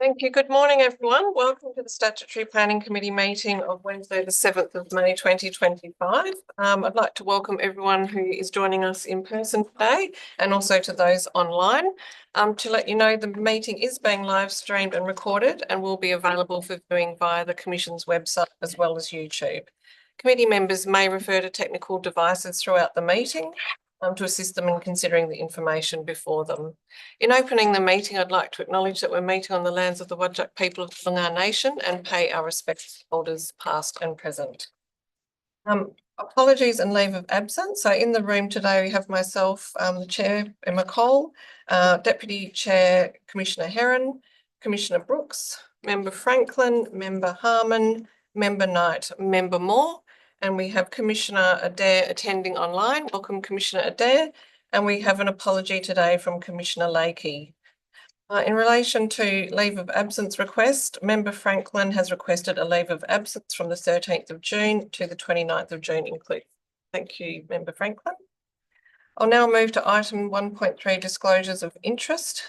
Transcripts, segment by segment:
Thank you. Good morning, everyone. Welcome to the Statutory Planning Committee meeting of Wednesday, the 7th of May, 2025. I'd like to welcome everyone who is joining us in person today and also to those online. To let you know, the meeting is being live streamed and recorded and will be available for viewing via the Commission's website as well as YouTube. Committee members may refer to technical devices throughout the meeting to assist them in considering the information before them. In opening the meeting, I'd like to acknowledge that we're meeting on the lands of the Whadjuk people of the Noongar Nation and pay our respects to elders past and present. Apologies and leave of absence. So in the room today, we have myself, the Chair, Emma Cole, Deputy Chair, Commissioner Heron, Commissioner Brooks, Member Franklin, Member Harmon, Member Knight, Member Moore, and we have Commissioner Adair attending online. Welcome, Commissioner Adair. And we have an apology today from Commissioner Lakey. In relation to leave of absence request, Member Franklin has requested a leave of absence from the 13th of June to the 29th of June inclusive. Thank you, Member Franklin. I'll now move to item 1.3, disclosures of interest.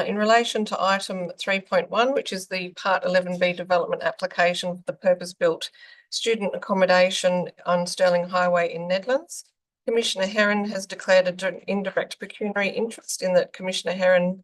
In relation to item 3.1, which is the Part 11B development application for the purpose-built student accommodation on Stirling Highway in Nedlands, Commissioner Heron has declared an indirect pecuniary interest in that Commissioner Heron,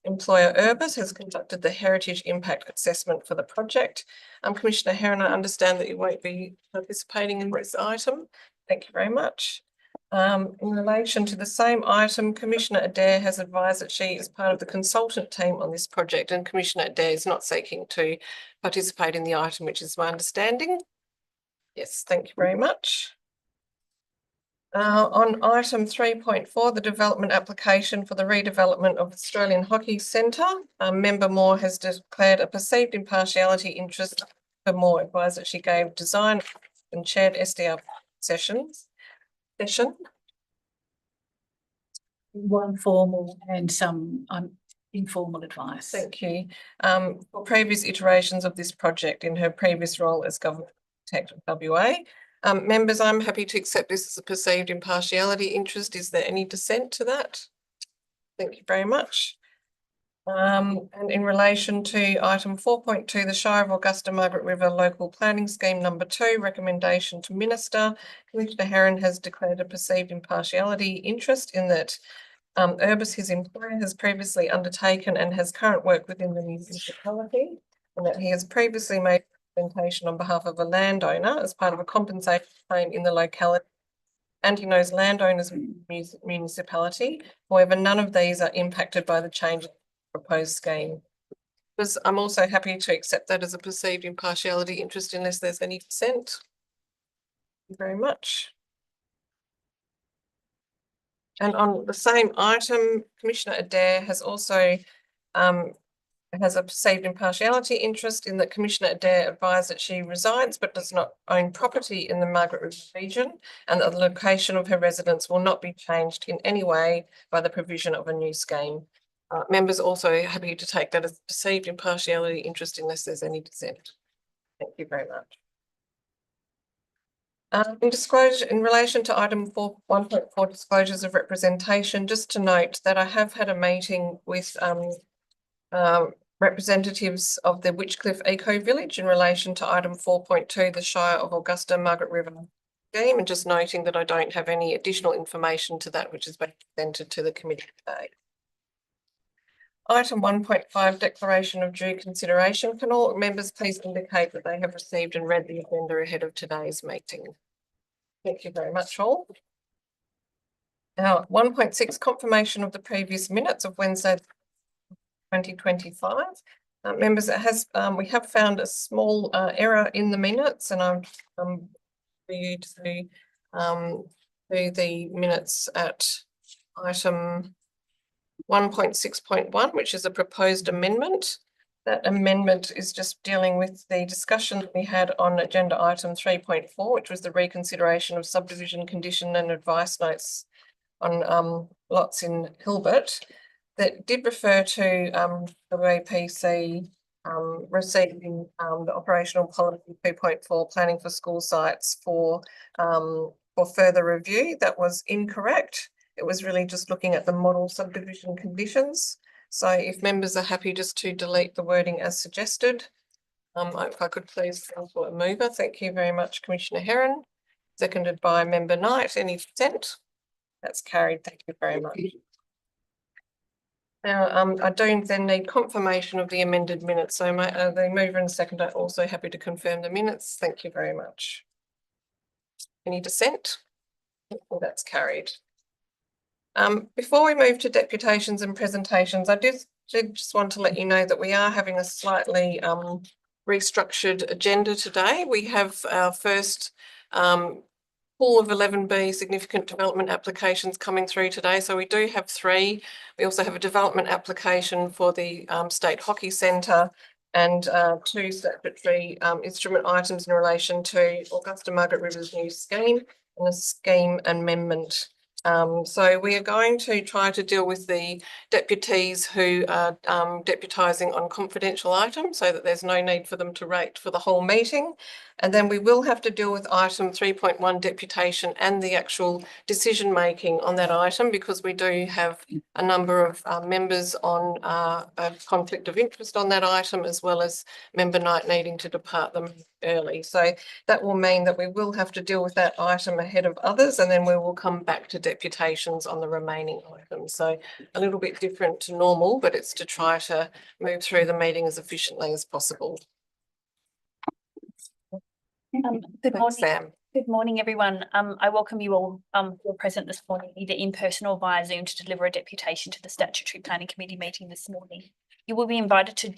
employer Urbis, has conducted the heritage impact assessment for the project. Commissioner Heron, I understand that you won't be participating in this item. Thank you very much. In relation to the same item, Commissioner Adair has advised that she is part of the consultant team on this project, and Commissioner Adair is not seeking to participate in the item, which is my understanding. Yes, thank you very much. On item 3.4, the development application for the redevelopment of Australian Hockey Centre, Member Moore has declared a perceived impartiality interest. Member Moore advised that she gave design and chaired SDR session. One formal and some informal advice. Thank you. For previous iterations of this project in her previous role as Government Architect of WA. Members, I'm happy to accept this as a perceived impartiality interest. Is there any dissent to that? Thank you very much. And in relation to item 4.2, the Shire of Augusta Margaret River Local Planning Scheme number 2, recommendation to Minister, Commissioner Heron has declared a perceived impartiality interest in that Urbis, his employer, has previously undertaken and has current work within the municipality, and that he has previously made representation on behalf of a landowner as part of a compensation claim in the locality, and he knows landowners municipality. However, none of these are impacted by the change in the proposed scheme. I'm also happy to accept that as a perceived impartiality interest unless there's any dissent. Thank you very much. And on the same item, Commissioner Adair has also has a perceived impartiality interest in that Commissioner Adair advised that she resides but does not own property in the Margaret River region, and that the location of her residence will not be changed in any way by the provision of a new scheme. Members also happy to take that as perceived impartiality interest unless there's any dissent. Thank you very much. In disclosure, in relation to item 1.4, disclosures of representation, just to note that I have had a meeting with representatives of the Witchcliffe Eco Village in relation to item 4.2, the Shire of Augusta Margaret River scheme, and just noting that I don't have any additional information to that which has been presented to the committee today. Item 1.5, declaration of due consideration. Can all members please indicate that they have received and read the agenda ahead of today's meeting? Thank you very much, all. Now, 1.6, confirmation of the previous minutes of Wednesday, 2025. Members, we have found a small error in the minutes, and I'm for you to do the minutes at item 1.6.1, which is a proposed amendment. That amendment is just dealing with the discussion that we had on agenda item 3.4, which was the reconsideration of subdivision condition and advice notes on lots in Hilbert. That did refer to the WPC receiving the operational policy 2.4 planning for school sites for further review. That was incorrect. It was really just looking at the model subdivision conditions. So if members are happy just to delete the wording as suggested, if I could please call for a mover. Thank you very much, Commissioner Heron. Seconded by Member Knight. Any dissent? That's carried. Thank you very much. Now, I do then need confirmation of the amended minutes. So the mover and seconder are also happy to confirm the minutes. Thank you very much. Any dissent? Well, that's carried. Before we move to deputations and presentations, I did just want to let you know that we are having a slightly restructured agenda today. We have our first pool of 11B significant development applications coming through today. So we do have 3. We also have a development application for the State Hockey Centre and 2 statutory instrument items in relation to Augusta Margaret Rivers new scheme and a scheme amendment. So we are going to try to deal with the deputies who are deputising on confidential items so that there's no need for them to rate for the whole meeting. And then we will have to deal with item 3.1 deputation and the actual decision making on that item, because we do have a number of members on a conflict of interest on that item, as well as Member Knight needing to depart them early. So that will mean that we will have to deal with that item ahead of others, and then we will come back to deputations on the remaining items. So a little bit different to normal, but it's to try to move through the meeting as efficiently as possible. Good morning. Sam. Good morning, everyone. I welcome you all who are present this morning, either in person or via Zoom, to deliver a deputation to the Statutory Planning Committee meeting this morning. You will be invited to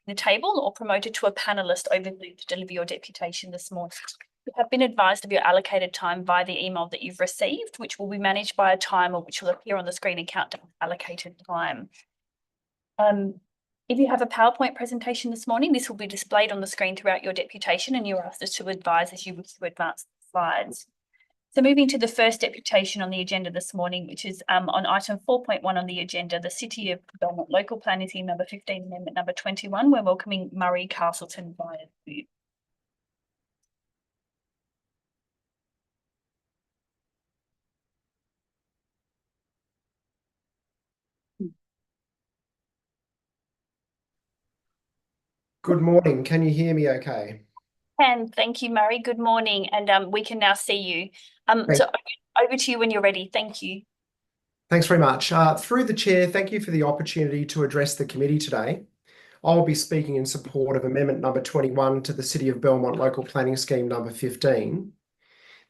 the table or promoted to a panellist over Zoom to deliver your deputation this morning. You have been advised of your allocated time via the email that you've received, which will be managed by a timer which will appear on the screen and count down allocated time. If you have a PowerPoint presentation this morning, this will be displayed on the screen throughout your deputation, and you're asked to advise as you wish to advance the slides. So moving to the first deputation on the agenda this morning, which is on item 4.1 on the agenda, the City of Belmont Local Planning Scheme number 15, amendment number 21. We're welcoming Murray Castleton via Zoom. Good morning. Can you hear me okay? And thank you, Murray. Good morning. And we can now see you. So over to you when you're ready. Thank you. Thanks very much. Through the chair, thank you for the opportunity to address the committee today. I'll be speaking in support of amendment number 21 to the City of Belmont Local Planning Scheme number 15.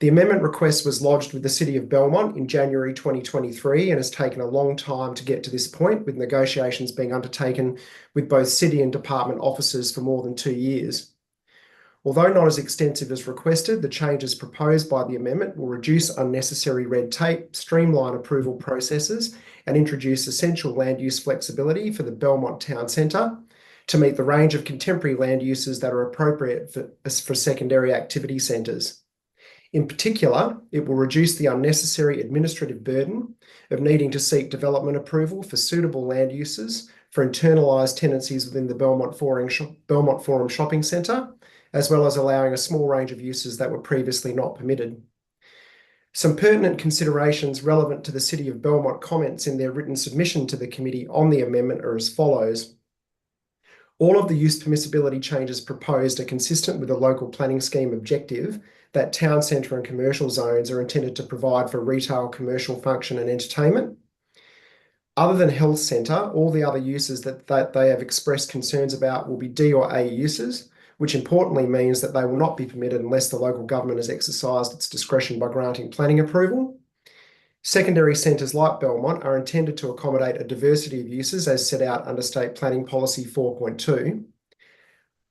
The amendment request was lodged with the City of Belmont in January 2023 and has taken a long time to get to this point, with negotiations being undertaken with both city and department officers for more than 2 years. Although not as extensive as requested, the changes proposed by the amendment will reduce unnecessary red tape, streamline approval processes, and introduce essential land use flexibility for the Belmont Town Centre to meet the range of contemporary land uses that are appropriate for secondary activity centres. In particular, it will reduce the unnecessary administrative burden of needing to seek development approval for suitable land uses for internalised tenancies within the Belmont Forum Shopping Centre, as well as allowing a small range of uses that were previously not permitted. Some pertinent considerations relevant to the City of Belmont comments in their written submission to the committee on the amendment are as follows. All of the use permissibility changes proposed are consistent with the local planning scheme objective that town centre and commercial zones are intended to provide for retail, commercial function and entertainment. Other than health centre, all the other uses that they have expressed concerns about will be D or A uses, which importantly means that they will not be permitted unless the local government has exercised its discretion by granting planning approval. Secondary centres like Belmont are intended to accommodate a diversity of uses as set out under State Planning Policy 4.2.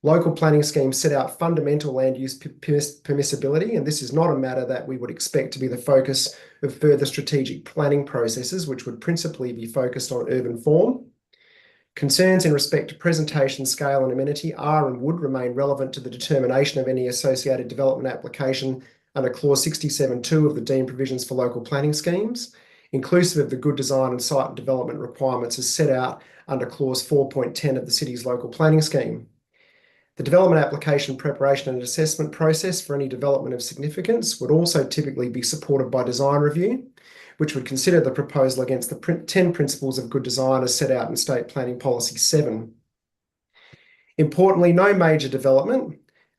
Local planning schemes set out fundamental land use permissibility, and this is not a matter that we would expect to be the focus of further strategic planning processes, which would principally be focused on urban form. Concerns in respect to presentation, scale and amenity are and would remain relevant to the determination of any associated development application under Clause 67.2 of the deemed provisions for local planning schemes, inclusive of the good design and site and development requirements as set out under Clause 4.10 of the City's local planning scheme. The development application preparation and assessment process for any development of significance would also typically be supported by design review, which would consider the proposal against the 10 principles of good design as set out in State Planning Policy 7. Importantly, no major development,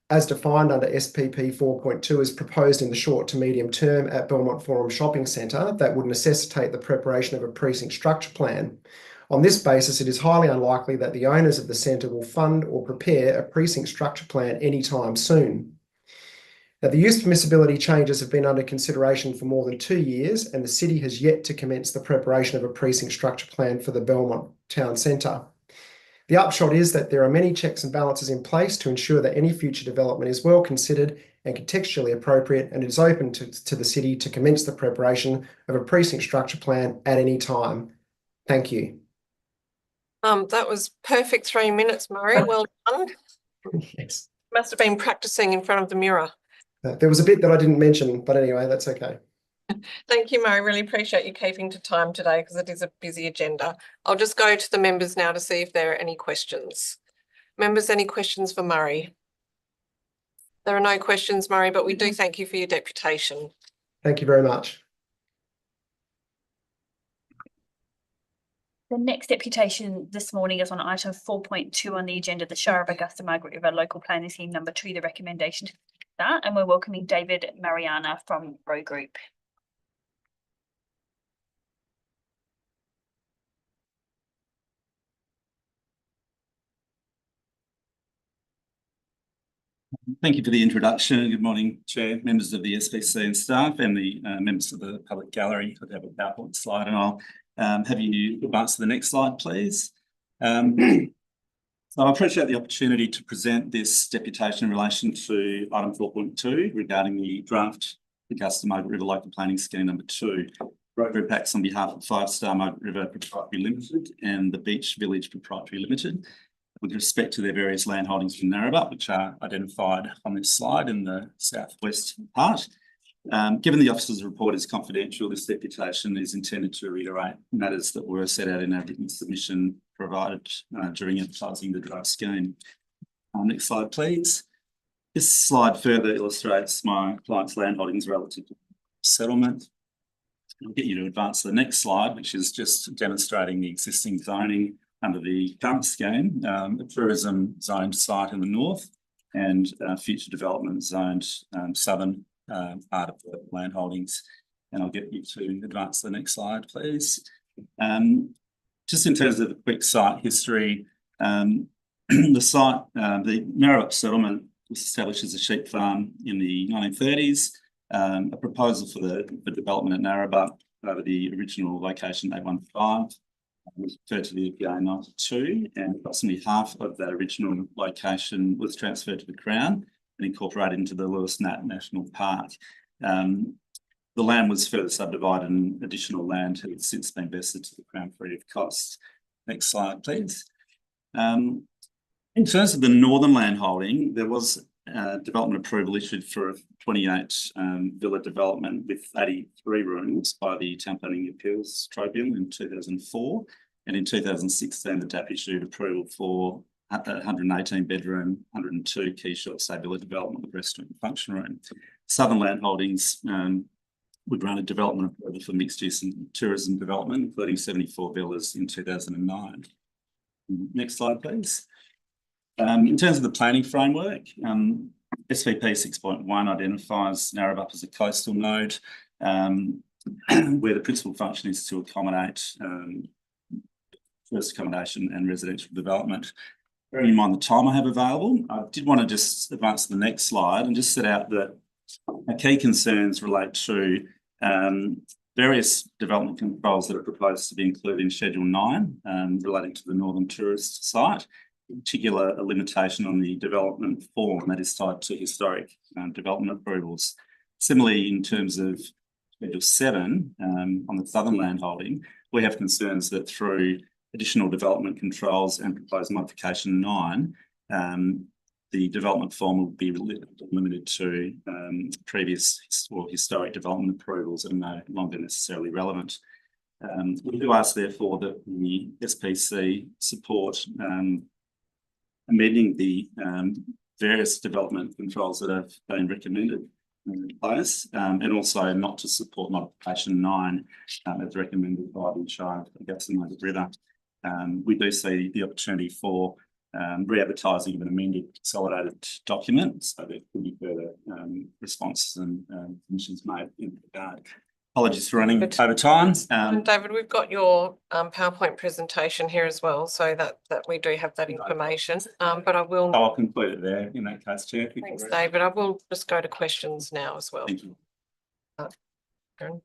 as defined under SPP 4.2, is proposed in the short to medium term at Belmont Forum Shopping Centre that would necessitate the preparation of a precinct structure plan. On this basis, it is highly unlikely that the owners of the centre will fund or prepare a precinct structure plan anytime soon. Now, the use permissibility changes have been under consideration for more than 2 years, and the City has yet to commence the preparation of a precinct structure plan for the Belmont Town Centre. The upshot is that there are many checks and balances in place to ensure that any future development is well considered and contextually appropriate, and it is open to the City to commence the preparation of a precinct structure plan at any time. Thank you. That was perfect 3 minutes, Murray. Well done. Yes. Must have been practicing in front of the mirror. There was a bit that I didn't mention, but anyway, that's okay. Thank you, Murray. Really appreciate you keeping to time today because it is a busy agenda. I'll just go to the members now to see if there are any questions. Members, any questions for Murray? There are no questions, Murray, but we do thank you for your deputation. Thank you very much. The next deputation this morning is on item 4.2 on the agenda, the Shire of Augusta Margaret River Local Planning Scheme number 2, the recommendation to that, and we're welcoming David Mariana from Row Group. Thank you for the introduction. Good morning, Chair, members of the SPC and staff, and the members of the public gallery. I have a PowerPoint slide, and I'll have you advance to the next slide, please. So I appreciate the opportunity to present this deputation in relation to item 4.2 regarding the draft Augusta Margaret River Local Planning Scheme number 2. Row Group acts on behalf of 5 Star Margaret River Proprietary Limited and the Beach Village Proprietary Limited, with respect to their various land holdings from Narrabut, which are identified on this slide in the southwest part. Given the officer's report is confidential, this deputation is intended to reiterate matters that were set out in our written submission provided during advertising the draft scheme. Next slide, please. This slide further illustrates my client's land holdings relative to settlement. I'll get you to advance to the next slide, which is just demonstrating the existing zoning under the current scheme, a tourism zoned site in the north and future development zoned southern part of the land holdings. And I'll get you to advance to the next slide, please. Just in terms of a quick site history, the site, the Narrabut settlement was established as a sheep farm in the 1930s. A proposal for the development at Narrabut over the original location 815 was referred to the EPA in 92, and approximately half of that original location was transferred to the Crown and incorporated into the Lewis Nat National Park. The land was further subdivided and additional land has since been vested to the Crown free of cost. Next slide, please. In terms of the northern land holding, there was development approval issued for a 28 villa development with 83 rooms by the Town Planning Appeals Tribunal in 2004. And in 2016, the DAP issued approval for 118 bedroom, 102 key short stay villa development with restaurant and function room. Southern land holdings would run a development approval for mixed use and tourism development, including 74 villas in 2009. Next slide, please. In terms of the planning framework, SVP 6.1 identifies Narrabut as a coastal node where the principal function is to accommodate tourist accommodation and residential development. Bearing in mind the time I have available, I did want to just advance to the next slide and just set out that our key concerns relate to various development controls that are proposed to be included in Schedule 9 relating to the Northern Tourist Site, in particular a limitation on the development form that is tied to historic development approvals. Similarly, in terms of Schedule 7 on the southern land holding, we have concerns that through additional development controls and proposed modification 9, the development form will be limited to previous or historic development approvals that are no longer necessarily relevant. We do ask, therefore, that the SPC support amending the various development controls that have been recommended in place, and also not to support modification 9 as recommended by the Shire of Augusta River. We do see the opportunity for re-advertising of an amended consolidated document, so there could be further responses and submissions made in that regard. Apologies for running over time. And David, we've got your PowerPoint presentation here as well, so that we do have that information. But I will. I'll conclude it there in that case, Chair. Thanks, David. I will just go to questions now as well. Thank you. Aaron?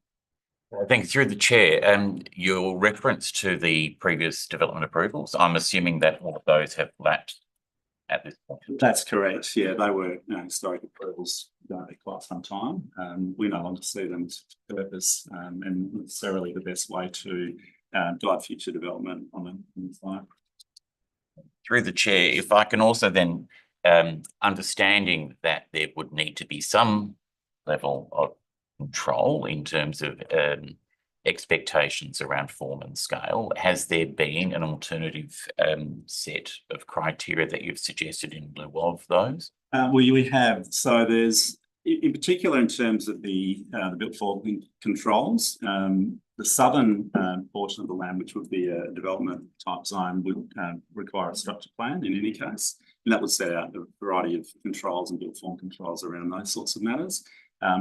Thank you. Through the chair, your reference to the previous development approvals, I'm assuming that all of those have lapsed at this point. That's correct. Yeah, they were historic approvals going back quite some time. We no longer see them as purpose and necessarily the best way to guide future development on the site. Through the chair, if I can also then, understanding that there would need to be some level of control in terms of expectations around form and scale, has there been an alternative set of criteria that you've suggested in lieu of those? We have. So there's, in particular, in terms of the built form controls, the southern portion of the land, which would be a development type zone, would require a structure plan in any case, and that would set out a variety of controls and built form controls around those sorts of matters.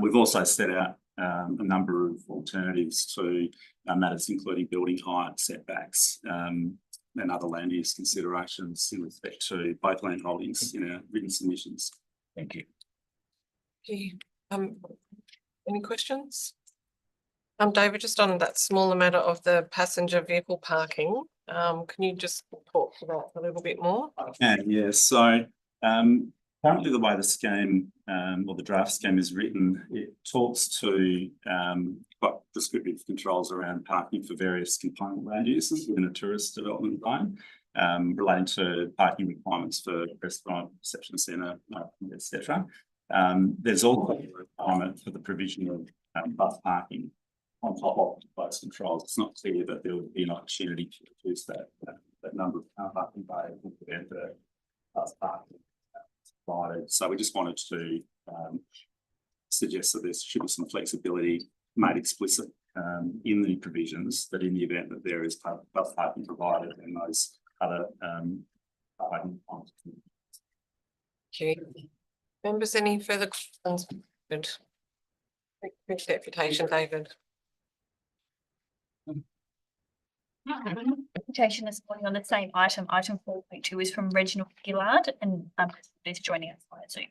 We've also set out a number of alternatives to matters including building height, setbacks, and other land use considerations in respect to both land holdings in our written submissions. Thank you. Okay. Any questions? David, just on that smaller matter of the passenger vehicle parking, can you just talk to that a little bit more? Yeah. So currently the way the scheme or the draft scheme is written, it talks to quite prescriptive controls around parking for various component land uses within a tourist development zone, relating to parking requirements for restaurant, reception centre, etc. There's also a requirement for the provision of bus parking on top of those controls. It's not clear that there would be an opportunity to reduce that number of car parking bays and prevent the bus parking provided. So we just wanted to suggest that there should be some flexibility made explicit in the provisions that in the event that there is bus parking provided and those other parking requirements. Okay. Members, any further questions? Good. Thank you, Deputation, David. Presentation this morning on the same item, item 4.2, is from Reginald Gillard, and is joining us via Zoom.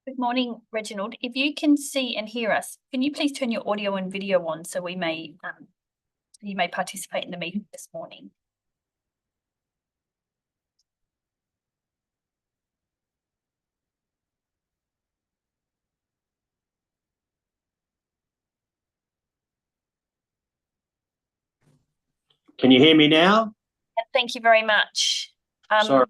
Good morning, Reginald. If you can see and hear us, can you please turn your audio and video on so we may you may participate in the meeting this morning? Can you hear me now? Thank you very much. Sorry.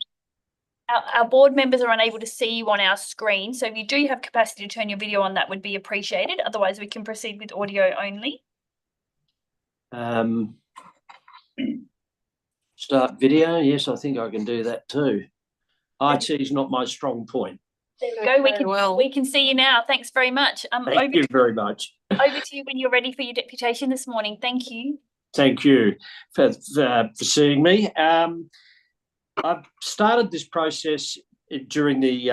Our board members are unable to see you on our screen, so if you do have capacity to turn your video on, that would be appreciated. Otherwise, we can proceed with audio only. Start video. Yes, I think I can do that too. IT is not my strong point. There we go. We can see you now. Thanks very much. Thank you very much. Over to you when you're ready for your deputation this morning. Thank you. Thank you for seeing me. I've started this process during the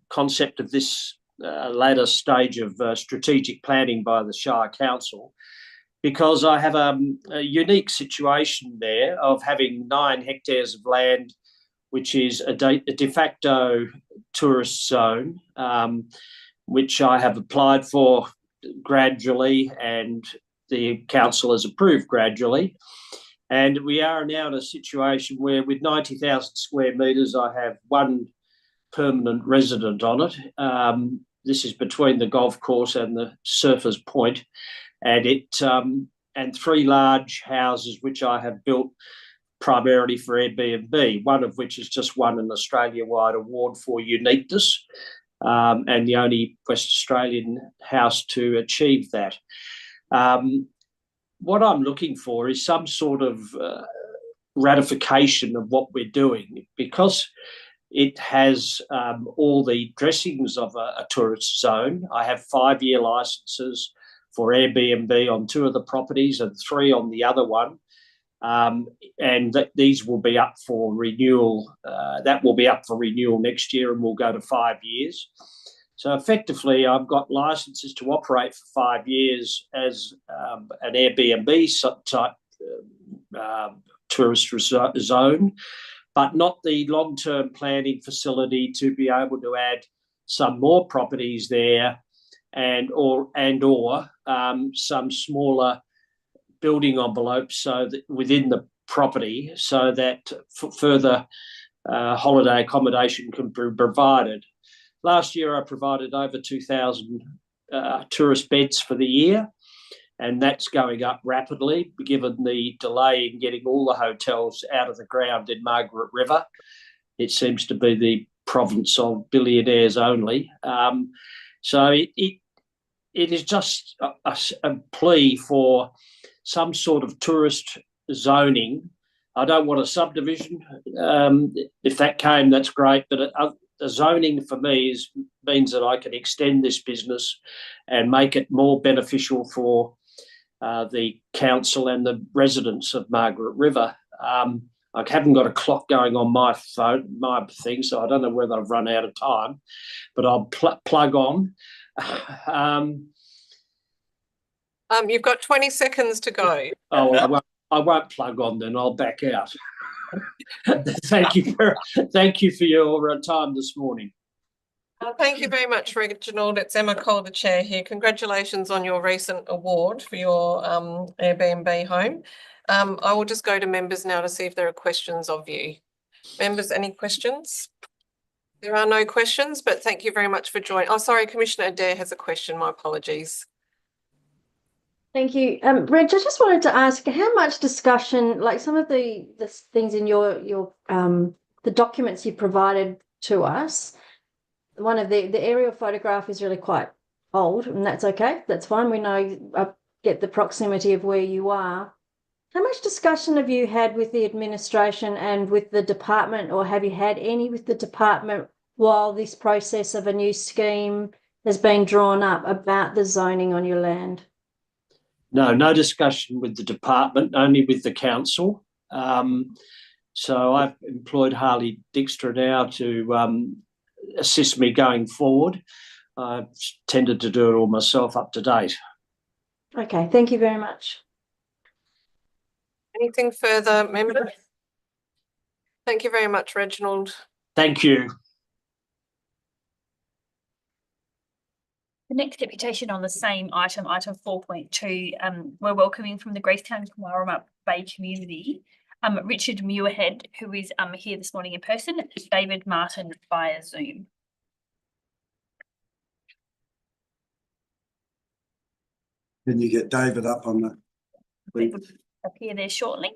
concept of this later stage of strategic planning by the Shire Council, because I have a unique situation there of having 9 hectares of land, which is a de facto tourist zone, which I have applied for gradually and the council has approved gradually. And we are now in a situation where with 90,000 square metres, I have 1 permanent resident on it. This is between the golf course and the Surfers Point. And and 3 large houses, which I have built primarily for Airbnb, one of which has just won an Australia-wide award for uniqueness. and the only West Australian house to achieve that. What I'm looking for is some sort of ratification of what we're doing, because it has all the dressings of a tourist zone. I have 5-year licenses for Airbnb on 2 of the properties and 3 on the other one. And these will be up for renewal. That will be up for renewal next year and will go to 5 years. So effectively, I've got licenses to operate for 5 years as an Airbnb type tourist zone, but not the long-term planning facility to be able to add some more properties there and or some smaller building envelopes so that within the property, so that further holiday accommodation can be provided. Last year, I provided over 2,000 tourist beds for the year, and that's going up rapidly given the delay in getting all the hotels out of the ground in Margaret River. It seems to be the province of billionaires only. So it is just a plea for some sort of tourist zoning. I don't want a subdivision. If that came, that's great, but the zoning for me means that I can extend this business and make it more beneficial for the council and the residents of Margaret River. I haven't got a clock going on my phone, my thing, so I don't know whether I've run out of time, but I'll plug on. You've got 20 seconds to go. Oh, I won't plug on then. I'll back out. Thank you for your time this morning. Thank you very much, Reginald. It's Emma Cole, the chair here. Congratulations on your recent award for your Airbnb home. I will just go to members now to see if there are questions of you. Members, any questions? There are no questions, but thank you very much for joining. Oh, sorry, Commissioner Adair has a question. My apologies. Thank you. Reg, I just wanted to ask how much discussion, like some of the things in your the documents you provided to us, one of the aerial photograph is really quite old, and that's okay. That's fine. We know, get the proximity of where you are. How much discussion have you had with the administration and with the department, or have you had any with the department while this process of a new scheme has been drawn up about the zoning on your land? No discussion with the department, only with the council. So I've employed Harley Dijkstra now to assist me going forward. I've tended to do it all myself up to date. Okay, thank you very much. Anything further, members? Thank you very much, Reginald. Thank you. The next deputation on the same item, item 4.2, we're welcoming from the Gracetown Warramah Bay community, Richard Muirhead, who is here this morning in person, David Martin via Zoom. Can you get David up on the? David will appear there shortly.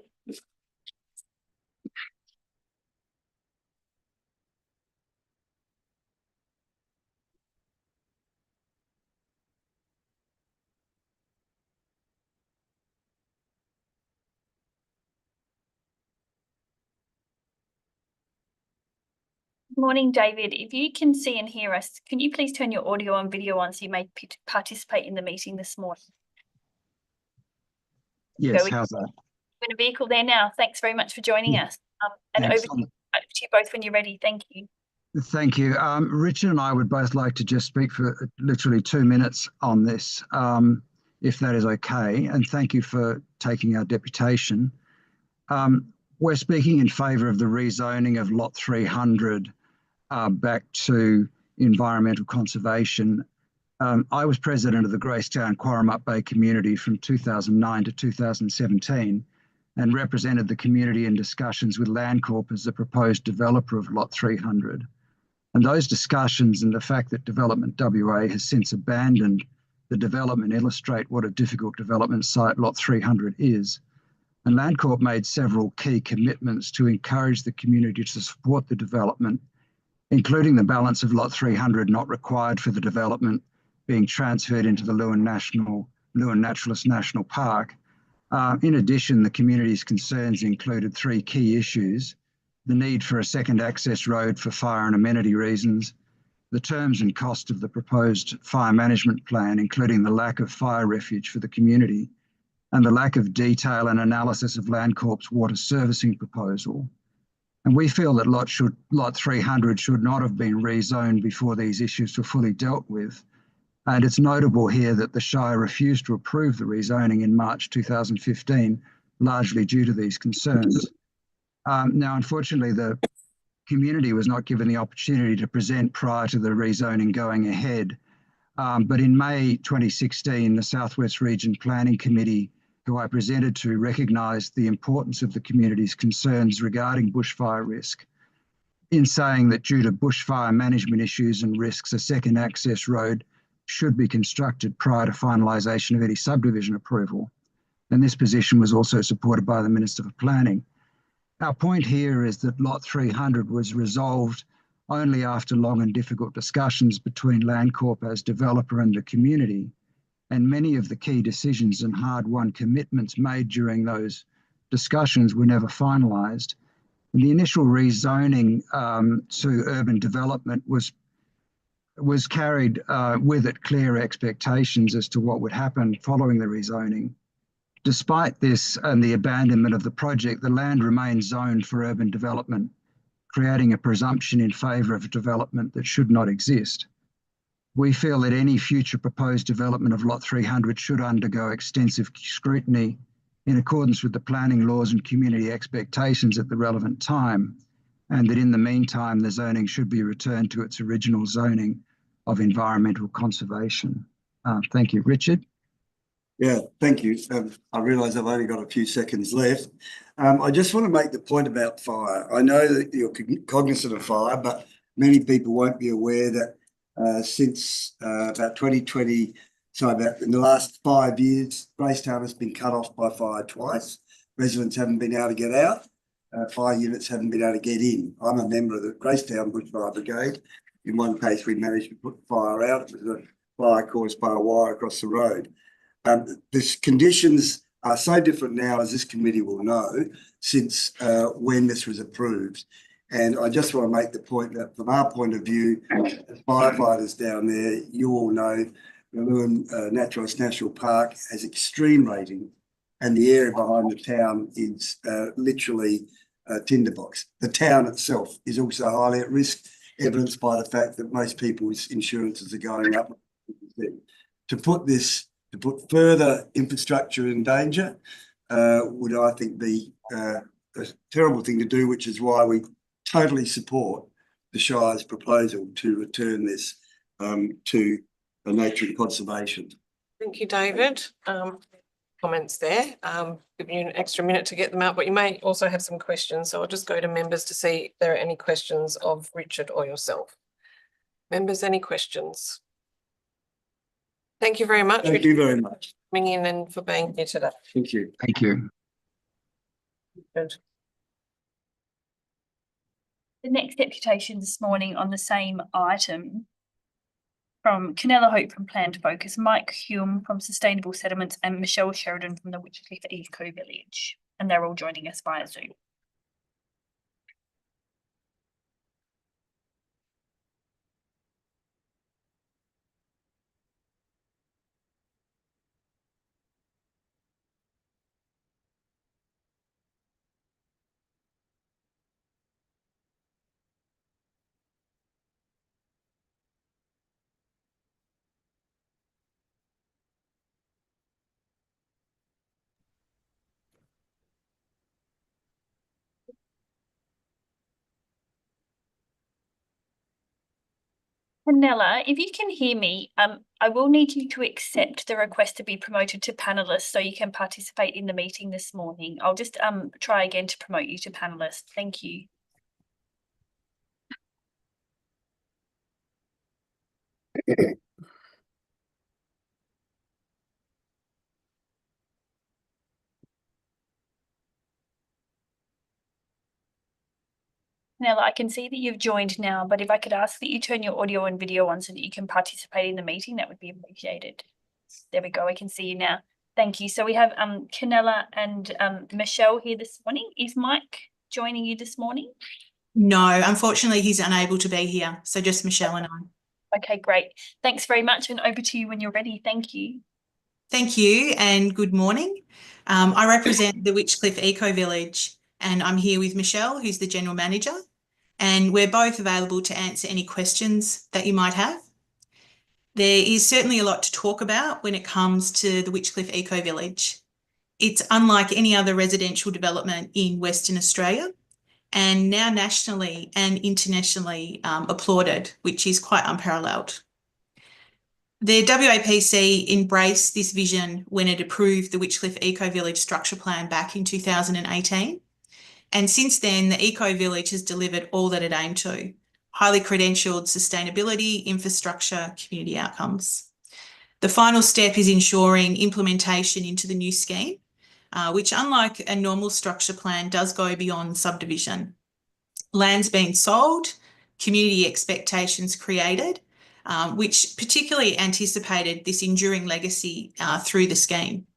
Morning, David. If you can see and hear us, can you please turn your audio and video on so you may participate in the meeting this morning? Yes, how's that? In a vehicle there now. Thanks very much for joining us. And over to you both when you're ready. Thank you. Thank you. Richard and I would both like to just speak for literally 2 minutes on this, if that is okay. And thank you for taking our deputation. We're speaking in favour of the rezoning of Lot 300 back to environmental conservation. I was president of the Gracetown Warramah Bay community from 2009 to 2017 and represented the community in discussions with Landcorp as the proposed developer of Lot 300. And those discussions and the fact that Development WA has since abandoned the development illustrate what a difficult development site Lot 300 is. And Landcorp made several key commitments to encourage the community to support the development including the balance of lot 300 not required for the development being transferred into the Lewin Naturalist National Park. In addition, the community's concerns included three key issues: the need for a second access road for fire and amenity reasons, the terms and cost of the proposed fire management plan, including the lack of fire refuge for the community, and the lack of detail and analysis of Landcorp's water servicing proposal. And we feel that lot 300 should not have been rezoned before these issues were fully dealt with. And it's notable here that the Shire refused to approve the rezoning in March 2015, largely due to these concerns. Now, unfortunately, the community was not given the opportunity to present prior to the rezoning going ahead. But in May 2016, the Southwest Region Planning Committee, who I presented to, recognised the importance of the community's concerns regarding bushfire risk, in saying that due to bushfire management issues and risks, a second access road should be constructed prior to finalisation of any subdivision approval. And this position was also supported by the Minister for Planning. Our point here is that lot 300 was resolved only after long and difficult discussions between Landcorp as developer and the community, and many of the key decisions and hard-won commitments made during those discussions were never finalised. And the initial rezoning to urban development was carried with it clear expectations as to what would happen following the rezoning. Despite this and the abandonment of the project, the land remains zoned for urban development, creating a presumption in favour of development that should not exist. We feel that any future proposed development of lot 300 should undergo extensive scrutiny in accordance with the planning laws and community expectations at the relevant time, and that in the meantime, the zoning should be returned to its original zoning of environmental conservation. Thank you. Richard? Yeah, thank you. I realise I've only got a few seconds left. I just want to make the point about fire. I know that you're cognizant of fire, but many people won't be aware that since about 2020, so about in the last 5 years, Gracetown has been cut off by fire twice. Residents haven't been able to get out. Fire units haven't been able to get in. I'm a member of the Gracetown Bushfire Brigade. In one case, we managed to put the fire out. It was a fire caused by a wire across the road. The conditions are so different now, as this committee will know, since when this was approved. And I just want to make the point that from our point of view, as firefighters down there, you all know the Lewin Naturalist National Park has extreme rating, and the area behind the town is literally a tinderbox. The town itself is also highly at risk, evidenced by the fact that most people's insurances are going up. To put further infrastructure in danger would, I think, be a terrible thing to do, which is why we totally support the Shire's proposal to return this to the nature and conservation. Thank you, David. Comments there. Give you an extra minute to get them out, but you may also have some questions. So I'll just go to members to see if there are any questions of Richard or yourself. Members, any questions? Thank you very much. Thank you very much. For coming in and for being here today. Thank you. Thank you. Good. The next deputation this morning on the same item from Canella Hope from Plan to Focus, Mike Hume from Sustainable Settlements, and Michelle Sheridan from the Witchcliff Eco Village. And they're all joining us via Zoom. Canella, if you can hear me, I will need you to accept the request to be promoted to panelist so you can participate in the meeting this morning. I'll just try again to promote you to panelist. Thank you. Nella, I can see that you've joined now, but if I could ask that you turn your audio and video on so that you can participate in the meeting, that would be appreciated. There we go. I can see you now. Thank you. So we have Canella and Michelle here this morning. Is Mike joining you this morning? No, unfortunately, he's unable to be here. So just Michelle and I. Okay, great. Thanks very much. And over to you when you're ready. Thank you. Thank you and good morning. I represent the Witchcliffe Eco Village and I'm here with Michelle, who's the General Manager, and we're both available to answer any questions that you might have. There is certainly a lot to talk about when it comes to the Witchcliffe Eco Village. It's unlike any other residential development in Western Australia and now nationally and internationally applauded, which is quite unparalleled. The WAPC embraced this vision when it approved the Witchcliffe Eco Village Structure Plan back in 2018. And since then, the Eco Village has delivered all that it aimed to: highly credentialed sustainability, infrastructure, community outcomes. The final step is ensuring implementation into the new scheme, which, unlike a normal structure plan, does go beyond subdivision. Land's being sold, community expectations created, which particularly anticipated this enduring legacy through the scheme.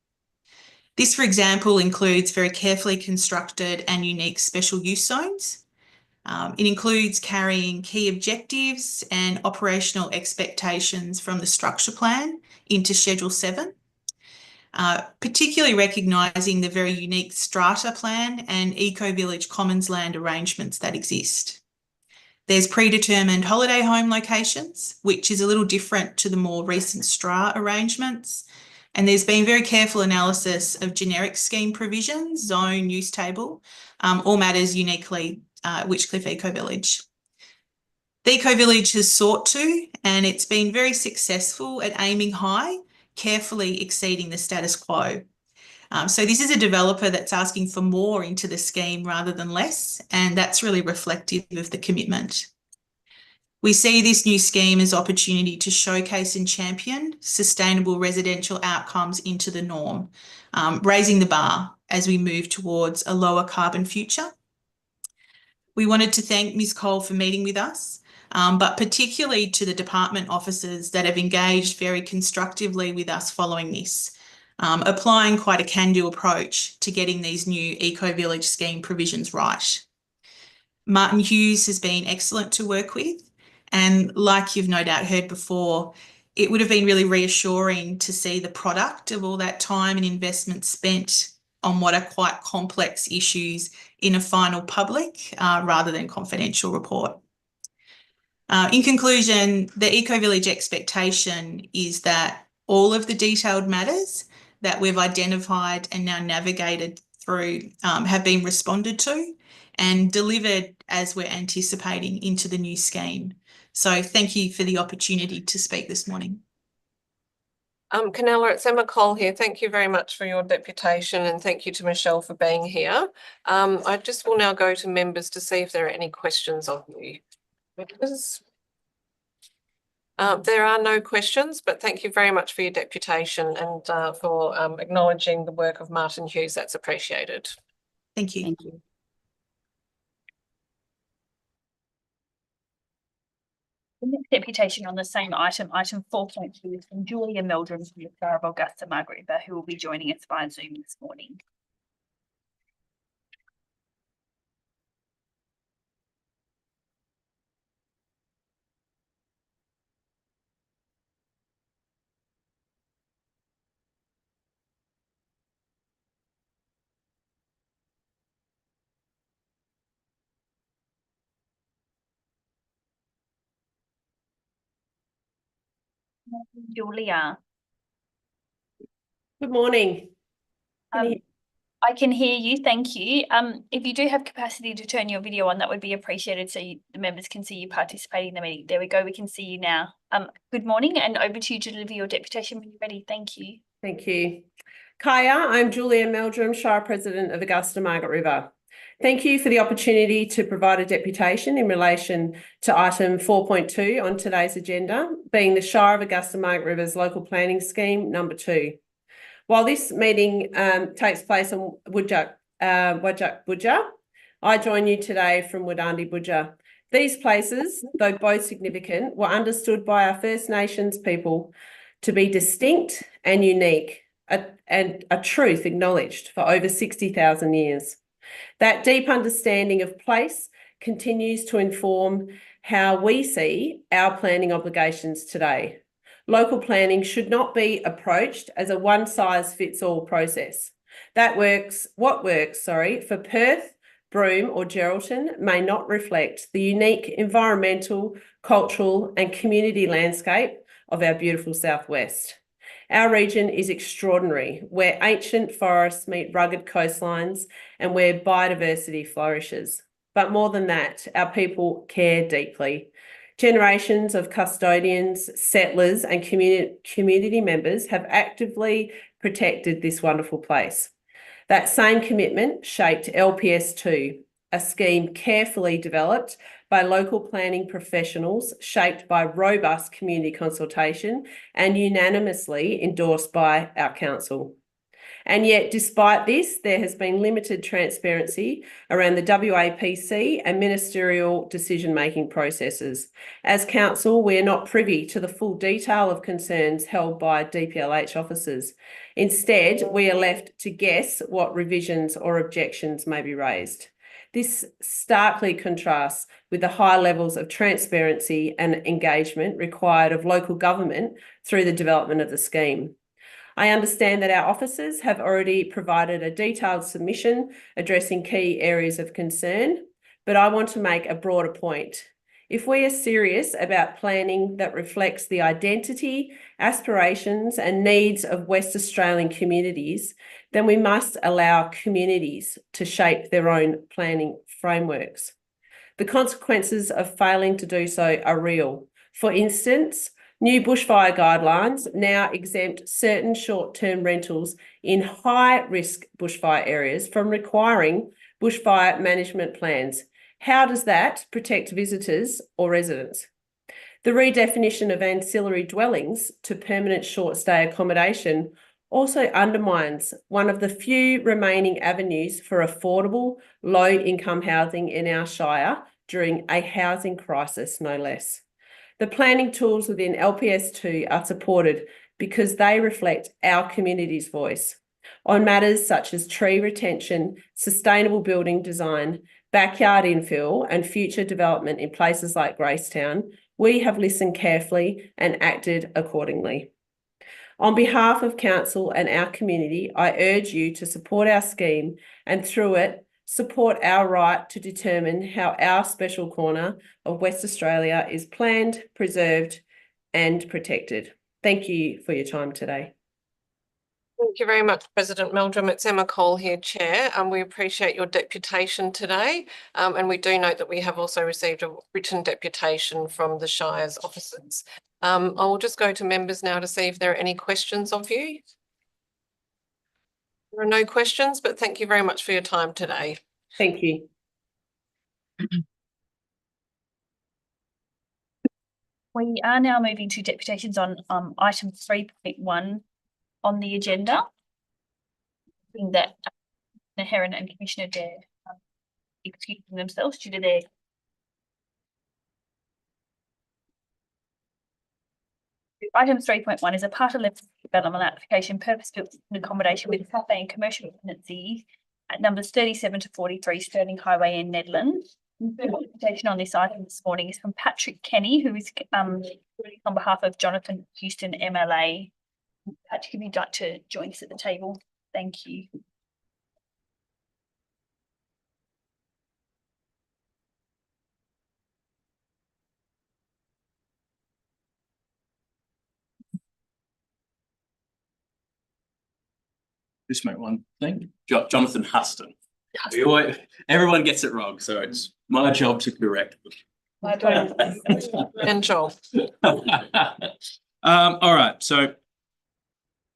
This, for example, includes very carefully constructed and unique special use zones. It includes carrying key objectives and operational expectations from the structure plan into Schedule 7, particularly recognising the very unique strata plan and eco-village commons land arrangements that exist. There's predetermined holiday home locations, which is a little different to the more recent STRA arrangements. And there's been very careful analysis of generic scheme provisions, zone, use table, all matters uniquely Witchcliffe Eco Village. The Eco Village has sought to, and it's been very successful at aiming high, carefully exceeding the status quo. So this is a developer that's asking for more into the scheme rather than less, and that's really reflective of the commitment. We see this new scheme as opportunity to showcase and champion sustainable residential outcomes into the norm, raising the bar as we move towards a lower carbon future. We wanted to thank Ms. Cole for meeting with us, but particularly to the department officers that have engaged very constructively with us following this, applying quite a can-do approach to getting these new Eco Village scheme provisions right. Martin Hughes has been excellent to work with, and like you've no doubt heard before, it would have been really reassuring to see the product of all that time and investment spent on what are quite complex issues in a final public rather than confidential report. In conclusion, the Eco Village expectation is that all of the detailed matters that we've identified and now navigated through have been responded to and delivered as we're anticipating into the new scheme. So thank you for the opportunity to speak this morning. Canella, it's Emma Cole here. Thank you very much for your deputation and thank you to Michelle for being here. I just will now go to members to see if there are any questions of you. Members? There are no questions, but thank you very much for your deputation and for acknowledging the work of Martin Hughes. That's appreciated. Thank you. Thank you. The next deputation on the same item 4.2, is from Julia Meldrum from the Shire of Augusta Margaret River, who will be joining us via Zoom this morning. Julia. Good morning. I can hear you, thank you. If you do have capacity to turn your video on, that would be appreciated so the members can see you participating in the meeting. There we go, we can see you now. Good morning and over to you to deliver your deputation when you're ready. Thank you. Thank you. Kaya, I'm Julia Meldrum, Shire President of Augusta Margaret River. Thank you for the opportunity to provide a deputation in relation to item 4.2 on today's agenda, being the Shire of Augusta Margaret River's local planning scheme number 2. While this meeting takes place on Wajak Budja, I join you today from Wadandi Budja. These places, though both significant, were understood by our First Nations people to be distinct and unique, and a truth acknowledged for over 60,000 years. That deep understanding of place continues to inform how we see our planning obligations today. Local planning should not be approached as a one-size-fits-all process. What works for Perth, Broome or Geraldton may not reflect the unique environmental, cultural and community landscape of our beautiful southwest. Our region is extraordinary, where ancient forests meet rugged coastlines and where biodiversity flourishes. But more than that, our people care deeply. Generations of custodians, settlers and community members have actively protected this wonderful place. That same commitment shaped LPS2, a scheme carefully developed by local planning professionals, shaped by robust community consultation and unanimously endorsed by our council. And yet, despite this, there has been limited transparency around the WAPC and ministerial decision-making processes. As council, we are not privy to the full detail of concerns held by DPLH officers. Instead, we are left to guess what revisions or objections may be raised. This starkly contrasts with the high levels of transparency and engagement required of local government through the development of the scheme. I understand that our officers have already provided a detailed submission addressing key areas of concern, but I want to make a broader point. If we are serious about planning that reflects the identity, aspirations and needs of West Australian communities, then we must allow communities to shape their own planning frameworks. The consequences of failing to do so are real. For instance, new bushfire guidelines now exempt certain short-term rentals in high-risk bushfire areas from requiring bushfire management plans. How does that protect visitors or residents? The redefinition of ancillary dwellings to permanent short-stay accommodation also undermines one of the few remaining avenues for affordable, low-income housing in our shire during a housing crisis, no less. The planning tools within LPS2 are supported because they reflect our community's voice. On matters such as tree retention, sustainable building design, backyard infill and future development in places like Gracetown, we have listened carefully and acted accordingly. On behalf of Council and our community, I urge you to support our scheme and through it, support our right to determine how our special corner of West Australia is planned, preserved and protected. Thank you for your time today. Thank you very much, President Meldrum. It's Emma Cole here, Chair, and we appreciate your deputation today. And we do note that we have also received a written deputation from the Shire's officers. I will just go to members now to see if there are any questions of you. There are no questions, but thank you very much for your time today. Thank you. We are now moving to deputations on item 3.1 on the agenda. Being that Commissioner Heron and Commissioner Dare excusing themselves due to their Item 3.1 is a part 11 development application purpose-built accommodation with cafe and commercial tenancy at numbers 37 to 43 Stirling Highway in Nedland. The presentation on this item this morning is from Patrick Kenny, who is on behalf of Jonathan Houston MLA. Patrick, if you'd like to join us at the table, thank you. Just make one thing. Jonathan Huston. Everyone gets it wrong, so it's my job to correct them. And Joel. All right, so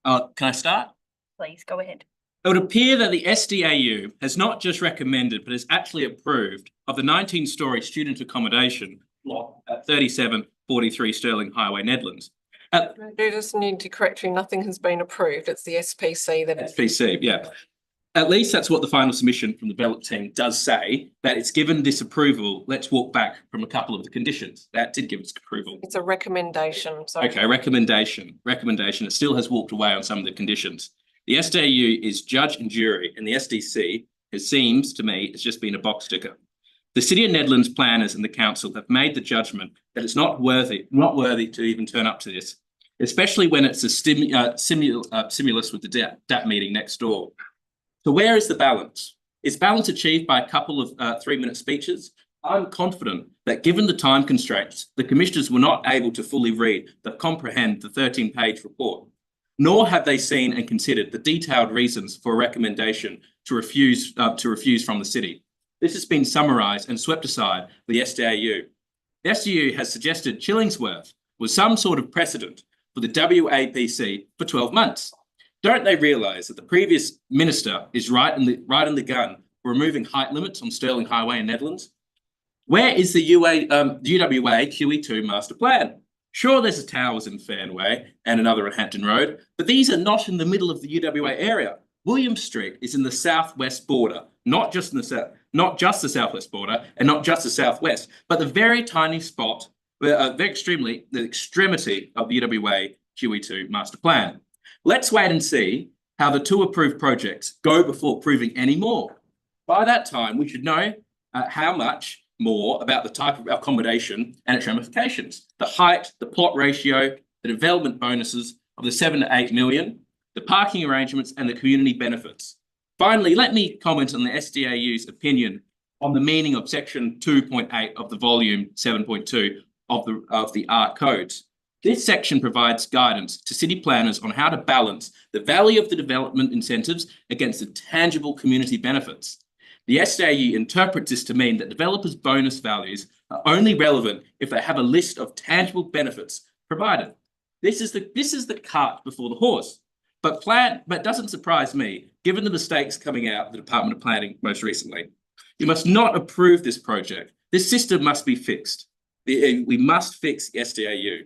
can I start? Please go ahead. It would appear that the SDAU has not just recommended, but has actually approved of the 19-storey student accommodation block at 3743 Stirling Highway, Nedlands. I do just need to correct you, nothing has been approved. It's the SPC that is. SPC, yeah. at least that's what the final submission from the develop team does say, that it's given this approval. Let's walk back from a couple of the conditions. That did give us approval. It's a recommendation, so. Okay, recommendation. It still has walked away on some of the conditions. The SDAU is judge and jury, and the SDC, it seems to me, has just been a box ticker. The City of Nedlands planners and the council have made the judgment that it's not worthy to even turn up to this, especially when it's a stimulus with the DAP meeting next door. So where is the balance? Is balance achieved by a couple of 3-minute speeches? I'm confident that given the time constraints, the commissioners were not able to fully read, comprehend the 13-page report, nor have they seen and considered the detailed reasons for a recommendation to refuse from the city. This has been summarised and swept aside with the SDAU. The SDAU has suggested Chillingsworth was some sort of precedent for the WAPC for 12 months. Don't they realise that the previous minister is right in the gun for removing height limits on Stirling Highway in Nedlands? Where is the UWA QE2 master plan? Sure, there's a towers in Fernway and another at Hampton Road, but these are not in the middle of the UWA area. William Street is in the southwest border, not just the southwest border and not just the southwest, but the very tiny spot, the extremity of the UWA QE2 master plan. Let's wait and see how the 2 approved projects go before approving any more. By that time, we should know how much more about the type of accommodation and its ramifications, the height, the plot ratio, the development bonuses of the 7 to 8 million, the parking arrangements and the community benefits. Finally, let me comment on the SDAU's opinion on the meaning of section 2.8 of the volume 7.2 of the ART codes. This section provides guidance to city planners on how to balance the value of the development incentives against the tangible community benefits. The SDAU interprets this to mean that developers' bonus values are only relevant if they have a list of tangible benefits provided. This is the cart before the horse. But it doesn't surprise me, given the mistakes coming out of the Department of Planning most recently. You must not approve this project. This system must be fixed. We must fix SDAU.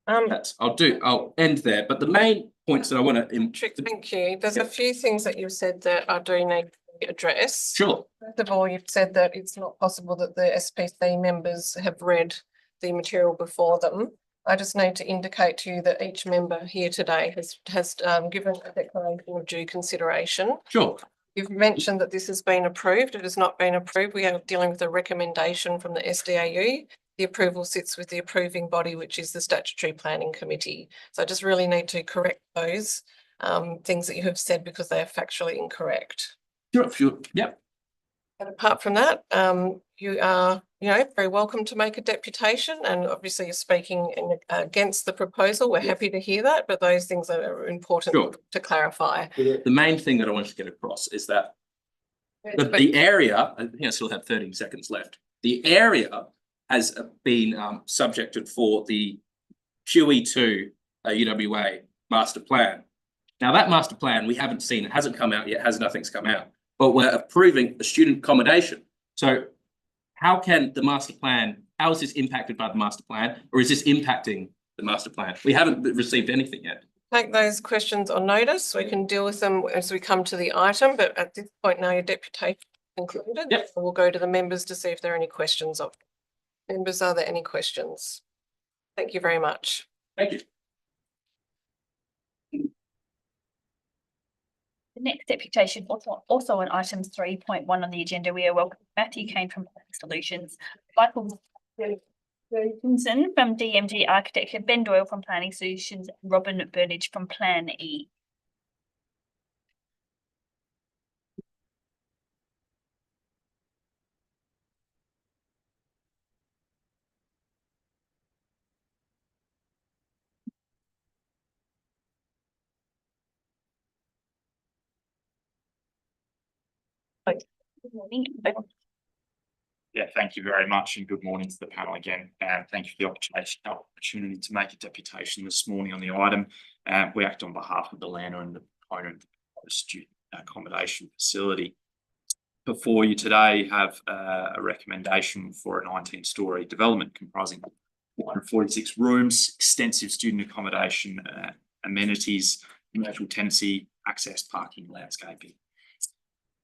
I'll end there. But the main points that I want to... Thank you. There's a few things that you've said that I do need to address. Sure. First of all, you've said that it's not possible that the SPC members have read the material before them. I just need to indicate to you that each member here today has given a declaration of due consideration. Sure. You've mentioned that this has been approved. It has not been approved. We are dealing with a recommendation from the SDAU. The approval sits with the approving body, which is the Statutory Planning Committee. So I just really need to correct those things that you have said because they are factually incorrect. Sure. Yep. But apart from that, you are, very welcome to make a deputation, and obviously you're speaking against the proposal. We're happy to hear that, but those things are important to clarify. The main thing that I want to get across is that the area, I think I still have 13 seconds left. The area has been subjected for the QE2 UWA master plan. Now that master plan we haven't seen, it hasn't come out yet, nothing's come out, but we're approving a student accommodation. So how can the master plan, how is this impacted by the master plan, or is this impacting the master plan? We haven't received anything yet. Take those questions on notice. We can deal with them as we come to the item, but at this point now your deputation is concluded. Yep. We'll go to the members to see if there are any questions. Members, are there any questions? Thank you very much. Thank you. The next deputation, also on item 3.1 on the agenda, we are welcoming Matthew Kane from Planning Solutions, Michael Wilkinson from DMG Architecture, Ben Doyle from Planning Solutions, and Robin Burnage from Plan E. Good morning. Yeah, thank you very much, and good morning to the panel again. Thank you for the opportunity to make a deputation this morning on the item. We act on behalf of the landowner and the proponent of the student accommodation facility. Before you today have a recommendation for a 19-storey development comprising 146 rooms, extensive student accommodation, amenities, commercial tenancy, access, parking, landscaping.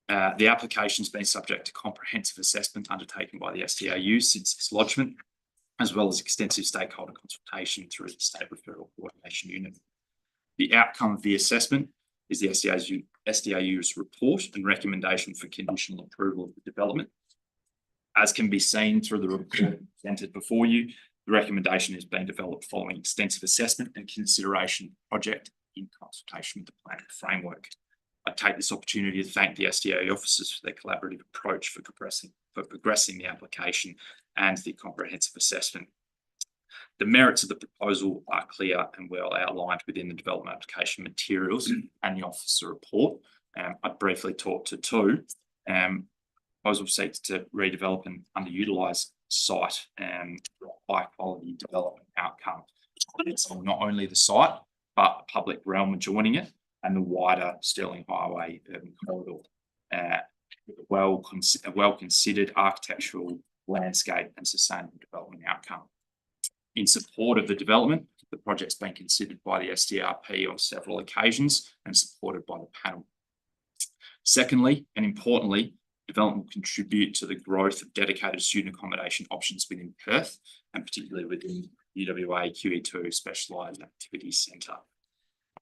The application's been subject to comprehensive assessment undertaken by the SDAU since its lodgement, as well as extensive stakeholder consultation through the State Referral Coordination Unit. The outcome of the assessment is the SDAU's report and recommendation for conditional approval of the development. As can be seen through the report presented before you, the recommendation has been developed following extensive assessment and consideration of the project in consultation with the planning framework. I take this opportunity to thank the SDA officers for their collaborative approach for progressing the application and the comprehensive assessment. The merits of the proposal are clear and well outlined within the development application materials and the officer report. I briefly talked to two. Proposal seeks to redevelop an underutilised site and high quality development outcome. It's not only the site, but the public realm adjoining it and the wider Stirling Highway urban corridor. A well considered architectural, landscape and sustainable development outcome. In support of the development, the project's been considered by the SDRP on several occasions and supported by the panel. Secondly, and importantly, development will contribute to the growth of dedicated student accommodation options within Perth, and particularly within UWA QE2 Specialised Activities Centre.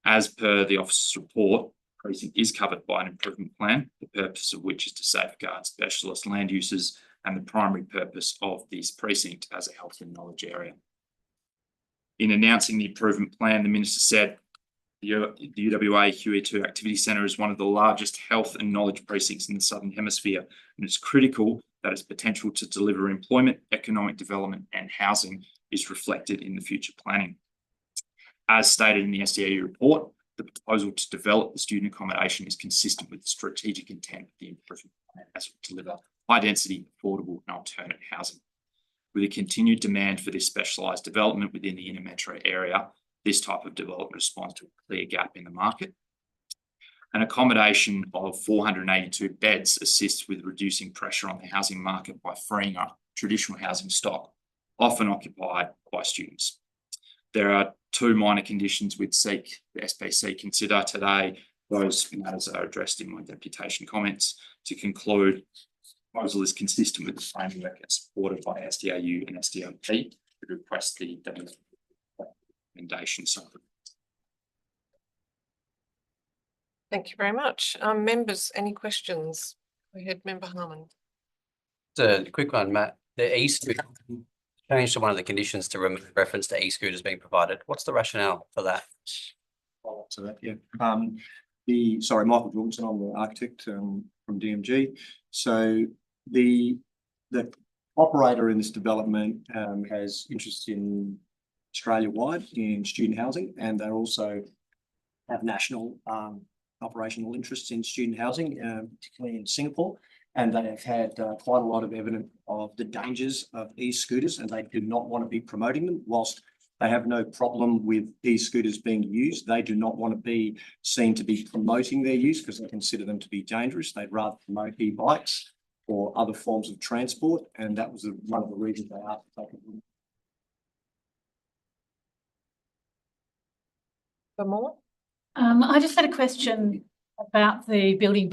As per the officer's report, the precinct is covered by an improvement plan, the purpose of which is to safeguard specialist land uses and the primary purpose of this precinct as a health and knowledge area. In announcing the improvement plan, the Minister said the UWA QE2 Activity Centre is one of the largest health and knowledge precincts in the Southern Hemisphere, and it's critical that its potential to deliver employment, economic development and housing is reflected in the future planning. As stated in the SDAU report, the proposal to develop the student accommodation is consistent with the strategic intent of the improvement plan as it will deliver high density, affordable and alternate housing. With a continued demand for this specialised development within the inner metro area, this type of development responds to a clear gap in the market. An accommodation of 482 beds assists with reducing pressure on the housing market by freeing up traditional housing stock, often occupied by students. There are two minor conditions which the SPC consider today. Those matters are addressed in my deputation comments. To conclude, the proposal is consistent with the framework and supported by SDAU and SDLP who request the recommendation. Thank you very much. Members, any questions? Go ahead, Member Harmon. Just a quick one, Matt. The e-scooter changed to one of the conditions to remove reference to e-scooters being provided. What's the rationale for that? So that, yeah. Michael Jorgensen, I'm the architect from DMG. So the operator in this development has interest in Australia-wide in student housing, and they also have national operational interests in student housing, particularly in Singapore. And they have had quite a lot of evidence of the dangers of e-scooters, and they do not want to be promoting them. Whilst they have no problem with e-scooters being used, they do not want to be seen to be promoting their use because they consider them to be dangerous. They'd rather promote e-bikes or other forms of transport, and that was one of the reasons they asked to take it. For more? I just had a question about the building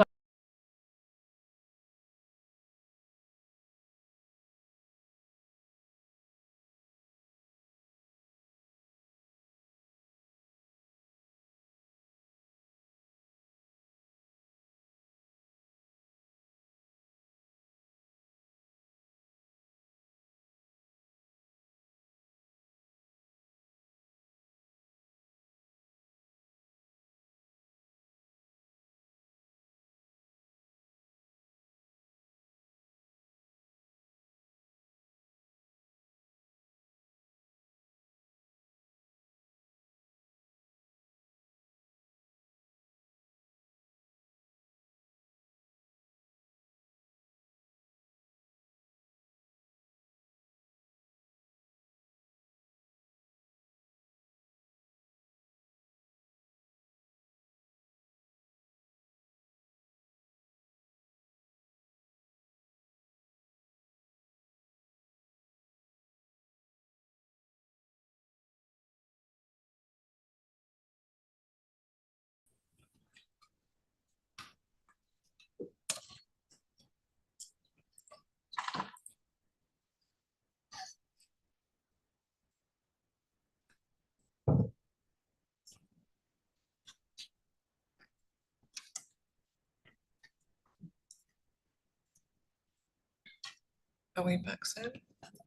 Are we back, Sam?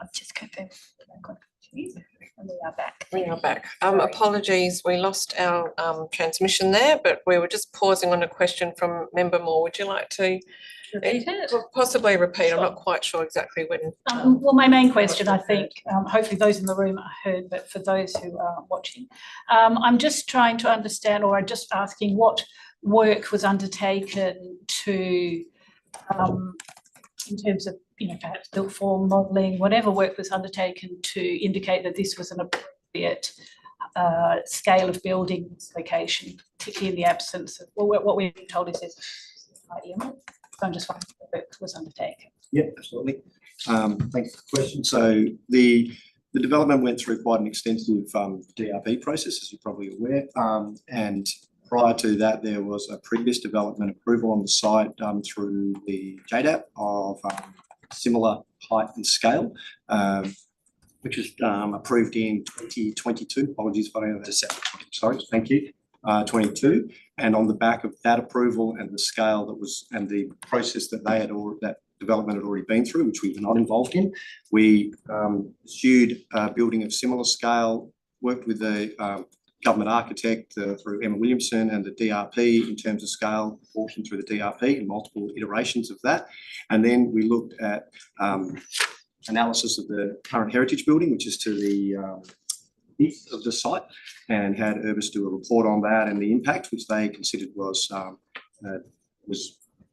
I've just confirmed. And we are back. We are back. Sorry. Apologies, we lost our transmission there, but we were just pausing on a question from Member Moore. Would you like to Repeat it? possibly repeat? I'm not quite sure exactly when. Well, my main question, I think, hopefully those in the room are heard, but for those who are watching, I'm just trying to understand, or I'm just asking what work was undertaken to, in terms of, perhaps built form modelling, whatever work was undertaken to indicate that this was an appropriate scale of building location, particularly in the absence of, well, what we've been told is there's so I'm just wondering what work was undertaken. Yeah, absolutely. Thanks for the question. So the development went through quite an extensive DRP process, as you're probably aware, and prior to that, there was a previous development approval on the site done through the JDAP of similar height and scale, which was approved in 2022. Apologies if I don't have that. Sorry, thank you. 22, and on the back of that approval and the scale that was and the process that they had that development had already been through, which we were not involved in, we pursued a building of similar scale, worked with the government architect through Emma Williamson and the DRP in terms of scale, proportion through the DRP and multiple iterations of that, and then we looked at analysis of the current heritage building, which is to the east of the site, and had Urbis do a report on that and the impact, which they considered was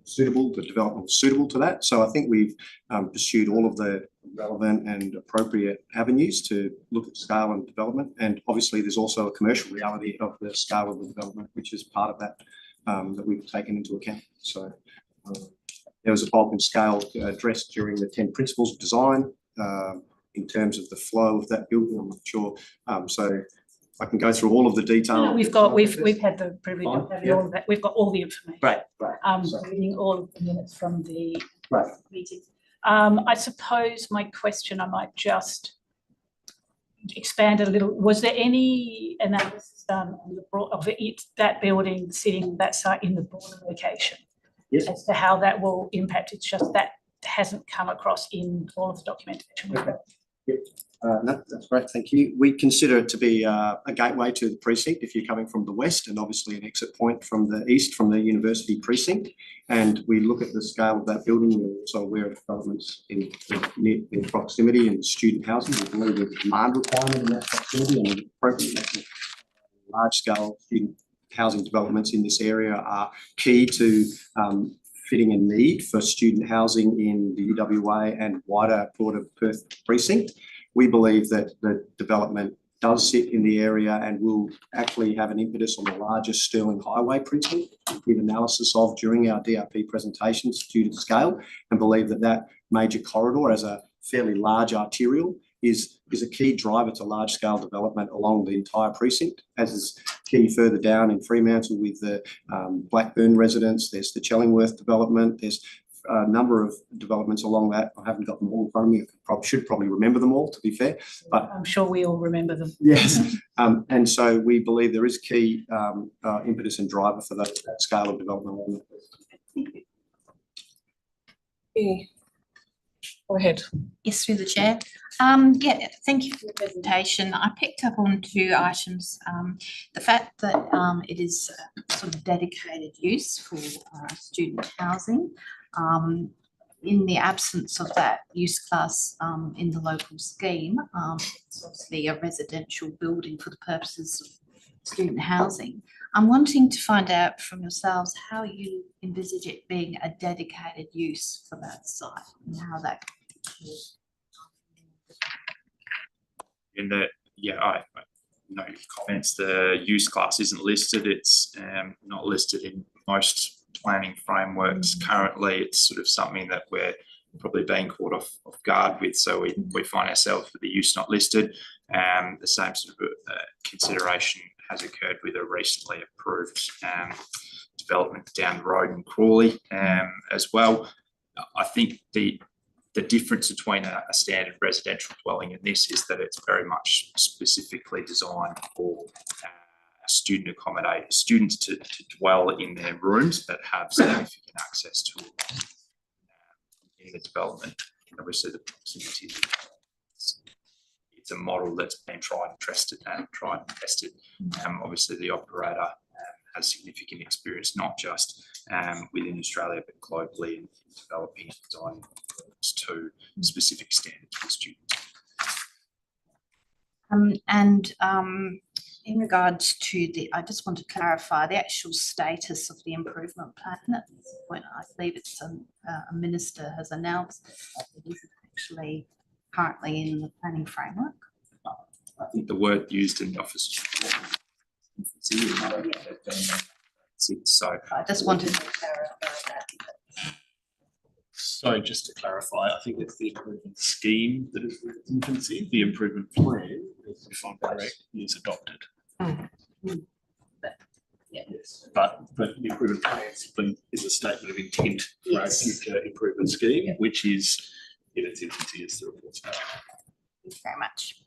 suitable, the development was suitable to that. So I think we've pursued all of the relevant and appropriate avenues to look at scale and development. And obviously there's also a commercial reality of the scale of the development, which is part of that that we've taken into account. So there was a bulk and scale addressed during the 10 principles of design in terms of the flow of that building. I'm not sure. So I can go through all of the detail. No, we've had the privilege of having all of that. We've got all the information. Right. Reading all of the minutes from the Right. meeting. I suppose my question, I might just expand a little. Was there any analysis done on that building sitting that site in the broader location? Yes. As to how that will impact? It's just that hasn't come across in all of the documentation. Okay. Yep. No, that's great, thank you. We consider it to be a gateway to the precinct if you're coming from the west, and obviously an exit point from the east from the university precinct. And we look at the scale of that building. We're also aware of developments in proximity and student housing. We believe there's a demand requirement in that proximity, and appropriate large-scale student housing developments in this area are key to fitting a need for student housing in the UWA and wider broader Perth precinct. We believe that the development does sit in the area and will actually have an impetus on the largest Stirling Highway precinct. We did analysis of during our DRP presentations due to scale, and believe that that major corridor as a fairly large arterial is a key driver to large-scale development along the entire precinct, as is key further down in Fremantle with the Blackburn residents. There's the Chellingworth development. There's a number of developments along that. I haven't got them all in front of me. I should probably remember them all, to be fair. But I'm sure we all remember them. yes, and so we believe there is key impetus and driver for that scale of development. Go ahead. Yes, through the chair. Yeah, thank you for the presentation. I picked up on 2 items. The fact that it is sort of dedicated use for student housing. In the absence of that use class in the local scheme, it's obviously a residential building for the purposes of student housing. I'm wanting to find out from yourselves how you envisage it being a dedicated use for that site and how that I know comments, the use class isn't listed. It's not listed in most planning frameworks currently. It's sort of something that we're probably being caught off guard with, so we find ourselves with the use not listed. The same sort of consideration has occurred with a recently approved development down the road in Crawley as well. I think the difference between a standard residential dwelling and this is that it's very much specifically designed for student accommodate students to dwell in their rooms that have significant access to in the development. obviously the proximity. It's a model that's been tried and tested. Obviously, the operator has significant experience, not just within Australia, but globally in developing and designing to specific standards for students. In regards to I just want to clarify the actual status of the improvement plan. At this point, I believe it's a minister has announced that it is actually currently in the planning framework. I think the word used in the office. So I just wanted to clarify that. So just to clarify, I think it's the improvement scheme that is in infancy. The improvement plan, if I'm correct, is adopted. Yes, but the improvement plan simply is a statement of intent for a future improvement scheme, which is in its infancy, as the report's about. Thank you very much.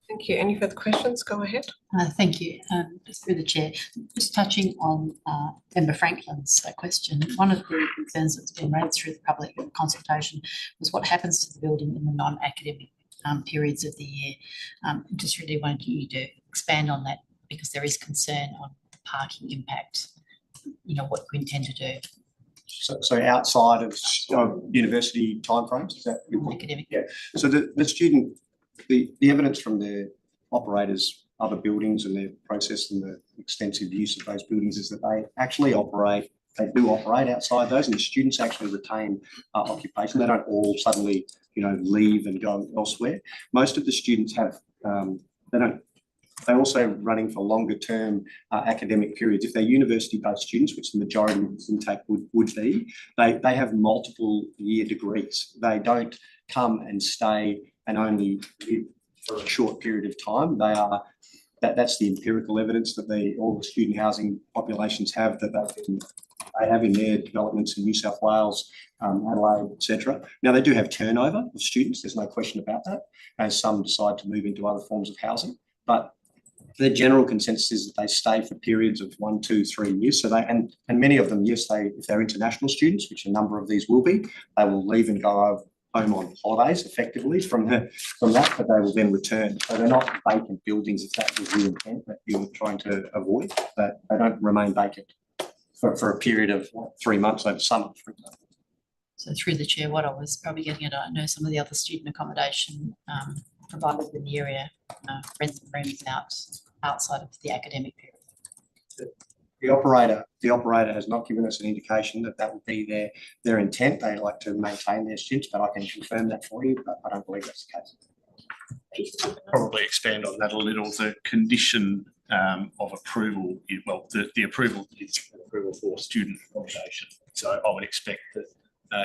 Thank you. Any further questions? Go ahead. Thank you. Just through the chair, just touching on Member Franklin's question. One of the concerns that's been raised through the public consultation was what happens to the building in the non-academic periods of the year. Just really wanted you to expand on that because there is concern on the parking impact. You know, what you intend to do. So outside of university timeframes, is that academic? Yeah. So the student, the evidence from the operators, other buildings and their process and the extensive use of those buildings is that they actually operate. They do operate outside those, and the students actually retain occupation. They don't all suddenly, leave and go elsewhere. Most of the students have. They're also running for longer term academic periods. If they're university-based students, which the majority of the intake would be, they have multiple year degrees. They don't come and stay and only live for a short period of time. That's the empirical evidence that all the student housing populations have that they have in their developments in New South Wales, Adelaide, etc. Now, they do have turnover of students. There's no question about that, as some decide to move into other forms of housing. But the general consensus is that they stay for periods of 1, 2, 3 years. So and many of them, yes, if they're international students, which a number of these will be, they will leave and go home on holidays effectively from that, but they will then return. So they're not vacant buildings, if that was the intent that you were trying to avoid, but they don't remain vacant for a period of 3 months over summer, for example. So through the chair, what I was probably getting at, I know some of the other student accommodation provided in the area rent rooms outside of the academic period. The operator has not given us an indication that would be their intent. They like to maintain their students, but I can confirm that for you, but I don't believe that's the case. Probably expand on that a little. The condition of approval, the approval is approval for student accommodation. So I would expect that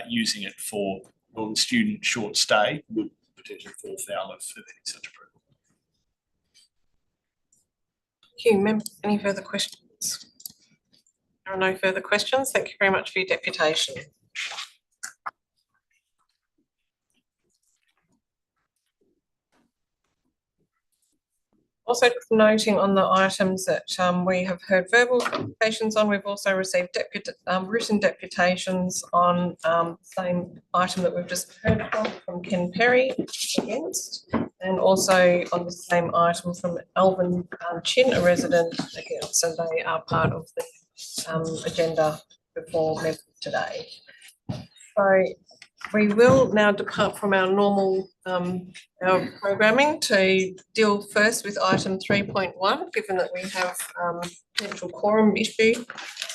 using it for non-student short stay would potentially fall foul of any such approval. Thank you. Any further questions? There are no further questions. Thank you very much for your deputation. Also noting on the items that we have heard verbal deputations on, we've also received written deputations on the same item that we've just heard from Ken Perry against, and also on the same item from Alvin Chin, a resident against, and they are part of the agenda before members today. So we will now depart from our normal our programming to deal first with item 3.1, given that we have potential quorum issue.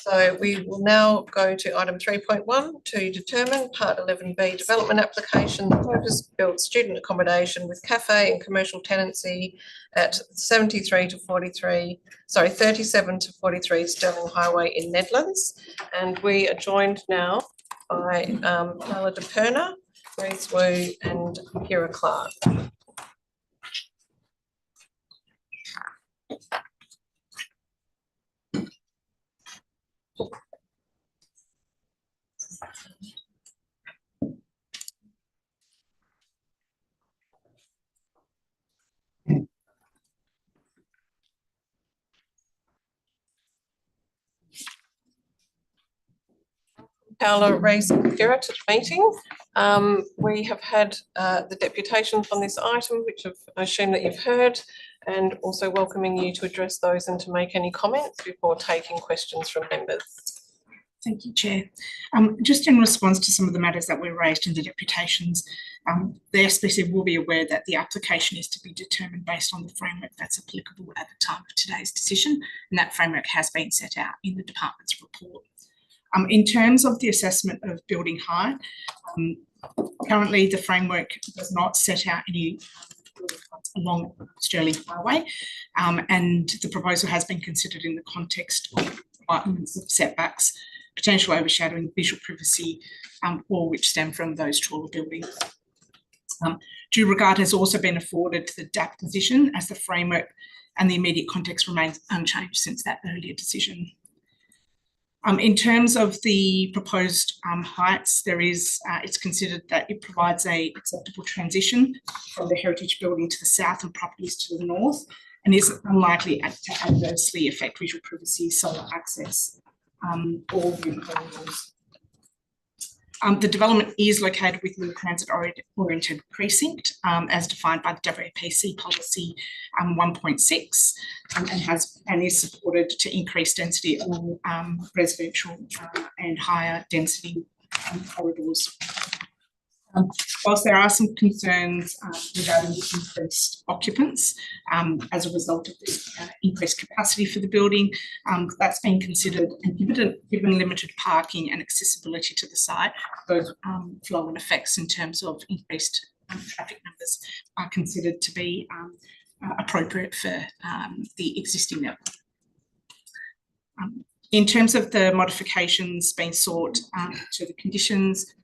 So we will now go to item 3.1 to determine Part 11B development application, purpose-built student accommodation with cafe and commercial tenancy at 37 to 43 Sterling Highway in Nedlands. And we are joined now by Carla DePerna, Grace Wu and Kira Clark. Paola Reis-Guerra to the meeting. We have had the deputations on this item, which I assume that you've heard, and also welcoming you to address those and to make any comments before taking questions from members. Thank you, Chair. Just in response to some of the matters that were raised in the deputations, the SPC will be aware that the application is to be determined based on the framework that's applicable at the time of today's decision, and that framework has been set out in the department's report. In terms of the assessment of building height, currently the framework does not set out any along Stirling Highway, and the proposal has been considered in the context of requirements of setbacks, potential overshadowing, visual privacy, all which stem from those taller buildings. Due regard has also been afforded to the DAP decision, as the framework and the immediate context remains unchanged since that earlier decision. In terms of the proposed heights, it's considered that it provides a acceptable transition from the heritage building to the south and properties to the north, and is unlikely to adversely affect visual privacy, solar access, or view corridors. The development is located within the transit-oriented precinct, as defined by the WAPC policy 1.6, and is supported to increase density along residential and higher density corridors. Whilst there are some concerns regarding the increased occupants as a result of this increased capacity for the building, that's been considered, and given limited parking and accessibility to the site, those flow-on effects in terms of increased traffic numbers are considered to be appropriate for the existing network. In terms of the modifications being sought to the conditions,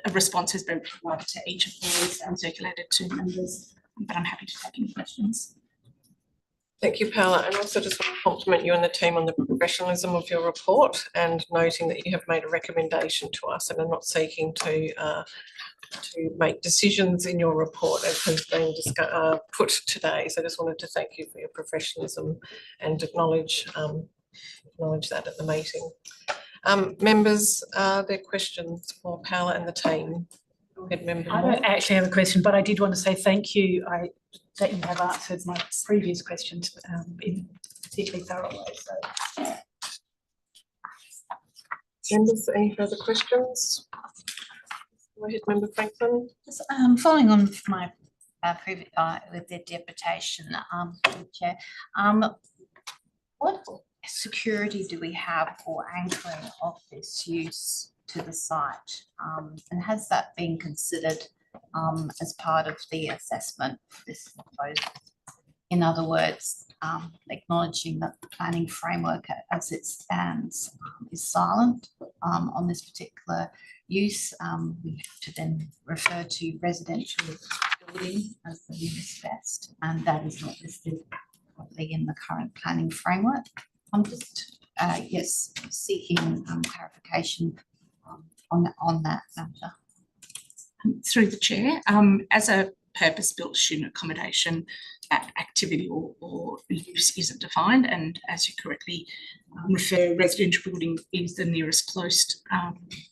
a response has been provided to each of those and circulated to members, but I'm happy to take any questions. Thank you, Paola, and also just want to compliment you and the team on the professionalism of your report, and noting that you have made a recommendation to us and are not seeking to make decisions in your report as has been put today. So I just wanted to thank you for your professionalism and acknowledge that at the meeting. Members, are there questions for Paola and the team? Go ahead, Member I don't actually have a question, but I did want to say thank you that you have answered my previous questions in particularly thorough way. So. Members, any further questions? Go ahead, Member Franklin. Just, following on from my previous with the deputation, Chair, what security do we have for anchoring of this use to the site, and has that been considered as part of the assessment for this proposal? In other words, acknowledging that the planning framework as it stands is silent on this particular use, we have to then refer to residential building as the nearest best, and that is not listed properly in the current planning framework. I'm just, yes, seeking clarification on that matter. Through the Chair, as a purpose-built student accommodation, that activity or use isn't defined, and as you correctly refer, residential building is the nearest close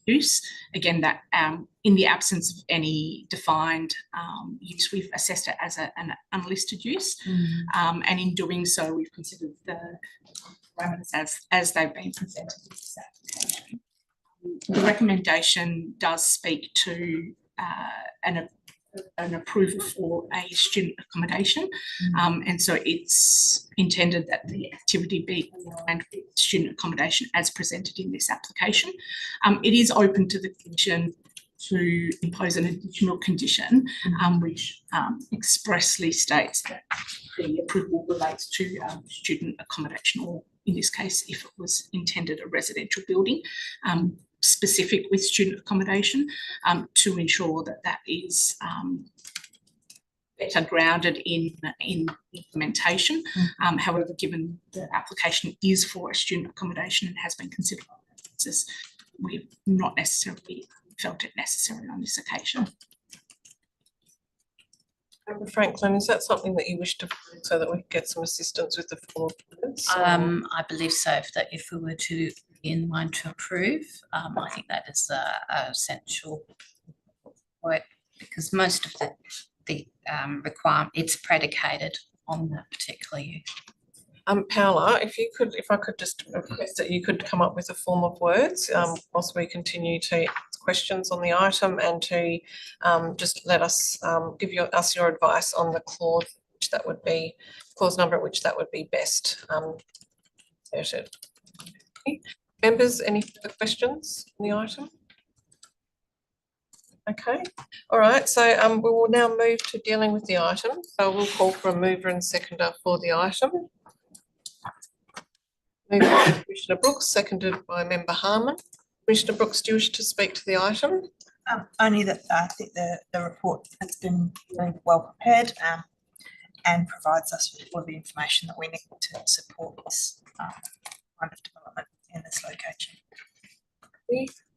use. Again, that in the absence of any defined use, we've assessed it as an unlisted use, and in doing so, we've considered the parameters as they've been presented in this application. The recommendation does speak to an approval for a student accommodation, and so it's intended that the activity be aligned with student accommodation as presented in this application. It is open to the Commission to impose an additional condition, which expressly states that the approval relates to student accommodation, or in this case, if it was intended a residential building, specific with student accommodation, to ensure that that is better grounded in implementation. However, given the application is for a student accommodation and has been considered on that basis, we've not necessarily felt it necessary on this occasion. Member Franklin, is that something that you wish to do so that we can get some assistance with the form of minutes? I believe so. If we were to be in mind to approve. I think that is essential work because most of the requirement, it's predicated on that particular use. Paola, if I could just request that you could come up with a form of words, whilst we continue to ask questions on the item and to just let us give us your advice on the clause which that would be, clause number at which that would be best inserted. Okay. Members, any further questions on the item? Okay, all right, so we will now move to dealing with the item. So we'll call for a mover and seconder for the item. Moved by Commissioner Brooks, seconded by Member Harmon. Commissioner Brooks, do you wish to speak to the item? Only that I think the report has been really well prepared and provides us with all the information that we need to support this kind of development in this location.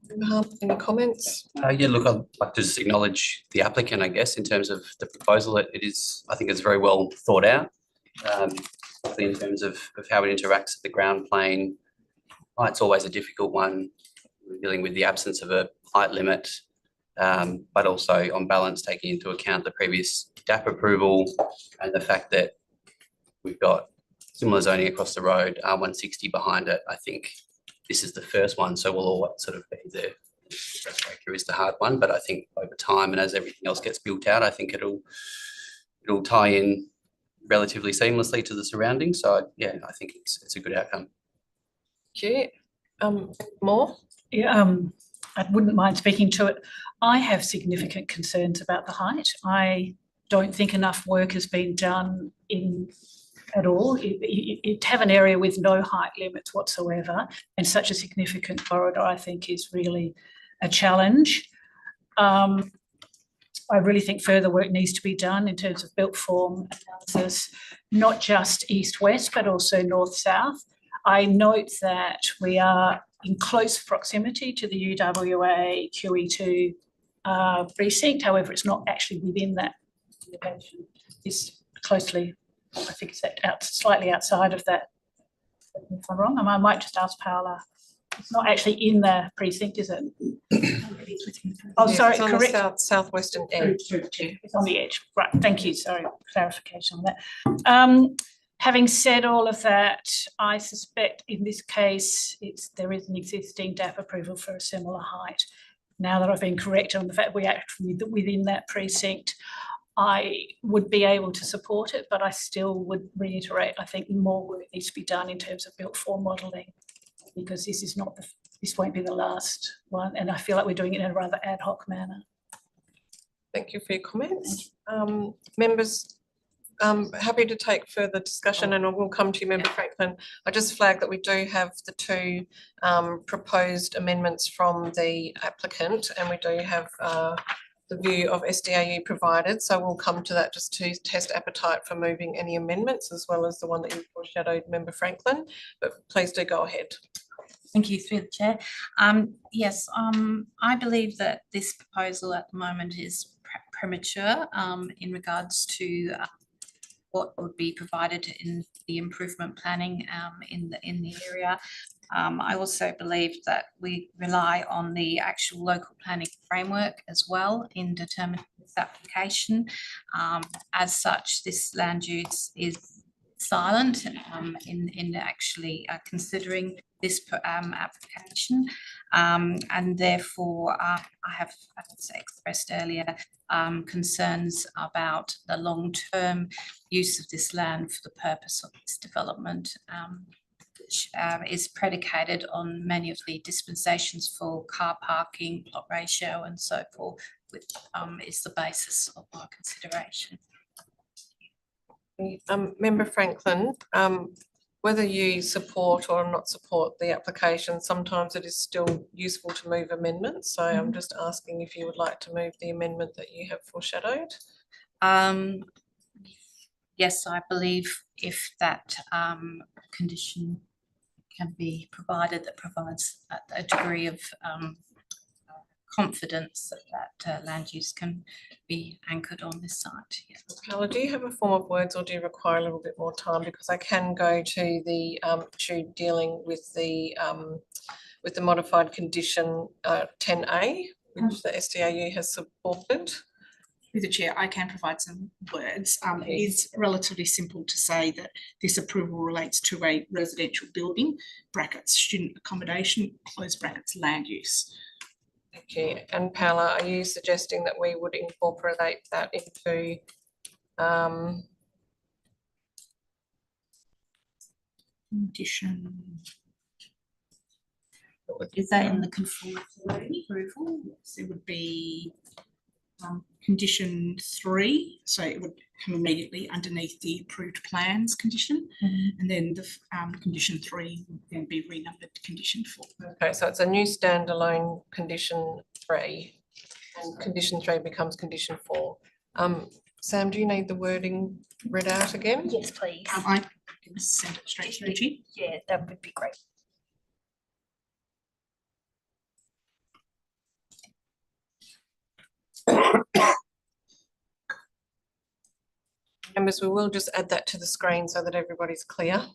Member Harmon, any comments? Yeah, look, I'd like to just acknowledge the applicant, I guess, in terms of the proposal. It is, I think it's very well thought out. In terms of how it interacts with the ground plane. It's always a difficult one, dealing with the absence of a height limit, but also on balance taking into account the previous DAP approval and the fact that we've got similar zoning across the road, R160 behind it. I think this is the first one, so we'll all sort of be the breakthrough is the hard one, but I think over time and as everything else gets built out, I think it'll tie in relatively seamlessly to the surroundings. So yeah, I think it's a good outcome. Thank you. More? Yeah, I wouldn't mind speaking to it. I have significant concerns about the height. I don't think enough work has been done at all. To have an area with no height limits whatsoever and such a significant corridor, I think is really a challenge. I really think further work needs to be done in terms of built form analysis, not just east-west, but also north-south. I note that we are in close proximity to the UWA QE2 precinct. However, it's not actually within that location. It's closely, I think it's slightly outside of that. If I'm wrong, I might just ask Paola. It's not actually in the precinct, is it? Oh, Yeah, sorry, it's on correct. the southwestern edge. It's on the edge, right, thank you, sorry, clarification on that. Having said all of that, I suspect in this case, there is an existing DAP approval for a similar height. Now that I've been corrected on the fact we actually within that precinct, I would be able to support it, but I still would reiterate, I think more work needs to be done in terms of built form modelling, because this won't be the last one, and I feel like we're doing it in a rather ad hoc manner. Thank you for your comments. Members, happy to take further discussion, and I will come to you, Member Franklin. I just flag that we do have the two proposed amendments from the applicant, and we do have the view of SDAU provided, so we'll come to that just to test appetite for moving any amendments, as well as the one that you foreshadowed, Member Franklin, but please do go ahead. Thank you, through the chair. Yes, I believe that this proposal at the moment is premature in regards to what would be provided in the improvement planning in the area. I also believe that we rely on the actual local planning framework as well in determining this application. As such, this land use is silent in actually considering this application, and therefore I have, as I expressed earlier, concerns about the long-term use of this land for the purpose of this development, which is predicated on many of the dispensations for car parking, plot ratio and so forth, which is the basis of our consideration. Member Franklin, whether you support or not support the application, sometimes it is still useful to move amendments. So I'm just asking if you would like to move the amendment that you have foreshadowed. Yes, I believe if that condition can be provided, that provides a degree of confidence that that land use can be anchored on this site. Yeah. Paula, do you have a form of words or do you require a little bit more time? Because I can go to the issue dealing with the modified condition 10A, which the SDAU has supported. Through the chair, I can provide some words. It is relatively simple to say that this approval relates to a residential building, brackets student accommodation, close brackets land use. Thank you. And Paula, are you suggesting that we would incorporate that into condition? Is that in the conformity approval? Yes, it would be condition 3, so it would come immediately underneath the approved plans condition, and then the condition 3 would then be renumbered to condition 4. Okay, so it's a new standalone condition 3, and condition 3 becomes condition 4. Sam, do you need the wording read out again? Yes, please. I can send it straight through to you. Yeah, that would be great. Members, we will just add that to the screen so that everybody's clear.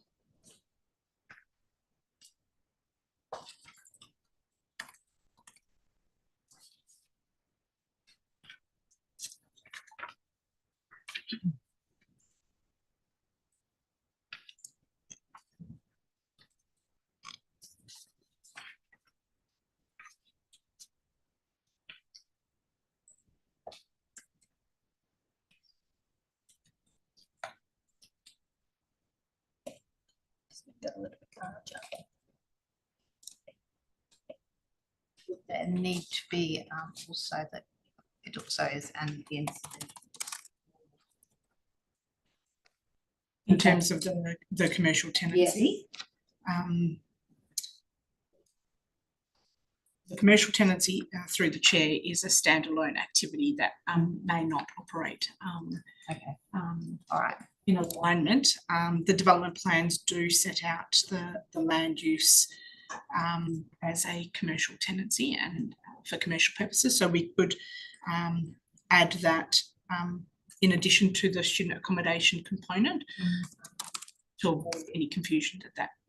Would there need to be also that it also is and the incident In terms of the commercial tenancy, the commercial tenancy through the chair is a standalone activity that may not operate all right. in alignment. The development plans do set out the land use as a commercial tenancy and for commercial purposes. So we could add that in addition to the student accommodation component to avoid any confusion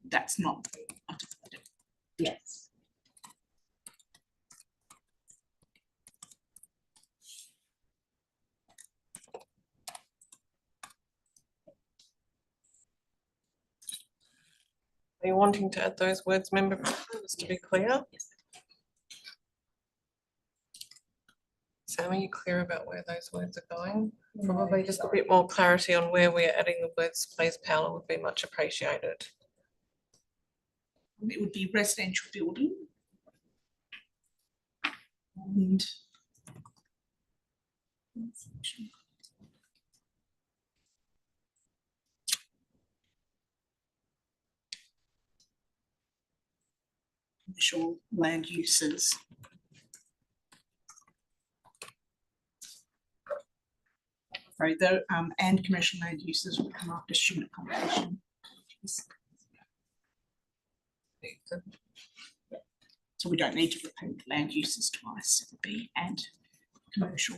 that's not articulated. Yes. Are you wanting to add those words, member, just to be clear? Sam, are you clear about where those words are going? Probably just a bit more clarity on where we're adding the words, please, Paula, would be much appreciated. It would be residential building. And commercial land uses. Sorry, the and commercial land uses will come after student accommodation. So we don't need to repeat land uses twice. It would be and commercial.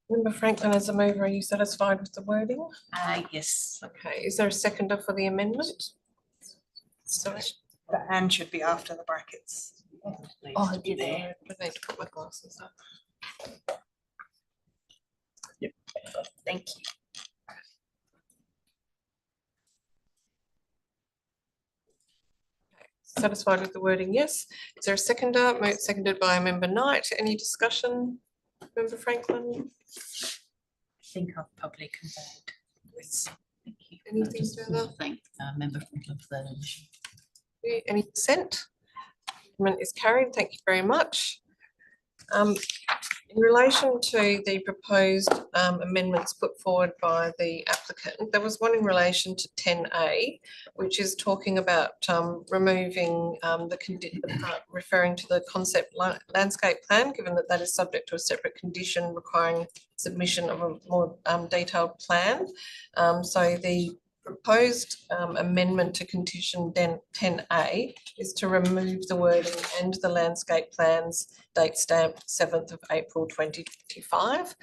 Member Franklin, as a mover, are you satisfied with the wording? Yes. Okay, is there a seconder for the amendment? Sorry. The and should be after the brackets. Oh, you there. I need to put my glasses up. Yep. Thank you. Satisfied with the wording, yes. Is there a seconder? Seconded by member Knight. Any discussion, member Franklin? I think I've probably conveyed this. Thank you. Anything Just further? Thank Member Franklin for that addition. Any dissent? Amendment is carried. Thank you very much. In relation to the proposed amendments put forward by the applicant, there was one in relation to 10A, which is talking about removing the part referring to the concept landscape plan, given that that is subject to a separate condition requiring submission of a more detailed plan. So the proposed amendment to condition 10A is to remove the wording "and the landscape plans date stamp 7th of April 2025.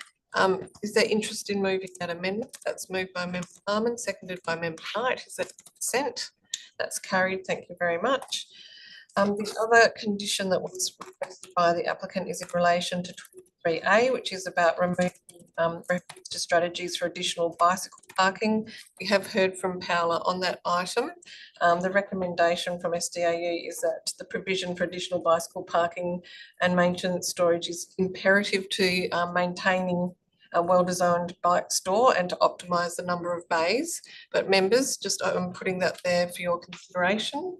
Is there interest in moving that amendment? That's moved by Member Harmon, seconded by Member Knight. Is there consent? That's carried. Thank you very much. The other condition that was requested by the applicant is in relation to 23A, which is about removing reference to strategies for additional bicycle parking. We have heard from Paola on that item. The recommendation from SDAU is that the provision for additional bicycle parking and maintenance storage is imperative to maintaining a well-designed bike store and to optimise the number of bays. But members, just putting that there for your consideration.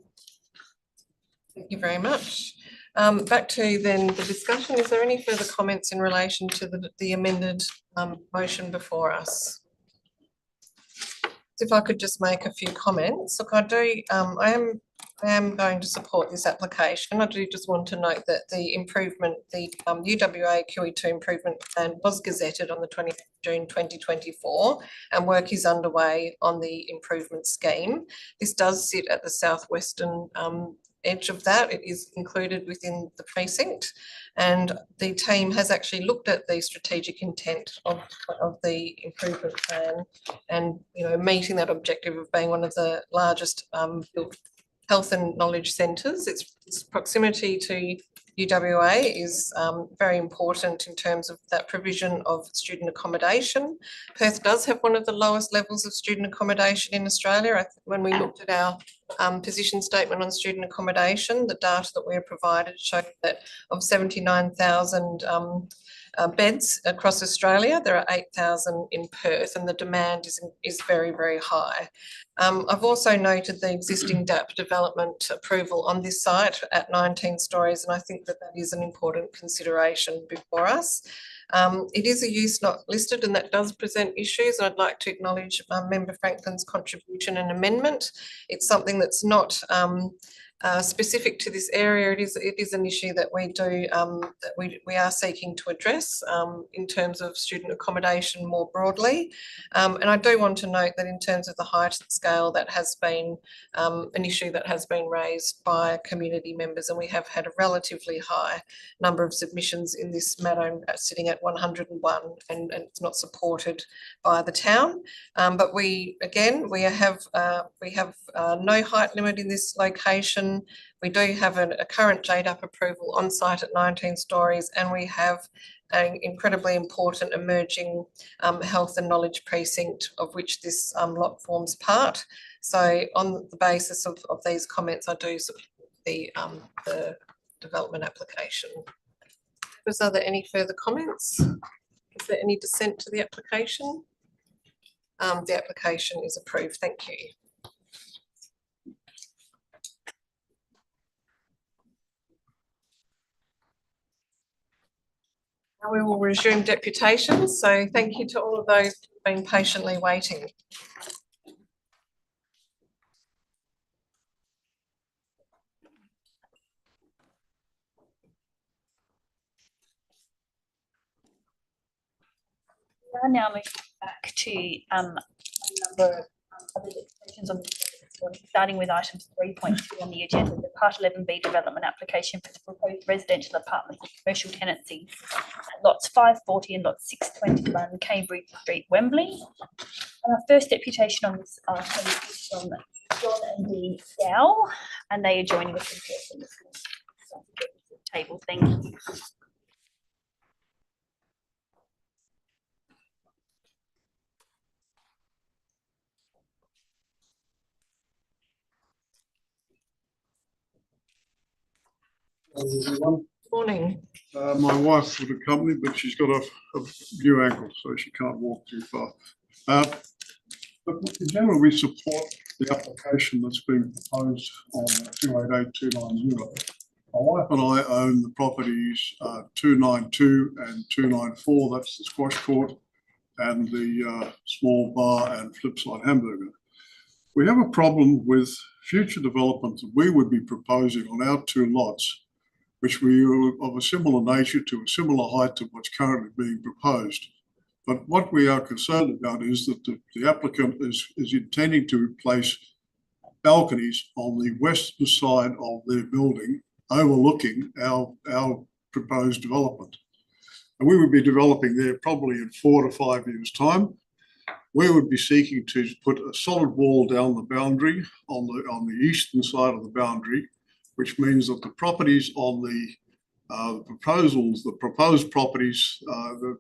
Thank you very much. Back to then the discussion. Is there any further comments in relation to the amended motion before us? If I could just make a few comments. Look, I am going to support this application. I do just want to note that the improvement, the UWA QE2 improvement plan was gazetted on the 20th of June 2024 and work is underway on the improvement scheme. This does sit at the southwestern edge of that. It is included within the precinct, and the team has actually looked at the strategic intent of the improvement plan and, you know, meeting that objective of being one of the largest built health and knowledge centres. Its proximity to UWA is very important in terms of that provision of student accommodation. Perth does have one of the lowest levels of student accommodation in Australia. When we looked at our position statement on student accommodation, the data that we were provided showed that of 79,000 beds across Australia, there are 8,000 in Perth, and the demand is very, very high. I've also noted the existing DAP development approval on this site at 19 stories, and I think that that is an important consideration before us. It is a use not listed, and that does present issues. I'd like to acknowledge Member Franklin's contribution and amendment. It's something that's not specific to this area. It is an issue that we do that we are seeking to address in terms of student accommodation more broadly. And I do want to note that in terms of the height and scale, that has been an issue that has been raised by community members, and we have had a relatively high number of submissions in this matter, sitting at 101, and it's not supported by the town. But we have no height limit in this location. We do have a current JDAP approval on site at 19 stories, and we have an incredibly important emerging health and knowledge precinct of which this lot forms part. So on the basis of these comments, I do support the development application. Are there any further comments? Is there any dissent to the application? The application is approved. Thank you. Now we will resume deputations. So thank you to all of those who've been patiently waiting. We are now moving back to a number of other deputations on the agenda this morning, starting with item 3.2 on the agenda, the Part 11B development application for the proposed residential apartment and commercial tenancy at lots 540 and lot 621 Cambridge Street, Wembley. And our first deputation on this item is from John and Dean Dow, and they are joining us in person at the table. Thank you. Everyone. Morning. My wife would accompany, but she's got a new ankle, so she can't walk too far. But in general, we support the application that's been proposed on 288290. My wife and I own the properties 292 and 294. That's the squash court and the small bar and Flipside hamburger. We have a problem with future development that we would be proposing on our two lots, which we are of a similar nature to a similar height to what's currently being proposed. But what we are concerned about is that the applicant is intending to place balconies on the western side of their building, overlooking our proposed development. And we would be developing there probably in 4 to 5 years' time. We would be seeking to put a solid wall down the boundary on the eastern side of the boundary, which means that the properties on the proposed properties that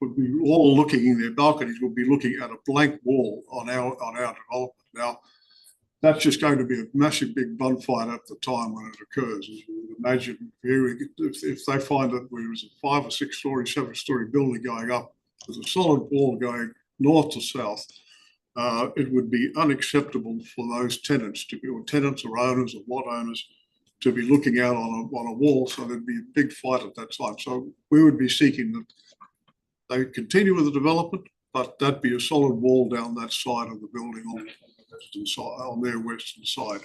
would be all looking in their balconies would be looking at a blank wall on our development. Now, that's just going to be a massive big bonfire at the time when it occurs. As you would imagine, if they find that there's a 5 or 6 story, 7-story building going up, there's a solid wall going north to south, it would be unacceptable for those tenants to be, or tenants or owners or lot owners, to be looking out on a wall. So there'd be a big fight at that time. So we would be seeking that they continue with the development, but that'd be a solid wall down that side of the building on their western side.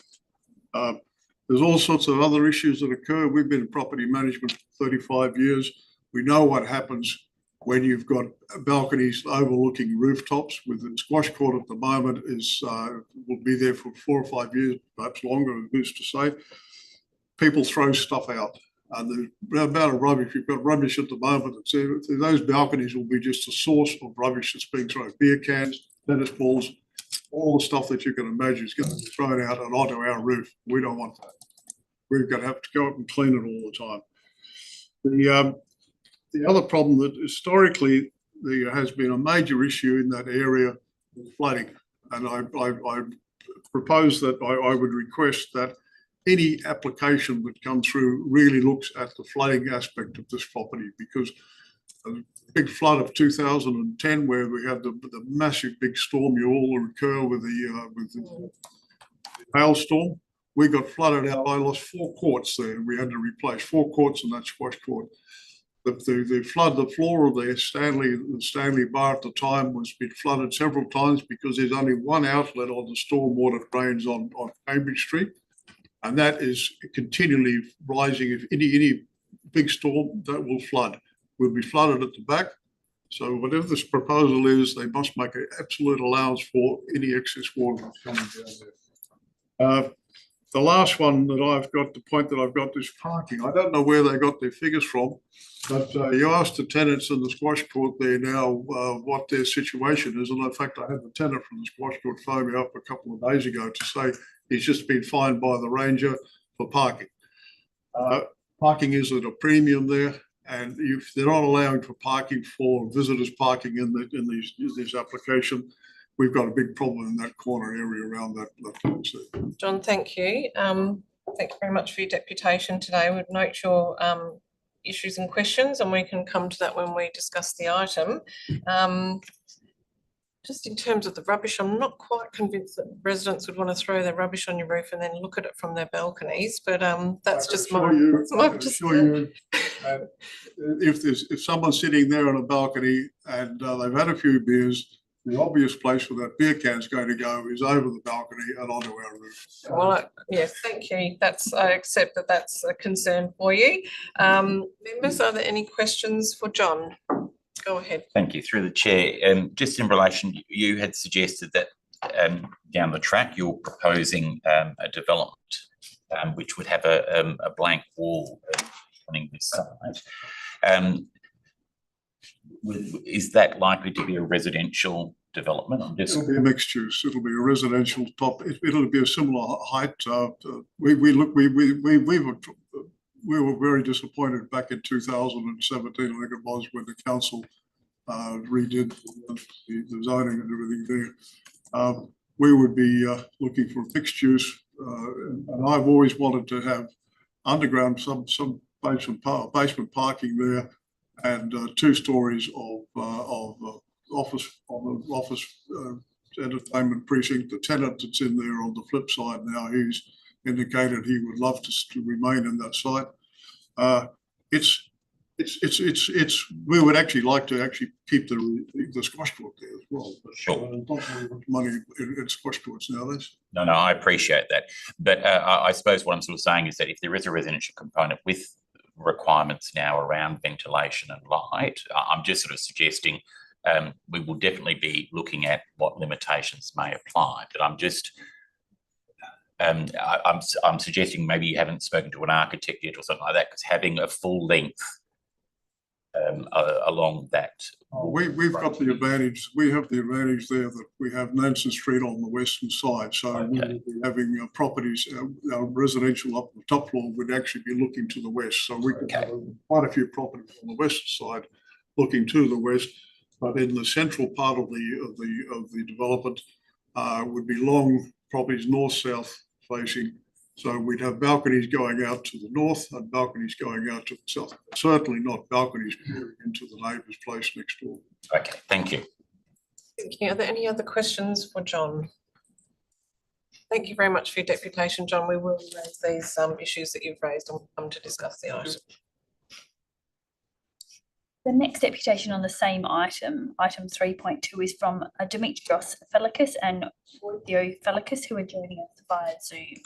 There's all sorts of other issues that occur. We've been in property management for 35 years. We know what happens when you've got balconies overlooking rooftops. With the squash court at the moment will be there for 4 or 5 years, perhaps longer, who's to say. People throw stuff out. And the amount of rubbish, you've got rubbish at the moment, those balconies will be just a source of rubbish that's being thrown. Beer cans, tennis balls, all the stuff that you can imagine is going to be thrown out and onto our roof. We don't want that. We're going to have to go up and clean it all the time. The other problem that historically there has been a major issue in that area with flooding. And I propose that I would request that any application that comes through really looks at the flooding aspect of this property, because a big flood of 2010, where we had the massive big storm you all recur with the hailstorm, we got flooded out. I lost 4 courts there. We had to replace 4 courts in that squash court. The floor of the Stanley Bar at the time was been flooded several times because there's only one outlet on the stormwater drains on Cambridge Street. And that is continually rising. If any big storm, that will flood. We'll be flooded at the back. So whatever this proposal is, they must make an absolute allowance for any excess water that's coming down there. The last one that I've got, the point that I've got is parking. I don't know where they got their figures from, but you asked the tenants in the squash court there now what their situation is. And in fact, I had the tenant from the squash court phone me up a couple of days ago to say he's just been fined by the ranger for parking. Parking is at a premium there, and if they're not allowing for parking for visitors parking in this application, we've got a big problem in that corner area around that. John, thank you. Thank you very much for your deputation today. We'd note your issues and questions, and we can come to that when we discuss the item. Just in terms of the rubbish, I'm not quite convinced that residents would want to throw their rubbish on your roof and then look at it from their balconies, but that's just my. If someone's sitting there on a balcony and they've had a few beers, the obvious place where that beer can is going to go is over the balcony and onto our roof. Well, yes, thank you. I accept that that's a concern for you. Members, are there any questions for John? Go ahead. Thank you. Through the chair, just in relation, you had suggested that down the track you're proposing a development which would have a blank wall running this side. Is that likely to be a residential development? It'll be a mixed use. It'll be a residential top. It'll be a similar height. We were very disappointed back in 2017, I think it was, when the council redid the zoning and everything there. We would be looking for mixed use, and I've always wanted to have underground some basement parking there, and 2 stories of office entertainment precinct. The tenant that's in there on the flip side now, he's indicated he would love to remain in that site. We would actually like to keep the squash court there as well. But sure. Not very much money in squash courts nowadays. No, I appreciate that. But I suppose what I'm sort of saying is that if there is a residential component with requirements now around ventilation and light, I'm just sort of suggesting we will definitely be looking at what limitations may apply. But I'm just, I'm suggesting maybe you haven't spoken to an architect yet or something like that, because having a full length along that. We've got the advantage, we have the advantage there that we have Nansen Street on the western side. So we will be having properties, our residential up the top floor would actually be looking to the west. So we could have quite a few properties on the western side looking to the west. But in the central part of the development would be long properties north-south facing. So we'd have balconies going out to the north and balconies going out to the south. Certainly not balconies peering into the neighbour's place next door. Okay, thank you. Thank you. Are there any other questions for John? Thank you very much for your deputation, John. We will raise these issues that you've raised and come to discuss the item. The next deputation on the same item, item 3.2, is from Dimitrios Felikis and Theo Felikis, who are joining us via Zoom.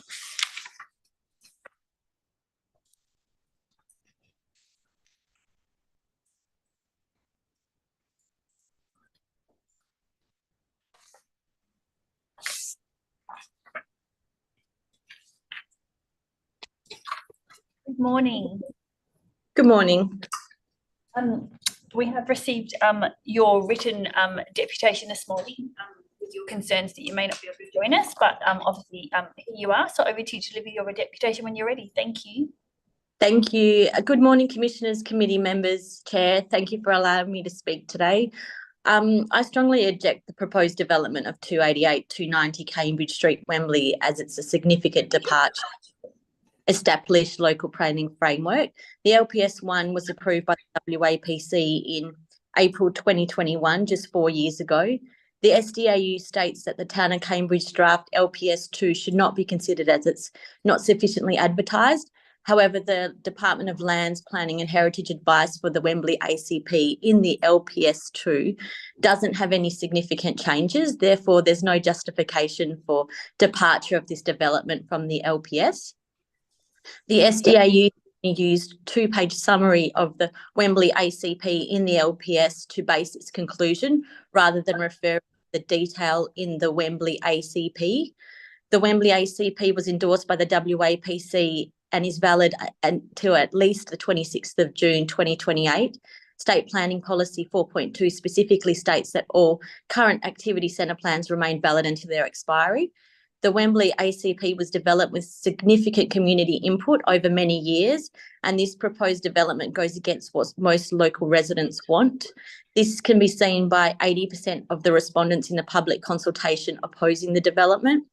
Good morning. Good morning. We have received your written deputation this morning with your concerns that you may not be able to join us, but obviously here you are. So over to you to deliver your deputation when you're ready. Thank you. Thank you. Good morning, Commissioners, committee members, Chair. Thank you for allowing me to speak today. I strongly object the proposed development of 288-290 Cambridge Street, Wembley, as it's a significant departure established local planning framework. The LPS 1 was approved by the WAPC in April 2021, just 4 years ago. The SDAU states that the Town of Cambridge draft LPS 2 should not be considered as it's not sufficiently advertised. However, the Department of Lands, Planning and Heritage advice for the Wembley ACP in the LPS 2 doesn't have any significant changes. Therefore, there's no justification for departure of this development from the LPS. The SDAU used two-page summary of the Wembley ACP in the LPS to base its conclusion rather than refer to the detail in the Wembley ACP. The Wembley ACP was endorsed by the WAPC and is valid until at least the 26th of June 2028. State Planning Policy 4.2 specifically states that all current activity centre plans remain valid until their expiry. The Wembley ACP was developed with significant community input over many years, and this proposed development goes against what most local residents want. This can be seen by 80% of the respondents in the public consultation opposing the development.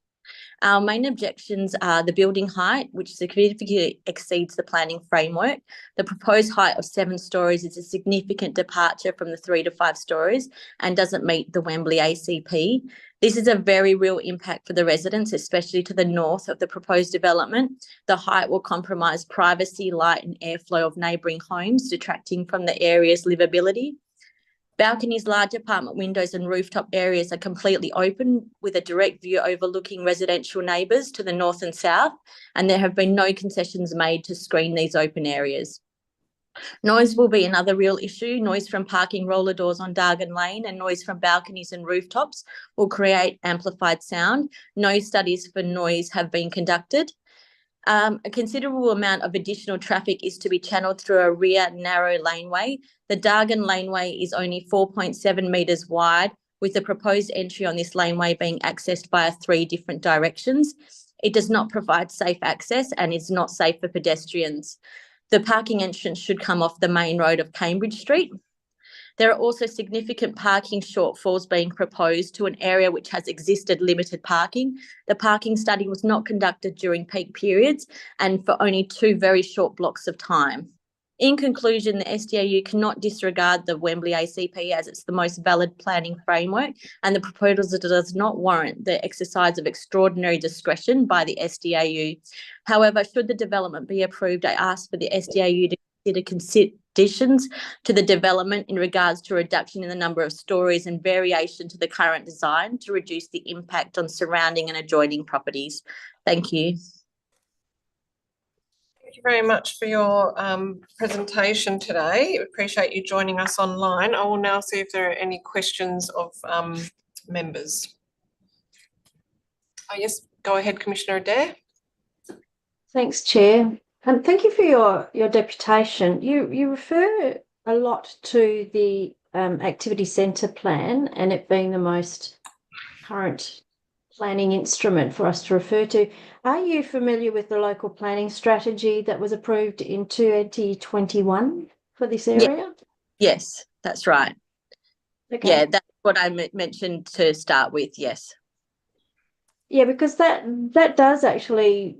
Our main objections are the building height, which significantly exceeds the planning framework. The proposed height of 7 stories is a significant departure from the 3 to 5 stories and doesn't meet the Wembley ACP. This is a very real impact for the residents, especially to the north of the proposed development. The height will compromise privacy, light and airflow of neighbouring homes, detracting from the area's livability. Balconies, large apartment windows and rooftop areas are completely open with a direct view overlooking residential neighbours to the north and south, and there have been no concessions made to screen these open areas. Noise will be another real issue. Noise from parking roller doors on Dargan Lane and noise from balconies and rooftops will create amplified sound. No studies for noise have been conducted. A considerable amount of additional traffic is to be channelled through a rear narrow laneway. The Dargan laneway is only 4.7 metres wide, with the proposed entry on this laneway being accessed via 3 different directions. It does not provide safe access and is not safe for pedestrians. The parking entrance should come off the main road of Cambridge Street. There are also significant parking shortfalls being proposed to an area which has existed limited parking. The parking study was not conducted during peak periods and for only 2 very short blocks of time. In conclusion, the SDAU cannot disregard the Wembley ACP as it's the most valid planning framework, and the proposal does not warrant the exercise of extraordinary discretion by the SDAU. However, should the development be approved, I ask for the SDAU to consider additions to the development in regards to reduction in the number of stories and variation to the current design to reduce the impact on surrounding and adjoining properties. Thank you. Thank you very much for your presentation today. Appreciate you joining us online. I will now see if there are any questions of members. Oh, yes, go ahead, Commissioner Adair. Thanks, Chair. And thank you for your deputation. You refer a lot to the activity centre plan and it being the most current planning instrument for us to refer to. Are you familiar with the local planning strategy that was approved in 2021 for this area? Yes, that's right. Okay. Yeah, that's what I mentioned to start with, yes. Yeah, because that does actually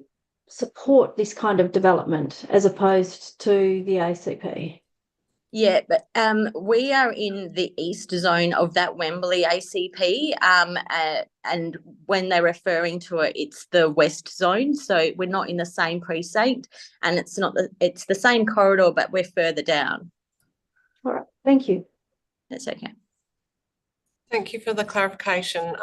support this kind of development as opposed to the ACP. Yeah, but we are in the east zone of that Wembley ACP, and when they're referring to it, it's the west zone. So we're not in the same precinct, and it's the same corridor, but we're further down. All right, thank you. That's okay. Thank you for the clarification.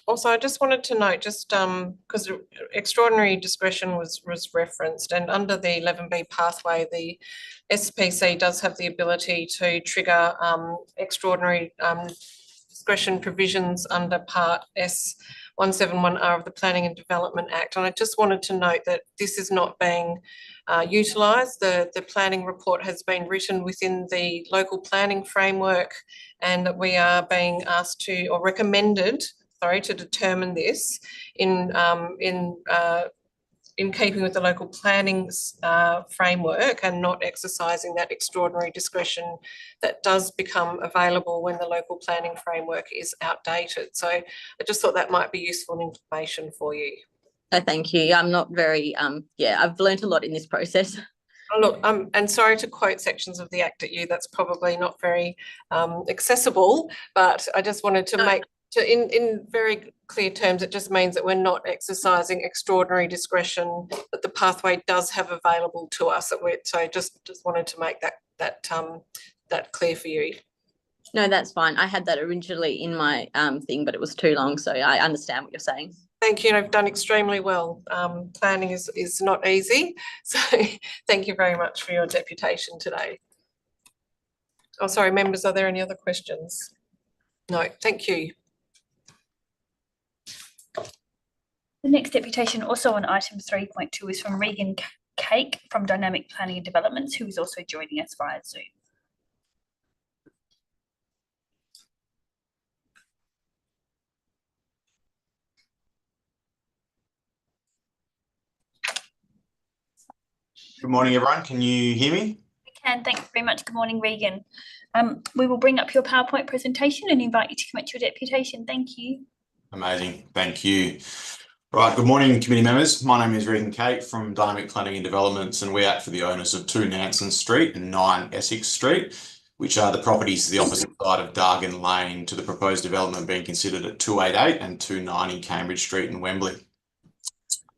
Also, I just wanted to note, just because extraordinary discretion was referenced, and under the 11B pathway, the SPC does have the ability to trigger extraordinary discretion provisions under Part S 171R of the Planning and Development Act. And I just wanted to note that this is not being utilised. The planning report has been written within the local planning framework, and that we are being asked to, or recommended, sorry, to determine this in keeping with the local planning framework and not exercising that extraordinary discretion that does become available when the local planning framework is outdated. So I just thought that might be useful information for you. Thank you. I'm not very, I've learned a lot in this process. Oh, look, and sorry to quote sections of the Act at you, that's probably not very accessible, but I just wanted to make, in very clear terms, it just means that we're not exercising extraordinary discretion that the pathway does have available to us. So just wanted to make that clear for you. No, that's fine. I had that originally in my thing, but it was too long, so I understand what you're saying. Thank you, and I've done extremely well. Planning is not easy, so thank you very much for your deputation today. Oh, sorry, members, are there any other questions? No, thank you. The next deputation, also on item 3.2, is from Regan Cake from Dynamic Planning and Developments, who is also joining us via Zoom. Good morning, everyone. Can you hear me? We can. Thanks very much. Good morning, Regan. We will bring up your PowerPoint presentation and invite you to commit to your deputation. Thank you. Amazing. Thank you. Right. Good morning, committee members. My name is Regan Cate from Dynamic Planning and Developments, and we act for the owners of 2 Nansen Street and 9 Essex Street, which are the properties to the opposite side of Dargan Lane to the proposed development being considered at 288 and 290 Cambridge Street in Wembley.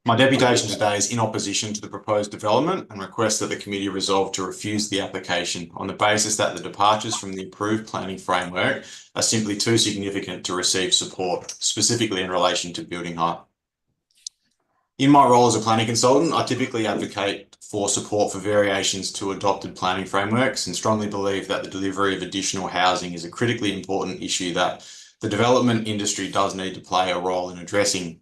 My deputation today is in opposition to the proposed development and request that the committee resolve to refuse the application on the basis that the departures from the approved planning framework are simply too significant to receive support, specifically in relation to building height. In my role as a planning consultant, I typically advocate for support for variations to adopted planning frameworks and strongly believe that the delivery of additional housing is a critically important issue that the development industry does need to play a role in addressing.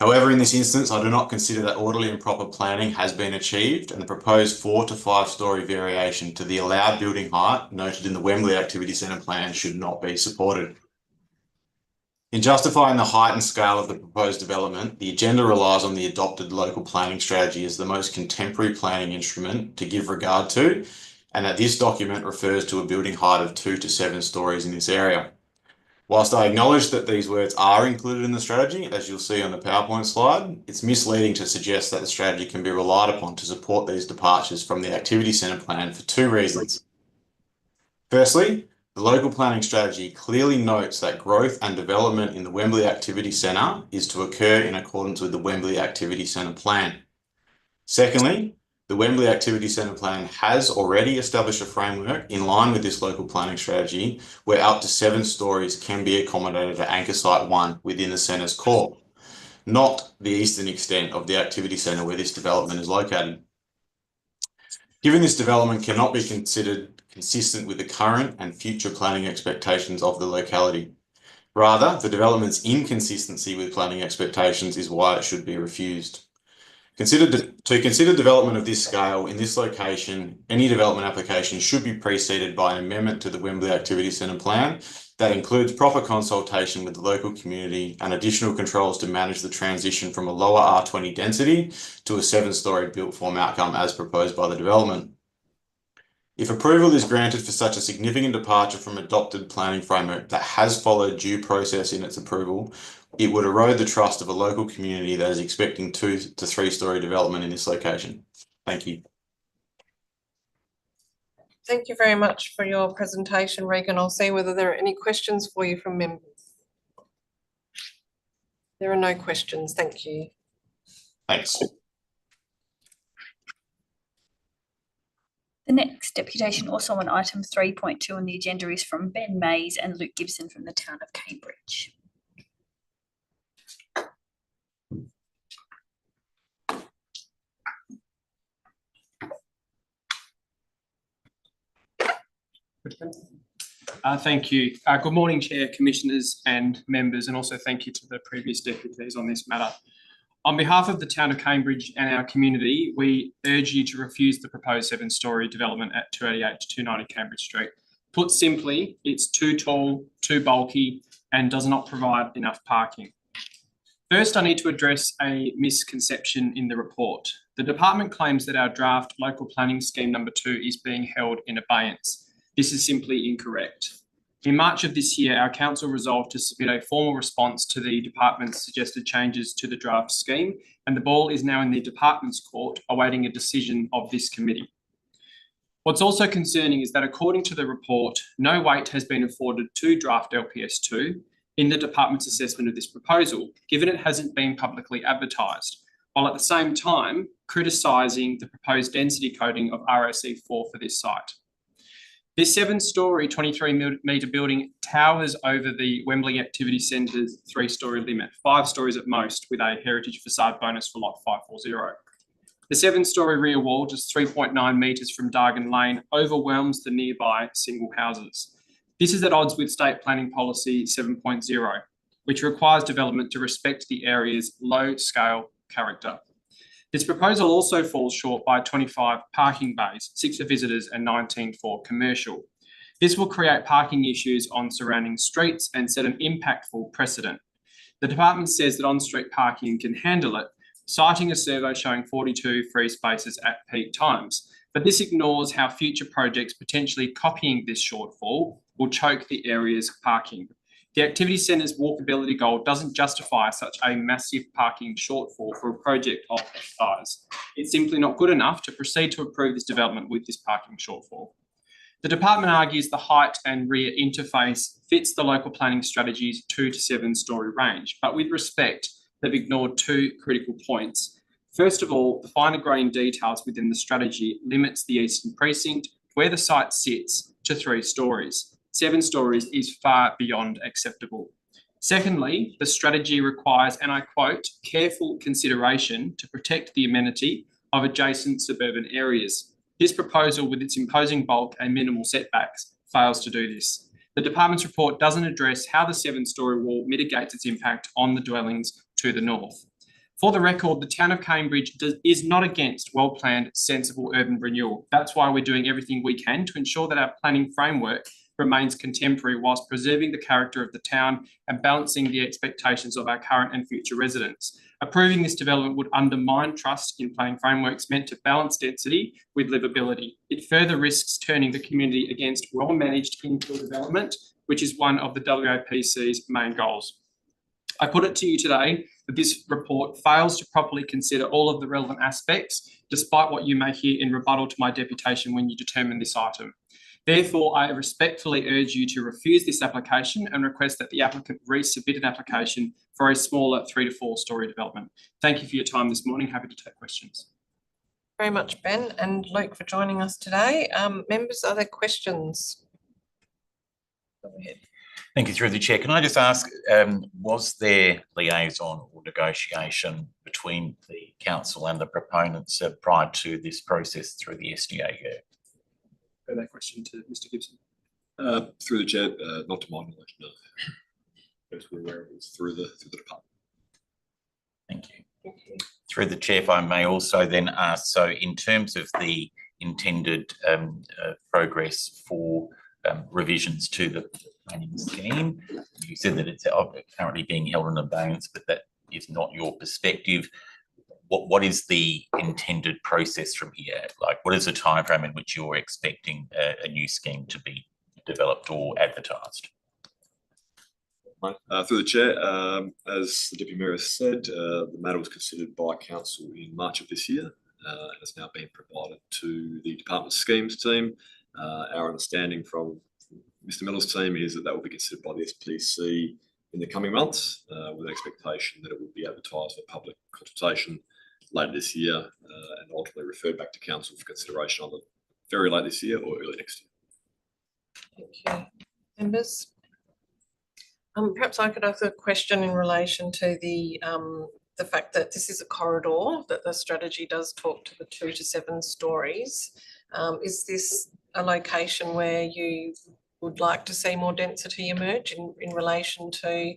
However, in this instance, I do not consider that orderly and proper planning has been achieved, and the proposed 4 to 5 story variation to the allowed building height noted in the Wembley Activity Centre plan should not be supported. In justifying the height and scale of the proposed development, the agenda relies on the adopted local planning strategy as the most contemporary planning instrument to give regard to, and that this document refers to a building height of 2 to 7 stories in this area. Whilst I acknowledge that these words are included in the strategy, as you'll see on the PowerPoint slide, it's misleading to suggest that the strategy can be relied upon to support these departures from the Activity Centre plan for 2 reasons. Firstly, the local planning strategy clearly notes that growth and development in the Wembley Activity Centre is to occur in accordance with the Wembley Activity Centre plan. Secondly, the Wembley Activity Centre plan has already established a framework in line with this local planning strategy where up to 7 stories can be accommodated at Anchor Site 1 within the centre's core, not the eastern extent of the activity centre where this development is located. given this development cannot be considered consistent with the current and future planning expectations of the locality. Rather, the development's inconsistency with planning expectations is why it should be refused. To consider development of this scale in this location, any development application should be preceded by an amendment to the Wembley Activity Centre plan that includes proper consultation with the local community and additional controls to manage the transition from a lower R20 density to a 7-storey built form outcome as proposed by the development. If approval is granted for such a significant departure from adopted planning framework that has followed due process in its approval, it would erode the trust of a local community that is expecting 2 to 3-storey development in this location. Thank you. Thank you very much for your presentation, Regan. I'll see whether there are any questions for you from members. There are no questions. Thank you. Thanks. The next deputation, also on item 3.2 on the agenda, is from Ben Mays and Luke Gibson from the town of Cambridge. Thank you. Good morning, Chair, Commissioners and members, and also thank you to the previous deputies on this matter. On behalf of the town of Cambridge and our community, we urge you to refuse the proposed 7-storey development at 288 to 290 Cambridge Street. Put simply, it's too tall, too bulky, and does not provide enough parking. First, I need to address a misconception in the report. The department claims that our draft local planning scheme number 2 is being held in abeyance. This is simply incorrect. In March of this year, our council resolved to submit a formal response to the department's suggested changes to the draft scheme, and the ball is now in the department's court awaiting a decision of this committee. What's also concerning is that according to the report, no weight has been afforded to draft LPS 2 in the department's assessment of this proposal, given it hasn't been publicly advertised, while at the same time criticising the proposed density coding of RSE 4 for this site. This 7-storey, 23-metre building towers over the Wembley Activity Centre's 3-storey limit, 5 storeys at most, with a heritage facade bonus for lot 540. The 7-storey rear wall, just 3.9 metres from Dargan Lane, overwhelms the nearby single houses. This is at odds with State Planning Policy 7.0, which requires development to respect the area's low-scale character. This proposal also falls short by 25 parking bays, 6 for visitors and 19 for commercial. This will create parking issues on surrounding streets and set an impactful precedent. The department says that on-street parking can handle it, citing a survey showing 42 free spaces at peak times. But this ignores how future projects potentially copying this shortfall will choke the area's parking. The Activity Centre's walkability goal doesn't justify such a massive parking shortfall for a project of this size. It's simply not good enough to proceed to approve this development with this parking shortfall. The department argues the height and rear interface fits the local planning strategy's 2 to 7-storey range, but with respect, they've ignored 2 critical points. First of all, the finer grain details within the strategy limits the eastern precinct, where the site sits, to 3 storeys. 7 storeys is far beyond acceptable. Secondly, the strategy requires, and I quote, careful consideration to protect the amenity of adjacent suburban areas. This proposal, with its imposing bulk and minimal setbacks, fails to do this. The department's report doesn't address how the 7-storey wall mitigates its impact on the dwellings to the north. For the record, the town of Cambridge is not against well-planned, sensible urban renewal. That's why we're doing everything we can to ensure that our planning framework remains contemporary whilst preserving the character of the town and balancing the expectations of our current and future residents. Approving this development would undermine trust in planning frameworks meant to balance density with livability. It further risks turning the community against well-managed infill development, which is one of the WAPC's main goals. I put it to you today that this report fails to properly consider all of the relevant aspects, despite what you may hear in rebuttal to my deputation when you determine this item. Therefore, I respectfully urge you to refuse this application and request that the applicant resubmit an application for a smaller 3 to 4-storey development. Thank you for your time this morning. Happy to take questions. Very much, Ben and Luke, for joining us today. Members, are there questions? Go ahead. Thank you. Through the chair, can I just ask, was there liaison or negotiation between the council and the proponents prior to this process through the SDAU? Go that question to Mr. Gibson. Through the chair, not to my knowledge, no. As we're aware, it was through the department. Thank you. Through the chair, if I may also then ask, so in terms of the intended progress for revisions to the planning scheme, you said that it's currently being held in abeyance, but that is not your perspective. What is the intended process from here? Like, what is the timeframe in which you're expecting a new scheme to be developed or advertised? Through the chair, as the Deputy Mayor has said, the matter was considered by Council in March of this year and has now been provided to the Department Schemes team. Our understanding from Mr. Miller's team is that will be considered by the SPC in the coming months, with an expectation that it will be advertised for public consultation later this year and ultimately referred back to Council for consideration on the very late this year or early next year. Thank you. Members? Perhaps I could ask a question in relation to the fact that this is a corridor, that the strategy does talk to the 2 to 7 stories. Is this a location where you would like to see more density emerge in relation to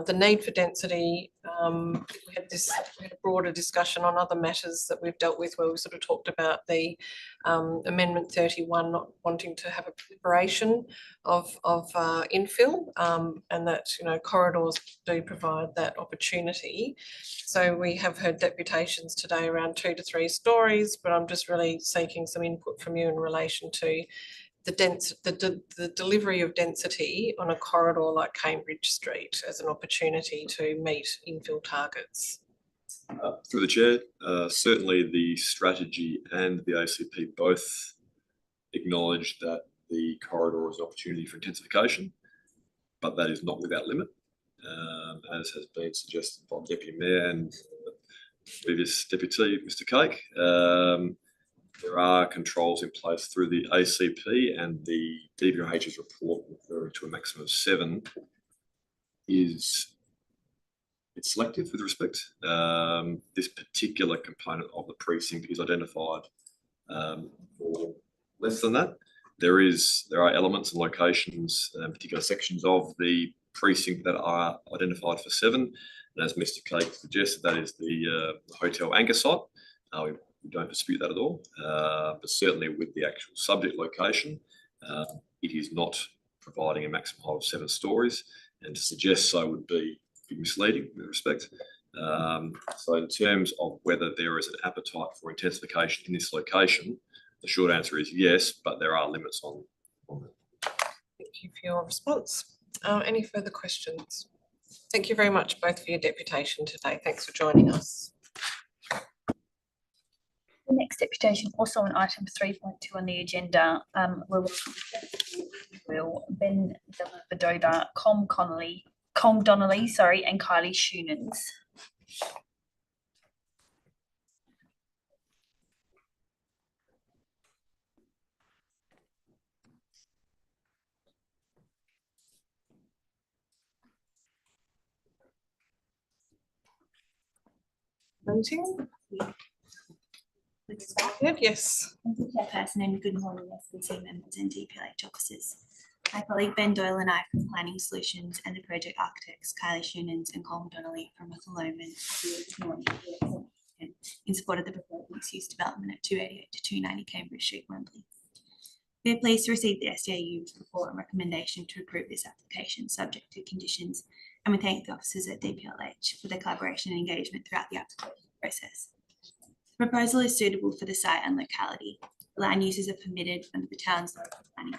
the need for density? We had a broader discussion on other matters that we've dealt with where we sort of talked about the Amendment 31 not wanting to have a proliferation of infill, and that, you know, corridors do provide that opportunity. So we have heard deputations today around 2 to 3 stories, but I'm just really seeking some input from you in relation to the delivery of density on a corridor like Cambridge Street as an opportunity to meet infill targets. Through the chair, certainly the strategy and the ACP both acknowledge that the corridor is an opportunity for intensification, but that is not without limit, as has been suggested by the Deputy Mayor and previous Deputy, Mr. Cake. There are controls in place through the ACP, and the DBIH's report referring to a maximum of 7 it's selective with respect. This particular component of the precinct is identified for less than that. There are elements and locations, particular sections of the precinct that are identified for 7. And as Mr. Cake suggested, that is the hotel anchor site. We don't dispute that at all, but certainly with the actual subject location, it is not providing a maximum height of 7 stories, and to suggest so would be misleading with respect. So in terms of whether there is an appetite for intensification in this location, the short answer is yes, but there are limits on that. Thank you for your response. Any further questions? Thank you very much both for your deputation today. Thanks for joining us. The next deputation, also on item 3.2 on the agenda, will Ben Villadoba, Com Donnelly, and Kylie Shoonans. Voting? Yes. Thank you, Chairperson, and good morning, SPC members and DPLH officers. My colleague Ben Doyle and I from Planning Solutions and the project architects Kylie Shoonans and Colm Donnelly from Athelloman in support of the proposed mixed-use development at 288 to 290 Cambridge Street, Wembley. We are pleased to receive the SDAU's report and recommendation to approve this application subject to conditions, and we thank the officers at DPLH for their collaboration and engagement throughout the application process. The proposal is suitable for the site and locality. Land uses are permitted under the town's local planning.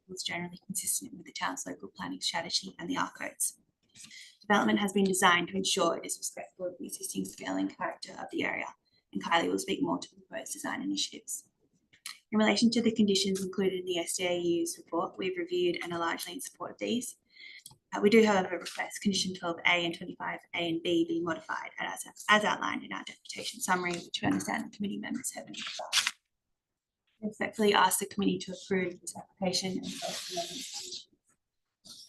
It's generally consistent with the town's local planning strategy and the R codes. Development has been designed to ensure it is respectful of the existing scale and character of the area, and Kylie will speak more to the proposed design initiatives. In relation to the conditions included in the SDAU's report, we've reviewed and are largely in support of these. We do, however, request condition 12A and 25A and B be modified as outlined in our deputation summary, which we understand the committee members have introduced. I respectfully ask the committee to approve this application and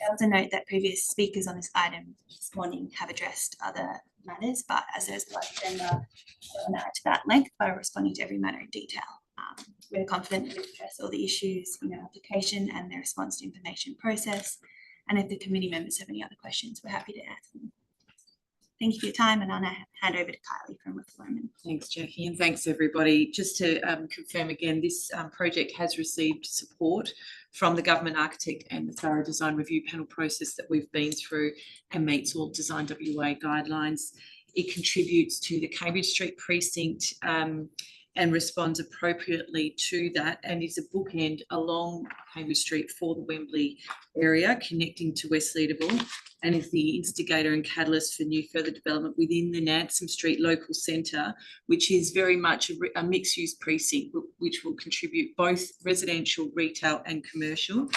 I also note that previous speakers on this item this morning have addressed other matters, but as there's a large agenda, I'll narrow to that length by responding to every matter in detail. We're confident that we've addressed all the issues in our application and the response to information process. And if the committee members have any other questions, we're happy to answer them. Thank you for your time, and I'll now hand over to Kylie from Reform. Thanks, Jackie, and thanks everybody. Just to confirm again, this project has received support from the government architect and the thorough design review panel process that we've been through, and meets all Design WA guidelines. It contributes to the Cambridge Street precinct and responds appropriately to that, and is a bookend along Cambridge Street for the Wembley area, connecting to West Leederville, and is the instigator and catalyst for new further development within the Nansom Street local centre, which is very much a mixed-use precinct, which will contribute both residential, retail and commercial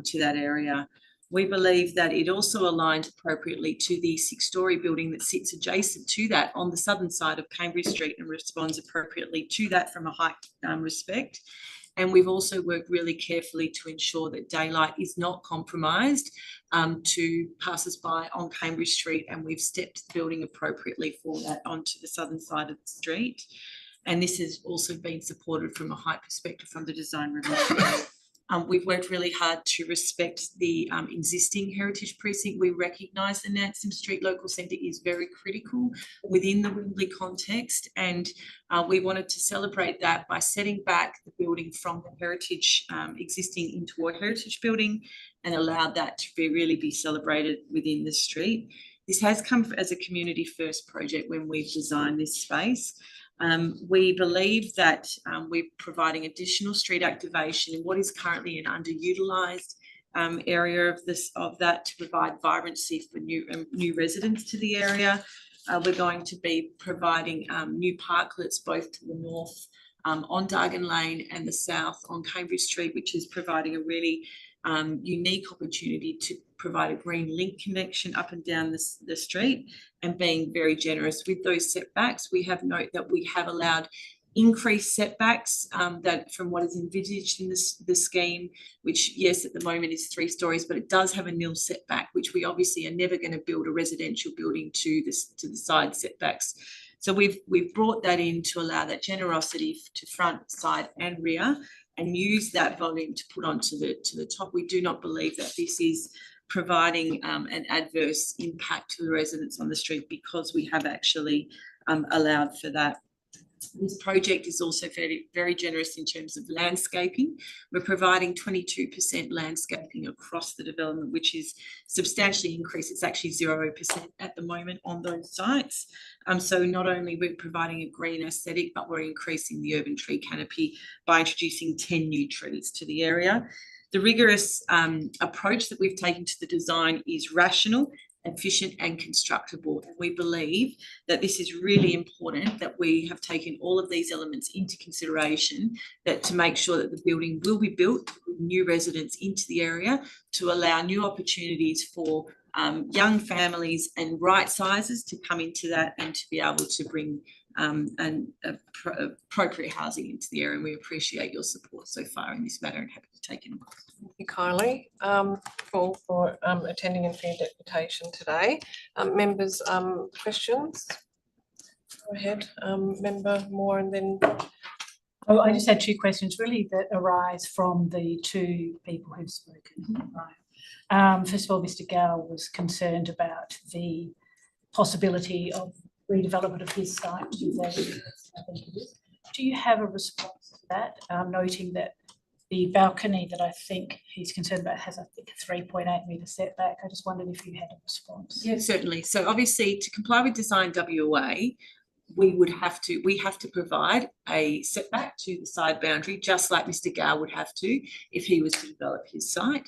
to that area. We believe that it also aligns appropriately to the 6-storey building that sits adjacent to that on the southern side of Cambridge Street, and responds appropriately to that from a height respect. And we've also worked really carefully to ensure that daylight is not compromised to passers-by on Cambridge Street, and we've stepped the building appropriately for that onto the southern side of the street. And this has also been supported from a height perspective from the design review. We've worked really hard to respect the existing heritage precinct. We recognise the Nansom Street local centre is very critical within the Wembley context, and we wanted to celebrate that by setting back the building from the heritage existing into a heritage building, and allowed that to really be celebrated within the street. This has come as a community first project when we've designed this space. We believe that we're providing additional street activation in what is currently an underutilised area of that to provide vibrancy for new residents to the area. We're going to be providing new parklets both to the north on Dargan Lane and the south on Cambridge Street, which is providing a really unique opportunity to provide a green link connection up and down the street, and being very generous with those setbacks. We have note that we have allowed increased setbacks that from what is envisaged in the scheme, which yes at the moment is 3 stories, but it does have a nil setback, which we obviously are never going to build a residential building to the side setbacks. So we've brought that in to allow that generosity to front, side and rear, and use that volume to put onto the top. We do not believe that this is providing an adverse impact to the residents on the street, because we have actually allowed for that. This project is also very, very generous in terms of landscaping. We're providing 22% landscaping across the development, which is substantially increased. It's actually 0% at the moment on those sites. So not only we're providing a green aesthetic, but we're increasing the urban tree canopy by introducing 10 new trees to the area. The rigorous approach that we've taken to the design is rational, efficient and constructible. And we believe that this is really important, that we have taken all of these elements into consideration, that to make sure that the building will be built with new residents into the area, to allow new opportunities for young families and right sizes to come into that, and to be able to bring appropriate housing into the area. And we appreciate your support so far in this matter, and happy to take it. Thank you, Kylie, for attending and for your deputation today. Members, questions? Go ahead, Member Moore, and then. Oh, I just had 2 questions really that arise from the 2 people who've spoken. Right. First of all, Mr. Gow was concerned about the possibility of redevelopment of his site to I think it is. Do you have a response to that, noting that the balcony that I think he's concerned about has, I think, a 3.8 metre setback? I just wondered if you had a response. Yeah, certainly. So obviously, to comply with Design WA, we have to provide a setback to the side boundary, just like Mr. Gow would have to if he was to develop his site.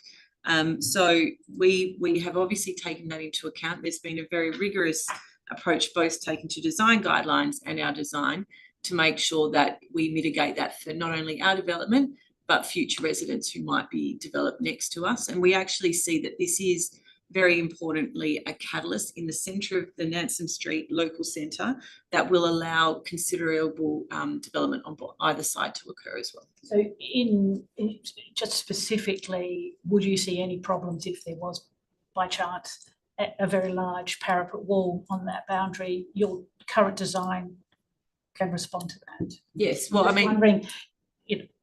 So we have obviously taken that into account. There's been a very rigorous approach, both taken to design guidelines and our design, to make sure that we mitigate that for not only our development, but future residents who might be developed next to us. And we actually see that this is very importantly, a catalyst in the centre of the Nansen Street local centre that will allow considerable development on either side to occur as well. So in just specifically, would you see any problems if there was by chance a very large parapet wall on that boundary? Your current design can respond to that. Yes, well, I mean, wondering,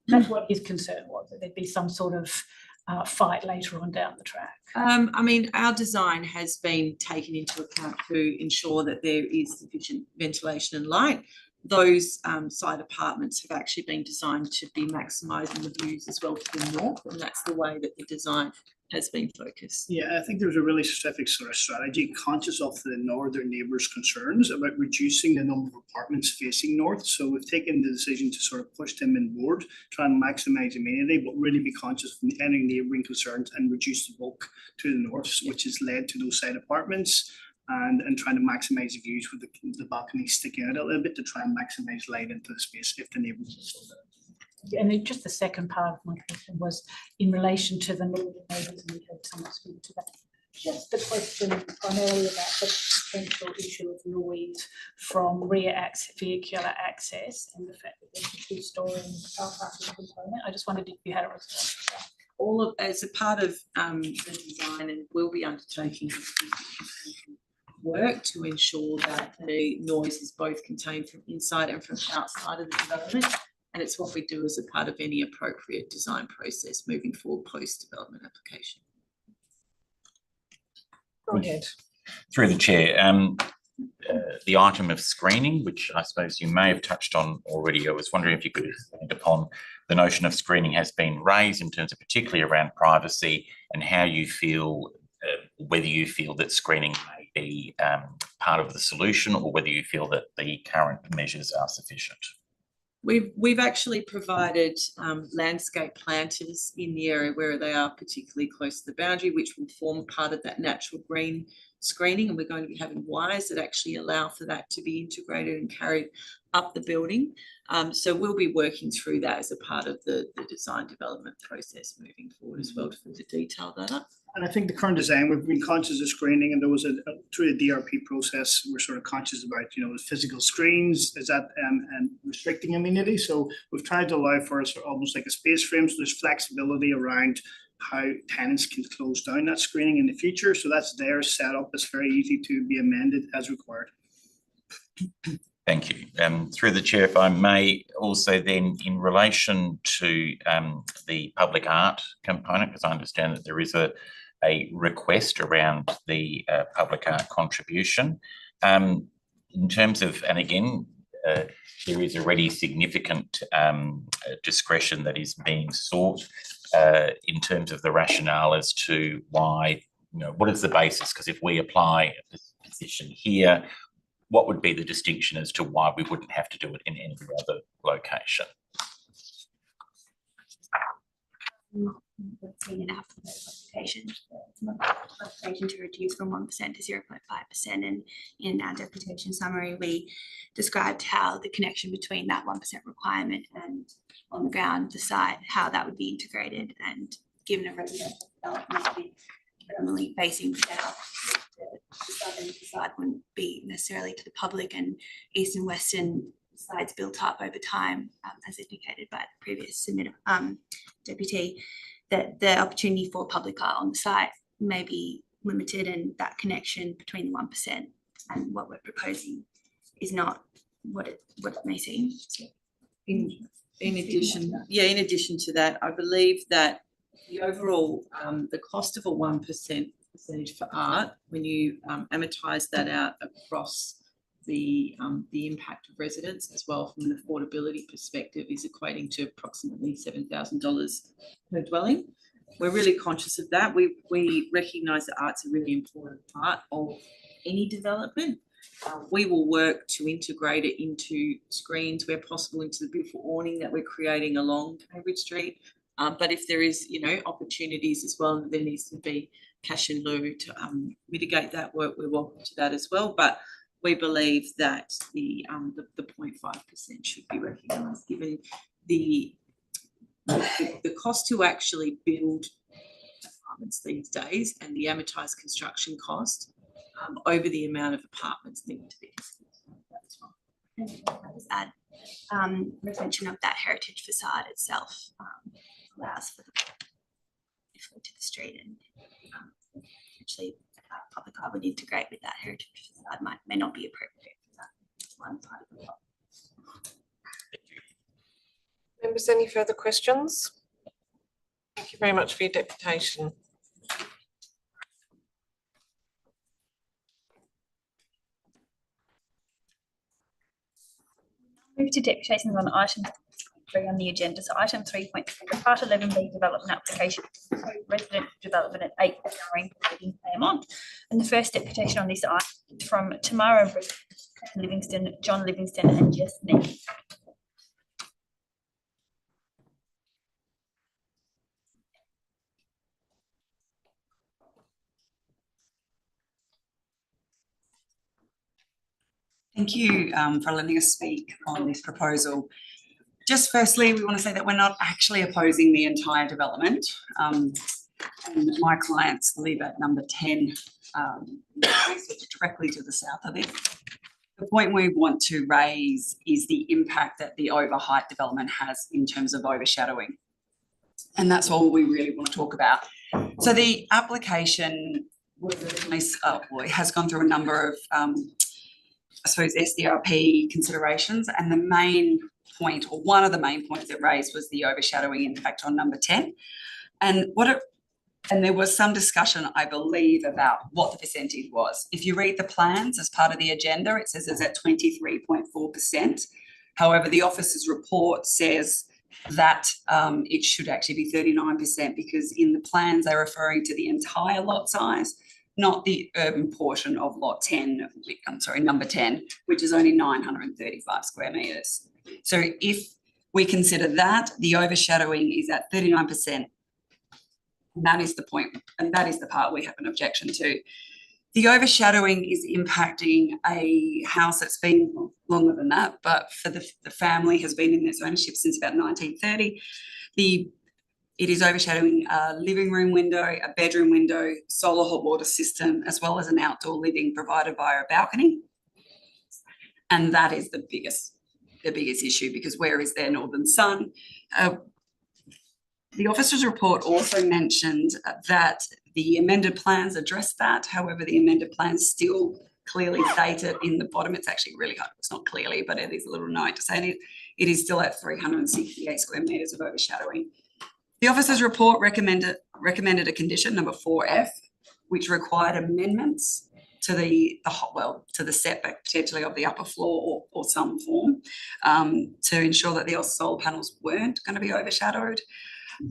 that's what his concern was, that there'd be some sort of fight later on down the track. I mean, our design has been taken into account to ensure that there is sufficient ventilation and light. Those side apartments have actually been designed to be maximising the views as well to the north, and that's the way that the design has been focused. Yeah, I think there's a really specific sort of strategy, conscious of the northern neighbours' concerns about reducing the number of apartments facing north. So we've taken the decision to sort of push them inboard, try and maximise amenity, but really be conscious of any neighbouring concerns and reduce the bulk to the north, which has led to those side apartments. And trying to maximise the views with the balconies sticking out a little bit to try and maximise light into the space if the neighbours are so there. And then just the second part of my question was in relation to the northern neighbours, and we had someone speak to that. Just the question primarily about the potential issue of noise from rear vehicular access and the fact that there's a two-storey car parking component. I just wondered if you had a response to that. All of, as a part of the design, and we'll be undertaking work to ensure that the noise is both contained from inside and from outside of the development. And it's what we do as a part of any appropriate design process moving forward post-development application. Go ahead. Through the chair, the item of screening, which I suppose you may have touched on already, I was wondering if you could expand upon the notion of screening has been raised in terms of particularly around privacy and how you feel, whether you feel that screening may be part of the solution or whether you feel that the current measures are sufficient. We've actually provided landscape planters in the area where they are particularly close to the boundary, which will form part of that natural green screening, and we're going to be having wires that actually allow for that to be integrated and carried up the building. So we'll be working through that as a part of the design development process moving forward as well to further detail that up. And I think the current design, we've been conscious of screening, and there was through the DRP process, we're sort of conscious about, the physical screens, is that and restricting amenity. So we've tried to allow for almost like a space frame, so there's flexibility around how tenants can close down that screening in the future. So that's there set up. It's very easy to be amended as required. Thank you. Through the chair, if I may also then in relation to the public art component, because I understand that there is a request around the public art contribution. In terms of, and again, there is already significant discretion that is being sought in terms of the rationale as to why, what is the basis? Because if we apply a position here, what would be the distinction as to why we wouldn't have to do it in any other location? Application to reduce from 1% to 0.5%, and in our deputation summary we described how the connection between that 1% requirement and on the ground the site, how that would be integrated, and given a residential development predominantly facing south, the southern side wouldn't be necessarily to the public, and east and western sides built up over time, as indicated by the previous deputy, that the opportunity for public art on the site may be limited, and that connection between the 1% and what we're proposing is not what it may seem. So, in addition to that, I believe that the overall the cost of a 1% percentage for art, when you amortise that out across the impact of residents as well from an affordability perspective, is equating to approximately $7,000 per dwelling. We're really conscious of that. We recognise that art's a really important part of any development. We will work to integrate it into screens where possible, into the beautiful awning that we're creating along Cambridge Street. But if there is, opportunities as well, there needs to be cash in lieu to mitigate that work, we're welcome to that as well. But we believe that the 0.5% should be recognised, given the cost to actually build apartments these days, and the amortised construction cost over the amount of apartments need to be. Just add retention of that heritage facade itself allows for the flow to the street, and actually public art would integrate with that heritage facade may not be appropriate for that. That's one part of the law. Members, any further questions? Thank you very much for your deputation. Move to deputations on item 3 on the agenda. So item 3.3, part 11B development application, resident development at 8 Yarring in Claremont. And the first deputation on this item is from Tamara Livingston, John Livingston, and Jess Neck. Thank you for letting us speak on this proposal. Just firstly, we want to say that we're not actually opposing the entire development. And my clients live at number 10, directly to the south of it. The point we want to raise is the impact that the overheight development has in terms of overshadowing. And that's all we really want to talk about. So the application was originally, it has gone through a number of I suppose SDRP considerations, and the main point, or one of the main points it raised, was the overshadowing impact on number 10. And there was some discussion, I believe, about what the percentage was. If you read the plans as part of the agenda, it says it's at 23.4%. However, the officer's report says that it should actually be 39%, because in the plans they're referring to the entire lot size, not the urban portion of lot 10, number 10, which is only 935 square metres. So if we consider that, the overshadowing is at 39%. And that is the point, and that is the part we have an objection to. The overshadowing is impacting a house that's been longer than that, but for the family has been in its ownership since about 1930. It is overshadowing a living room window, a bedroom window, solar hot water system, as well as an outdoor living provided by a balcony. And that is the biggest issue, because where is their northern sun? The officer's report also mentioned that the amended plans address that. However, the amended plans still clearly state it in the bottom. It's actually really hard. It's not clearly, but it is a little note to say it is still at 368 square metres of overshadowing. The officer's report recommended a condition, number 4F, which required amendments to the setback potentially of the upper floor or some form to ensure that the solar panels weren't going to be overshadowed.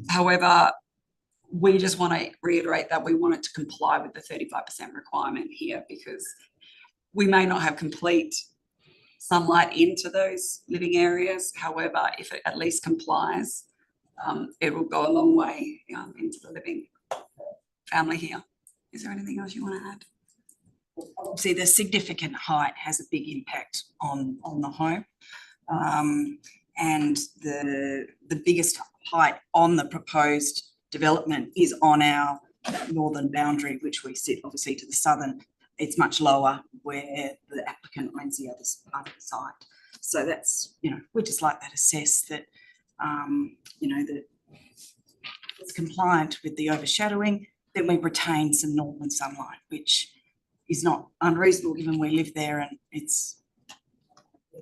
However, we just want to reiterate that we want it to comply with the 35% requirement here, because we may not have complete sunlight into those living areas. However, if it at least complies, it will go a long way into the living family here. Is there anything else you want to add? Obviously, the significant height has a big impact on the home. And the biggest height on the proposed development is on our northern boundary, which we sit obviously to the southern. It's much lower where the applicant owns the other part of the site. So that's, we just like that assess that, that it's compliant with the overshadowing, then we retain some northern sunlight, which is not unreasonable given we live there and it's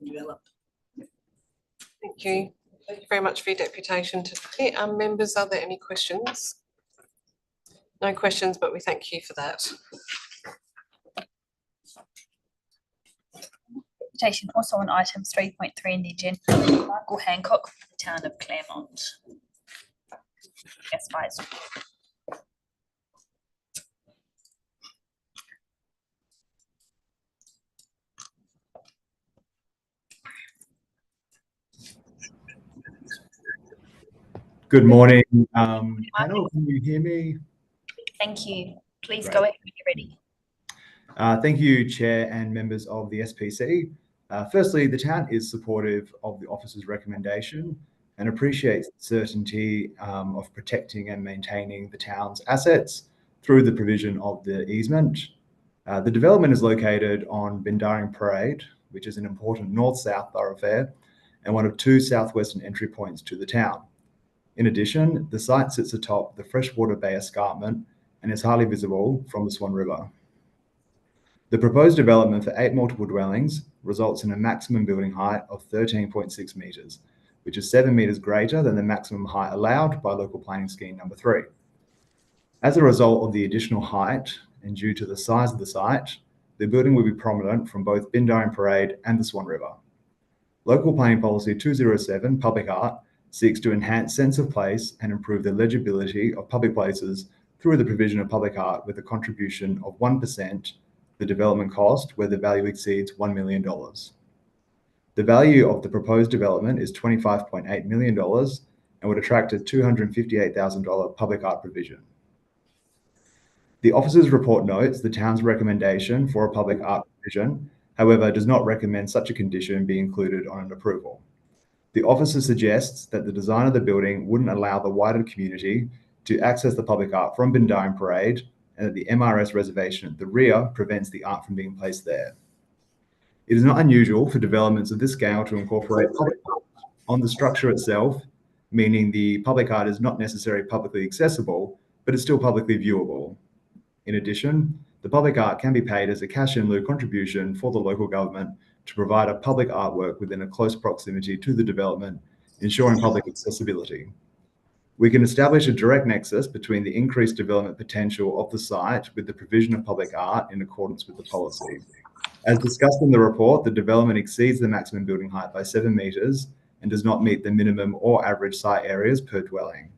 developed. Thank you. Thank you very much for your deputation today. Members, are there any questions? No questions, but we thank you for that. Deputation also on item 3.3 in the agenda, Michael Hancock from the town of Claremont. Yes, Vice. Good morning, panel. Can you hear me? Thank you. Please Great. go ahead when you're ready. Thank you, Chair and members of the SPC. Firstly, the town is supportive of the officer's recommendation and appreciates the certainty of protecting and maintaining the town's assets through the provision of the easement. The development is located on Bindaring Parade, which is an important north-south thoroughfare and one of 2 southwestern entry points to the town. In addition, the site sits atop the Freshwater Bay Escarpment and is highly visible from the Swan River. The proposed development for 8 multiple dwellings results in a maximum building height of 13.6 metres, which is 7 metres greater than the maximum height allowed by local planning scheme number 3. As a result of the additional height and due to the size of the site, the building will be prominent from both Bindaring Parade and the Swan River. Local Planning Policy 207, Public Art, seeks to enhance sense of place and improve the legibility of public places through the provision of public art with a contribution of 1% the development cost where the value exceeds $1 million. The value of the proposed development is $25.8 million and would attract a $258,000 public art provision. The officer's report notes the town's recommendation for a public art provision, however, does not recommend such a condition be included on an approval. The officer suggests that the design of the building wouldn't allow the wider community to access the public art from Bindaring Parade, and that the MRS reservation at the rear prevents the art from being placed there. It is not unusual for developments of this scale to incorporate public art on the structure itself, meaning the public art is not necessarily publicly accessible, but is still publicly viewable. In addition, the public art can be paid as a cash in lieu contribution for the local government to provide a public artwork within a close proximity to the development, ensuring public accessibility. We can establish a direct nexus between the increased development potential of the site with the provision of public art in accordance with the policy. As discussed in the report, the development exceeds the maximum building height by 7 metres and does not meet the minimum or average site areas per dwelling.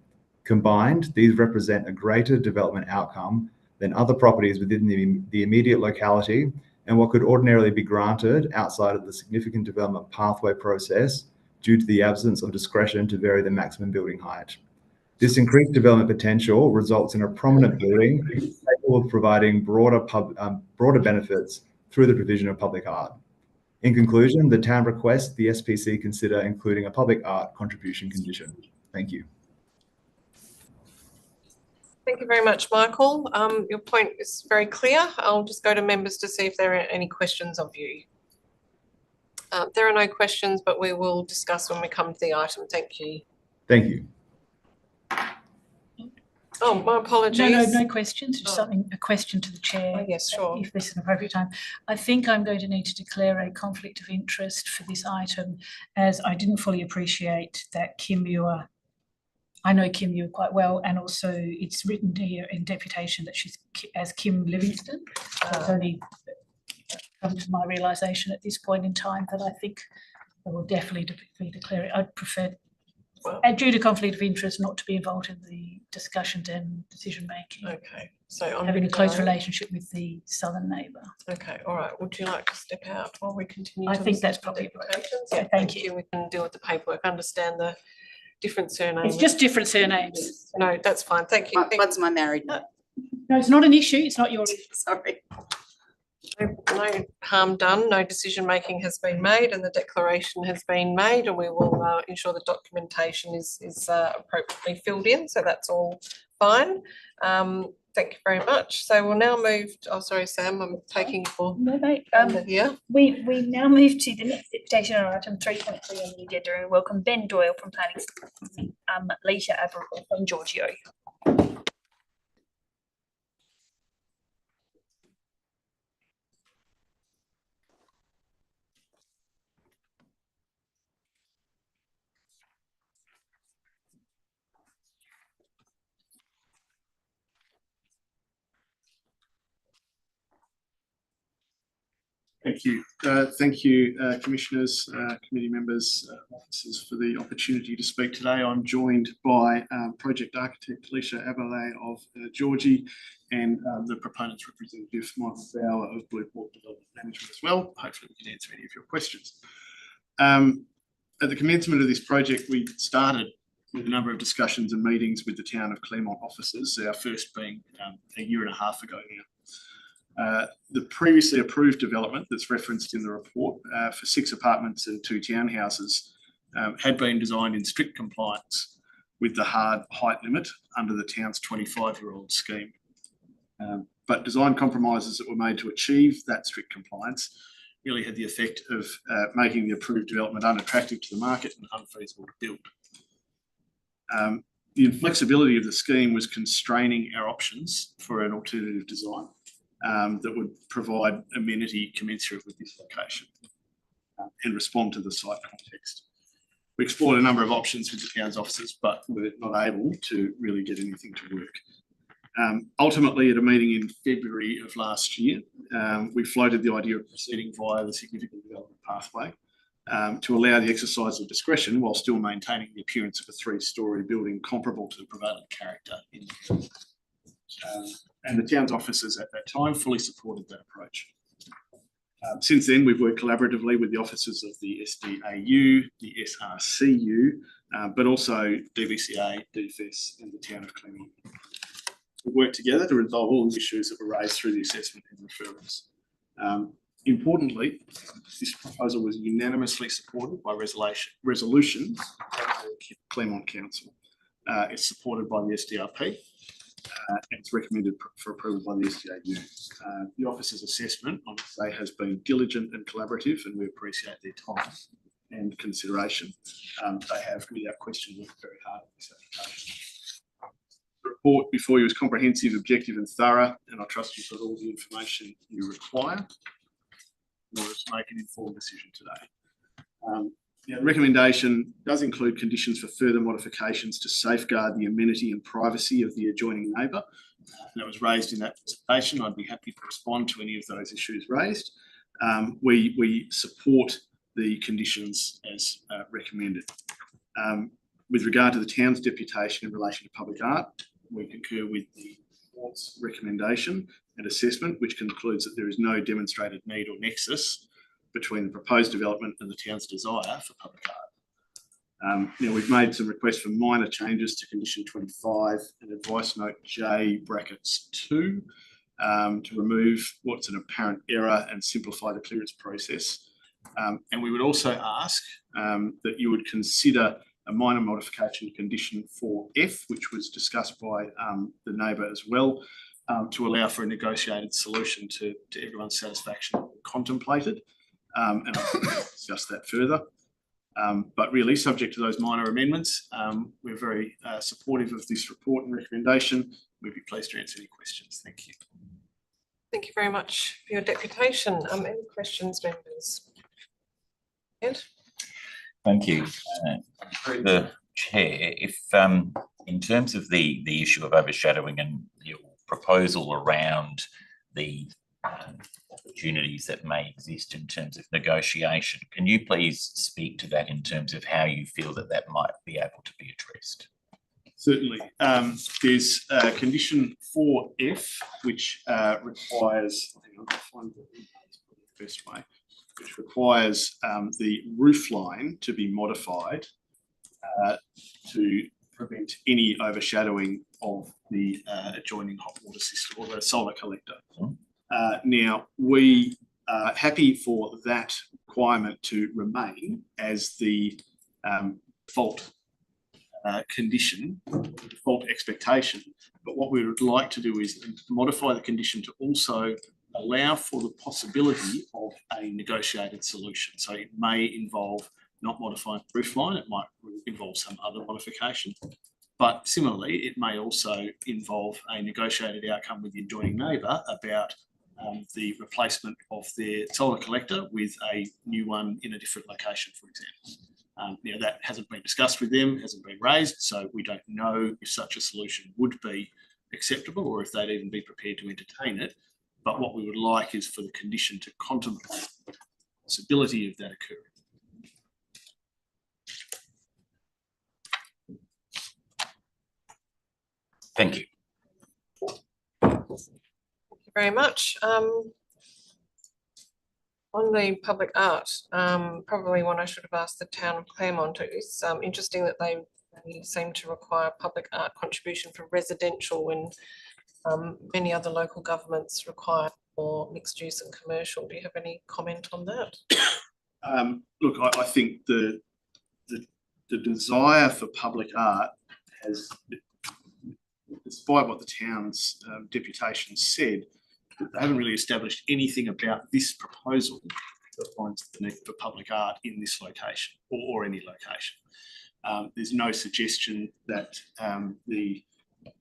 Combined, these represent a greater development outcome than other properties within the immediate locality and what could ordinarily be granted outside of the significant development pathway process due to the absence of discretion to vary the maximum building height. This increased development potential results in a prominent building capable of providing broader benefits through the provision of public art. In conclusion, the town requests the SPC consider including a public art contribution condition. Thank you. Thank you very much, Michael. Your point is very clear. I'll just go to members to see if there are any questions of you. There are no questions, but we will discuss when we come to the item. Thank you. Thank you. Oh, my apologies. No questions. Just a question to the chair. Oh, yes, sure. If this is an appropriate time. I think I'm going to need to declare a conflict of interest for this item, as I didn't fully appreciate that Kim Muir. I know Kim Muir quite well, and also it's written here in deputation that she's as Kim Livingston. It's only come to my realisation at this point in time that I think I will definitely be declaring. I'd prefer, due to conflict of interest, not to be involved in the discussions and decision making. Okay, so having a close relationship with the southern neighbour. Okay, all right. Would you like to step out while we continue? I to think listen that's to probably applications? right. Yeah, thank you. We can deal with the paperwork. Understand the different surnames. It's just different surnames. No, that's fine. Thank you. What's my married name? No, it's not an issue. It's not your issue. Sorry. No harm done. No decision making has been made, and the declaration has been made, and we will ensure the documentation is appropriately filled in. So that's all fine. Thank you very much. So we'll now move. Oh, sorry, Sam. I'm taking for here. We now move to the next deputation on item 3.3 on the agenda, and welcome Ben Doyle from Planning, Leisha Aberrell from Giorgio. Thank you. Thank you, commissioners, committee members, officers, for the opportunity to speak today. I'm joined by project architect Leisha Aberrell of Georgie and the proponent's representative Michael Bauer of Blue Hawk Development Management as well. Hopefully we can answer any of your questions. At the commencement of this project, we started with a number of discussions and meetings with the town of Claremont officers, our first being a year and a half ago now. The previously approved development that's referenced in the report for 6 apartments and 2 townhouses had been designed in strict compliance with the hard height limit under the town's 25-year-old scheme. But design compromises that were made to achieve that strict compliance really had the effect of making the approved development unattractive to the market and unfeasible to build. The inflexibility of the scheme was constraining our options for an alternative design that would provide amenity commensurate with this location and respond to the site context. We explored a number of options with the town's officers, but were not able to really get anything to work. Ultimately, at a meeting in February of last year, we floated the idea of proceeding via the significant development pathway to allow the exercise of discretion while still maintaining the appearance of a 3-storey building comparable to the prevailing character in the building. And the town's officers at that time fully supported that approach. Since then, we've worked collaboratively with the officers of the SDAU, the SRCU, but also DVCA, DFS and the town of Clemmy. We've worked together to resolve all the issues that were raised through the assessment and referrals. Importantly, this proposal was unanimously supported by resolutions of the Claremont Council. It's supported by the SDRP and it's recommended for approval by the SDAU. The officer's assessment, I must say, has been diligent and collaborative, and we appreciate their time and consideration. They have, without question, worked very hard on this application. The report before you is comprehensive, objective and thorough, and I trust you've got all the information you require in order to make an informed decision today. The recommendation does include conditions for further modifications to safeguard the amenity and privacy of the adjoining neighbour. That was raised in that presentation. I'd be happy to respond to any of those issues raised. We support the conditions as recommended. With regard to the town's deputation in relation to public art, we concur with the report's recommendation and assessment, which concludes that there is no demonstrated need or nexus between the proposed development and the town's desire for public art. Now, we've made some requests for minor changes to condition 25 and advice note J brackets 2 to remove what's an apparent error and simplify the clearance process. And we would also ask that you would consider a minor modification to condition 4F, which was discussed by the neighbour as well, to allow for a negotiated solution to everyone's satisfaction contemplated. And I'll discuss that further. But really, subject to those minor amendments, we're very supportive of this report and recommendation. We'd be pleased to answer any questions. Thank you. Thank you very much for your deputation. Any questions, members? Ed? Thank you. Through the chair, if in terms of the issue of overshadowing and your proposal around the opportunities that may exist in terms of negotiation, can you please speak to that in terms of how you feel that that might be able to be addressed? Certainly. There's condition 4F, which requires, I'll find the best way, which requires the roof line to be modified to prevent any overshadowing of the adjoining hot water system or the solar collector. Now, we are happy for that requirement to remain as the default condition, default expectation. But what we would like to do is modify the condition to also allow for the possibility of a negotiated solution. So it may involve not modifying the roof line, it might involve some other modification. But similarly, it may also involve a negotiated outcome with the adjoining neighbour about the replacement of their solar collector with a new one in a different location, for example. Now, that hasn't been discussed with them, hasn't been raised, so we don't know if such a solution would be acceptable or if they'd even be prepared to entertain it. But what we would like is for the condition to contemplate the possibility of that occurring. Thank you. Thank you very much. On the public art, probably one I should have asked the town of Claremont. It's interesting that they seem to require public art contribution for residential when many other local governments require for mixed use and commercial. Do you have any comment on that? Look, I think the the desire for public art has, despite what the town's deputation said, they haven't really established anything about this proposal that finds the need for public art in this location or any location. There's no suggestion that the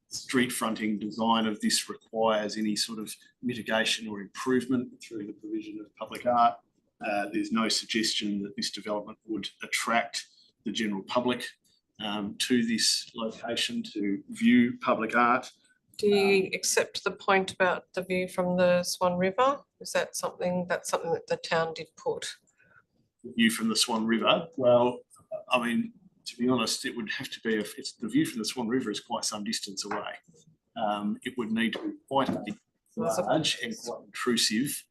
street fronting design of this requires any sort of mitigation or improvement through the provision of public art. There's no suggestion that this development would attract the general public to this location to view public art. Do you accept the point about the view from the Swan River? Is that something that the town did put? The view from the Swan River? Well, I mean, to be honest, it would have to be, if it's the view from the Swan River is quite some distance away. It would need to be quite a big, large and quite intrusive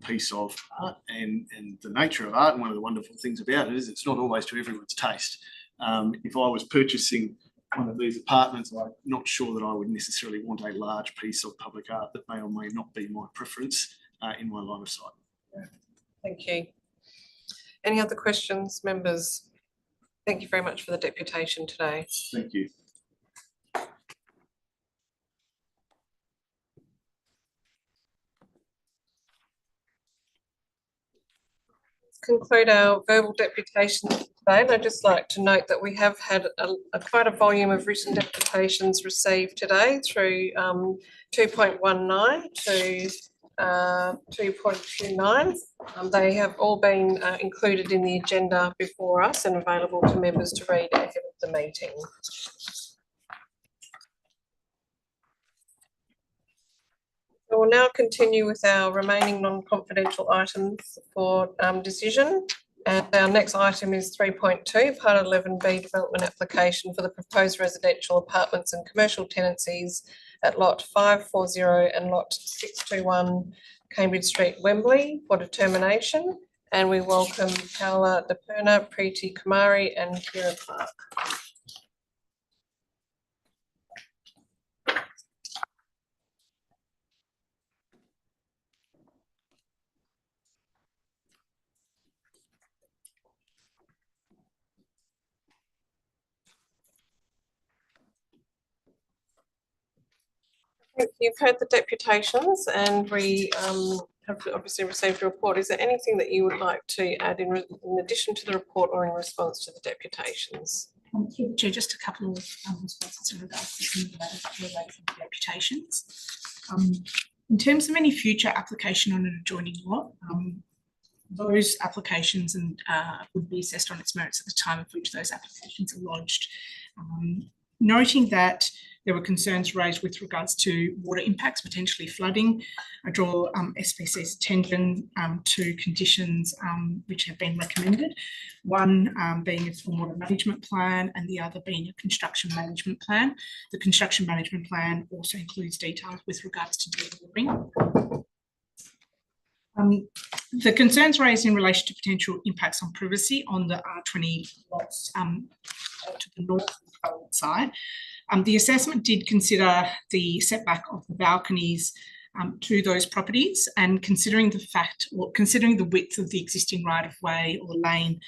piece of art, and the nature of art, and one of the wonderful things about it is it's not always to everyone's taste. If I was purchasing one of these apartments, I'm not sure that I would necessarily want a large piece of public art that may or may not be my preference in my line of sight. Thank you. Any other questions, members? Thank you very much for the deputation today. Thank you. Conclude our verbal deputations today, and I'd just like to note that we have had quite a volume of written deputations received today through 2.19 to 2.29. They have all been included in the agenda before us and available to members to read ahead of the meeting. We will now continue with our remaining non-confidential items for decision. And our next item is 3.2, Part 11B development application for the proposed residential apartments and commercial tenancies at Lot 540 and Lot 621 Cambridge Street, Wembley, for determination. And we welcome Paola De Perna, Preeti Kumari and Kira Clark. You've heard the deputations and we have obviously received a report. Is there anything that you would like to add in addition to the report or in response to the deputations? Thank you, Chair. Just a couple of responses in regards to some of the matters related to deputations. In terms of any future application on an adjoining lot, those applications would be assessed on its merits at the time of which those applications are lodged. Noting that there were concerns raised with regards to water impacts, potentially flooding, I draw SPC's attention to conditions which have been recommended, one being a stormwater management plan and the other being a construction management plan. The construction management plan also includes details with regards to dewatering. The concerns raised in relation to potential impacts on privacy on the R20 lots to the north side. The assessment did consider the setback of the balconies to those properties, and considering the width of the existing right-of-way or lane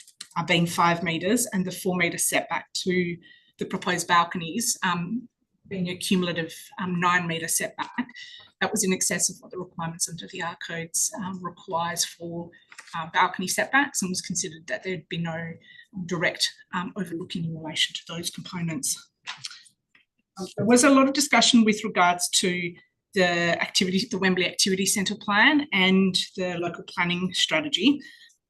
being 5 metres and the 4 metre setback to the proposed balconies being a cumulative 9 metre setback, that was in excess of what the requirements under the R codes requires for balcony setbacks, and was considered that there'd be no direct overlooking in relation to those components. There was a lot of discussion with regards to the Wembley Activity Centre plan and the local planning strategy.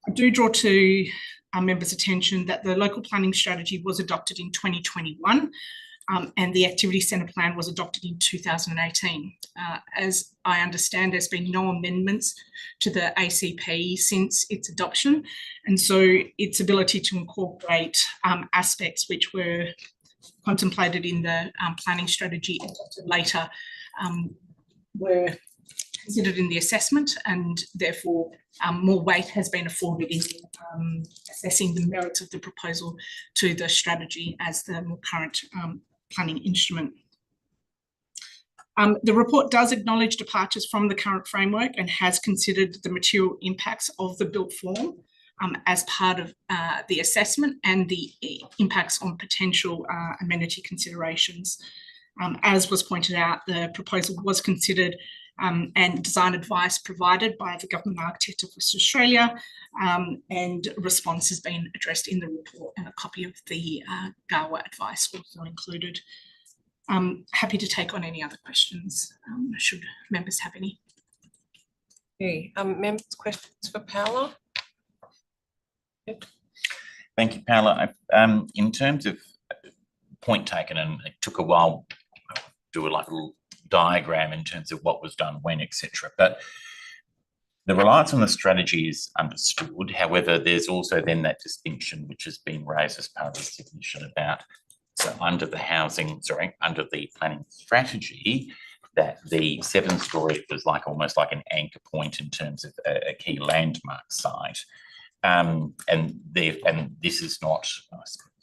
I do draw to our members' attention that the local planning strategy was adopted in 2021 and the Activity Centre plan was adopted in 2018. As I understand, there's been no amendments to the ACP since its adoption, and so its ability to incorporate aspects which were contemplated in the planning strategy adopted later were considered in the assessment, and therefore more weight has been afforded in assessing the merits of the proposal to the strategy as the more current planning instrument. The report does acknowledge departures from the current framework and has considered the material impacts of the built form as part of the assessment and the impacts on potential amenity considerations. As was pointed out, the proposal was considered and design advice provided by the Government Architect of Western Australia, and response has been addressed in the report, and a copy of the GAWA advice also included. Happy to take on any other questions, should members have any. Okay, members, questions for Paola? Thank you, Paola. In terms of point taken, and it took a while to do like a little diagram in terms of what was done when, etc. But the reliance on the strategy is understood. However, there's also then that distinction which has been raised as part of the submission about, so under the planning strategy, that the 7-storey was like almost like an anchor point in terms of a key landmark site. And this is not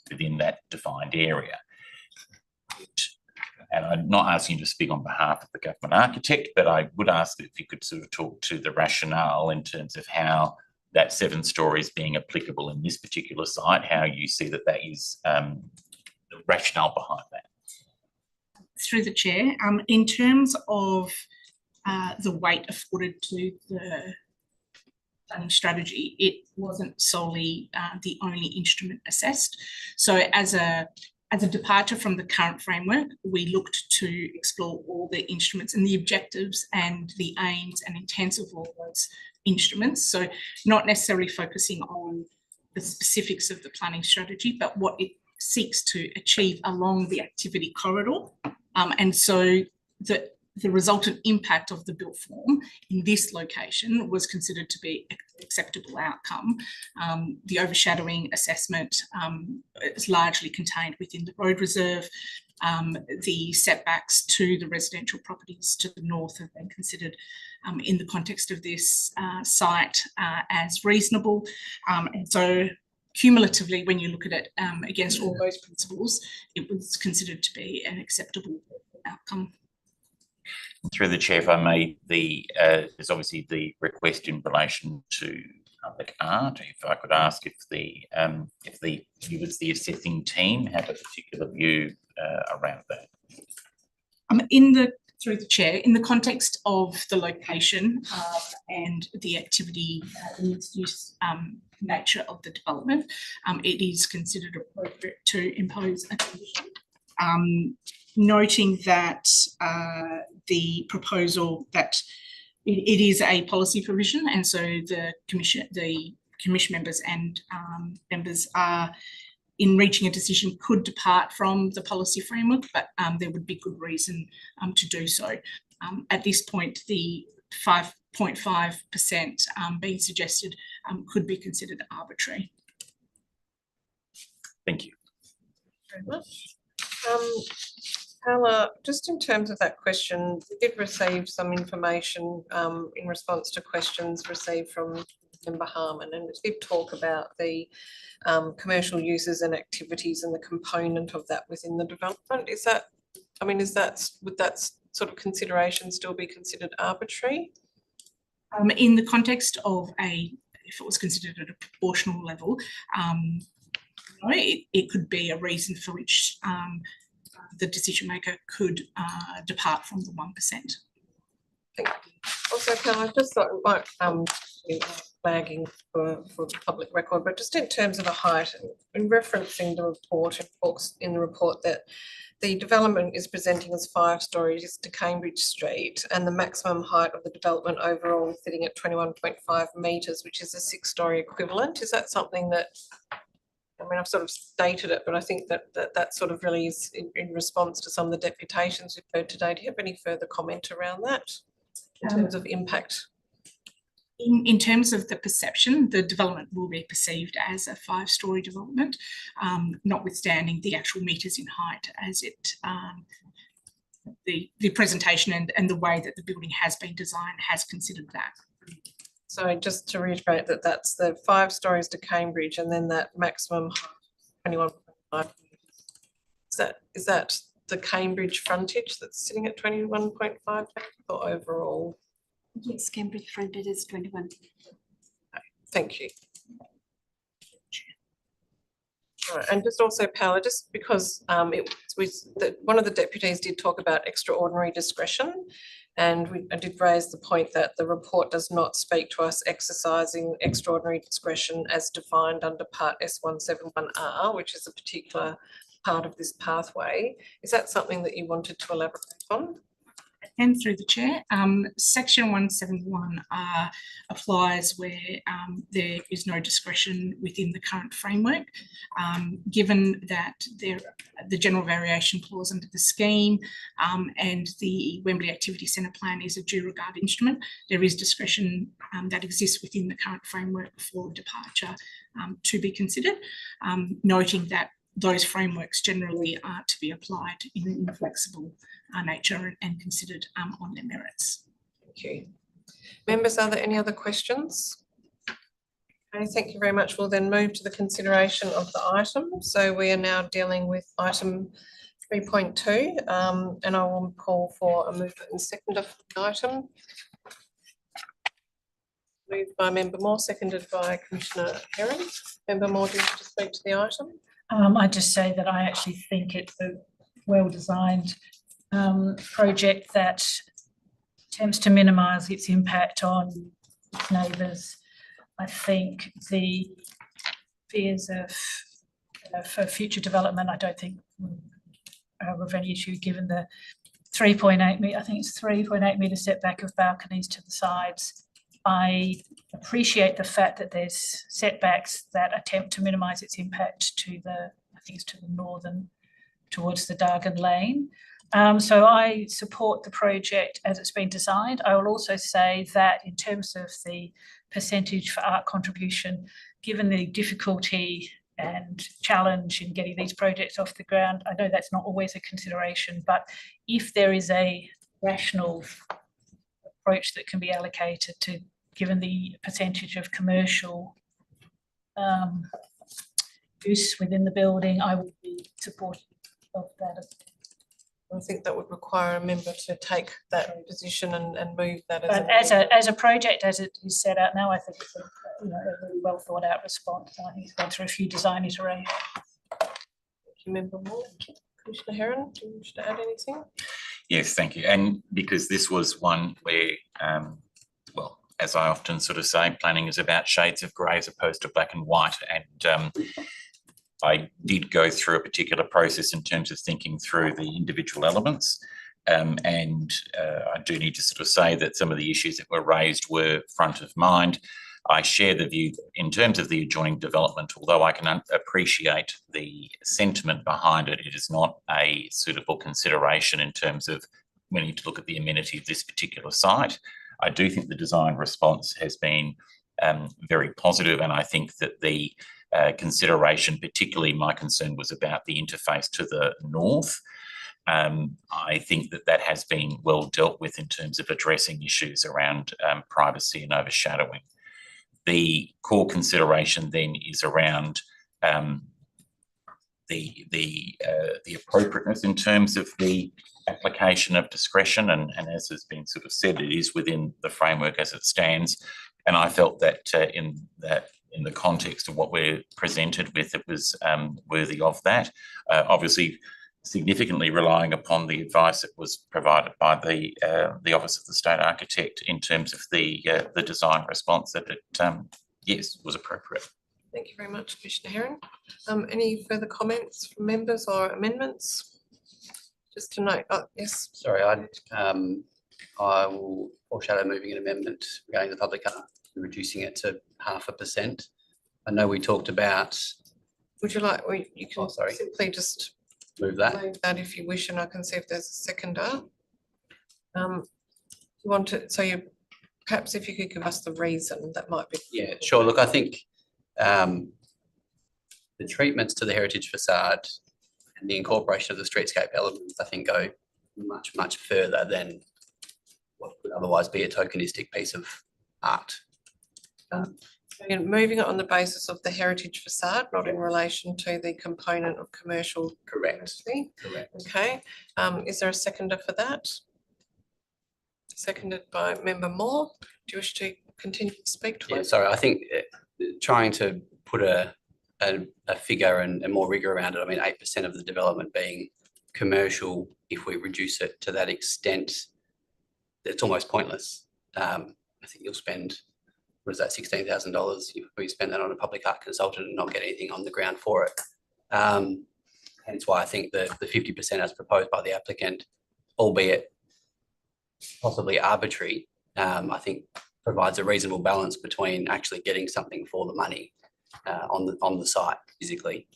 within that defined area. And I'm not asking you to speak on behalf of the Government Architect, but I would ask if you could sort of talk to the rationale in terms of how that 7 stories being applicable in this particular site, how you see that is the rationale behind that. Through the chair, in terms of the weight afforded to the planning strategy, it wasn't solely the only instrument assessed. So as a departure from the current framework, we looked to explore all the instruments and the objectives and the aims and intents of all those instruments. So not necessarily focusing on the specifics of the planning strategy, but what it seeks to achieve along the activity corridor. And so the resultant impact of the built form in this location was considered to be an acceptable outcome. The overshadowing assessment is largely contained within the road reserve. The setbacks to the residential properties to the north have been considered in the context of this site as reasonable. And so cumulatively, when you look at it against all those principles, it was considered to be an acceptable outcome. Through the chair, if I may, there's obviously the request in relation to public art. If I could ask if you as the assessing team have a particular view around that. Through the chair, in the context of the location and the activity use nature of the development, it is considered appropriate to impose a condition. Noting that the proposal that it is a policy provision, and so the commission members and members are in reaching a decision could depart from the policy framework, but there would be good reason to do so. At this point, the 5.5% being suggested could be considered arbitrary. Thank you. Very much. Paola, just in terms of that question, we did receive some information in response to questions received from Member Harmon, and it did talk about the commercial uses and activities and the component of that within the development. Would that sort of consideration still be considered arbitrary? In the context of if it was considered at a proportional level, it could be a reason for which the decision maker could depart from the 1%. Thank you. Also, I just thought it might be flagging for the public record, but just in terms of the height, in referencing the report, it talks in the report that the development is presenting as 5 stories to Cambridge Street, and the maximum height of the development overall is sitting at 21.5 metres, which is a 6-storey equivalent. Is that something that, I've sort of stated it, but I think that sort of really is in response to some of the deputations we've heard today. Do you have any further comment around that in terms of impact? In terms of the perception, the development will be perceived as a 5-storey development, notwithstanding the actual metres in height, as the presentation and the way that the building has been designed has considered that. So just to reiterate that's the 5 stories to Cambridge, and then that maximum 21.5. Is that the Cambridge frontage that's sitting at 21.5 or overall? Yes, Cambridge frontage is 21. Thank you. Right, and just also, Paola, just because it was that one of the deputies did talk about extraordinary discretion, and I did raise the point that the report does not speak to us exercising extraordinary discretion as defined under Part S171R, which is a particular part of this pathway. Is that something that you wanted to elaborate on? And through the chair, section 171 applies where there is no discretion within the current framework. Given that the general variation clause under the scheme and the Wembley Activity Centre plan is a due regard instrument, there is discretion that exists within the current framework for departure to be considered, noting that those frameworks generally are to be applied in an inflexible nature and considered on their merits. Thank you. Members, are there any other questions? Okay, thank you very much. We'll then move to the consideration of the item. So we are now dealing with item 3.2 and I will call for a mover and seconder for the item. Moved by Member Moore, seconded by Commissioner Herron. Member Moore, do you wish to speak to the item? I just say that I actually think it's a well-designed project that attempts to minimise its impact on neighbours. I think the fears of for future development, I don't think of any issue given the 3.8 metre, I think it's 3.8 metre setback of balconies to the sides. I appreciate the fact that there's setbacks that attempt to minimise its impact to the, I think it's to the northern, towards the Dargan Lane. So I support the project as it's been designed. I will also say that in terms of the percentage for art contribution, given the difficulty and challenge in getting these projects off the ground, I know that's not always a consideration, but if there is a rational approach that can be allocated to, given the percentage of commercial use within the building, I would be supportive of that. I think that would require a member to take that position and move that as a project as it is set out now, I think it's a really well thought out response. I think it's gone through a few design iterations. Thank you, Member Moore. Commissioner Herron, do you wish to add anything? Yes, thank you. And because this was one where, well, as I often sort of say, planning is about shades of grey as opposed to black and white. And I did go through a particular process in terms of thinking through the individual elements. And I do need to sort of say that some of the issues that were raised were front of mind. I share the view in terms of the adjoining development, although I can appreciate the sentiment behind it, it is not a suitable consideration in terms of we need to look at the amenity of this particular site. I do think the design response has been very positive, and I think that the consideration, particularly my concern was about the interface to the north. I think that that has been well dealt with in terms of addressing issues around privacy and overshadowing. The core consideration then is around the appropriateness in terms of the application of discretion, and as has been sort of said, it is within the framework as it stands. And I felt that in the context of what we're presented with, it was worthy of that. Obviously, significantly relying upon the advice that was provided by the Office of the State Architect in terms of the design response, that it yes, was appropriate. Thank you very much, Commissioner Herron. Any further comments from members or amendments? Just to note, yes. Sorry, I will foreshadow moving an amendment regarding the public art and reducing it to 0.5%. I know we talked about. Would you like? You can simply just move that. Move that if you wish, and I can see if there's a seconder. You want to? So you perhaps if you could give us the reason, that might be. Yeah, sure. Look, I think the treatments to the heritage facade and the incorporation of the streetscape elements, I think, go much, much further than what would otherwise be a tokenistic piece of art. Again, moving it on the basis of the heritage facade, not in relation to the component of commercial. Correct. Correct. Okay. Is there a seconder for that? Seconded by Member Moore. Do you wish to continue to speak to it? Sorry, I think trying to put a a figure and more rigor around it. I mean, 8% of the development being commercial, if we reduce it to that extent, it's almost pointless. I think you'll spend, what is that, $16,000 if we spend that on a public art consultant and not get anything on the ground for it. Hence why I think the 50% as proposed by the applicant, albeit possibly arbitrary, I think provides a reasonable balance between actually getting something for the money on the site physically.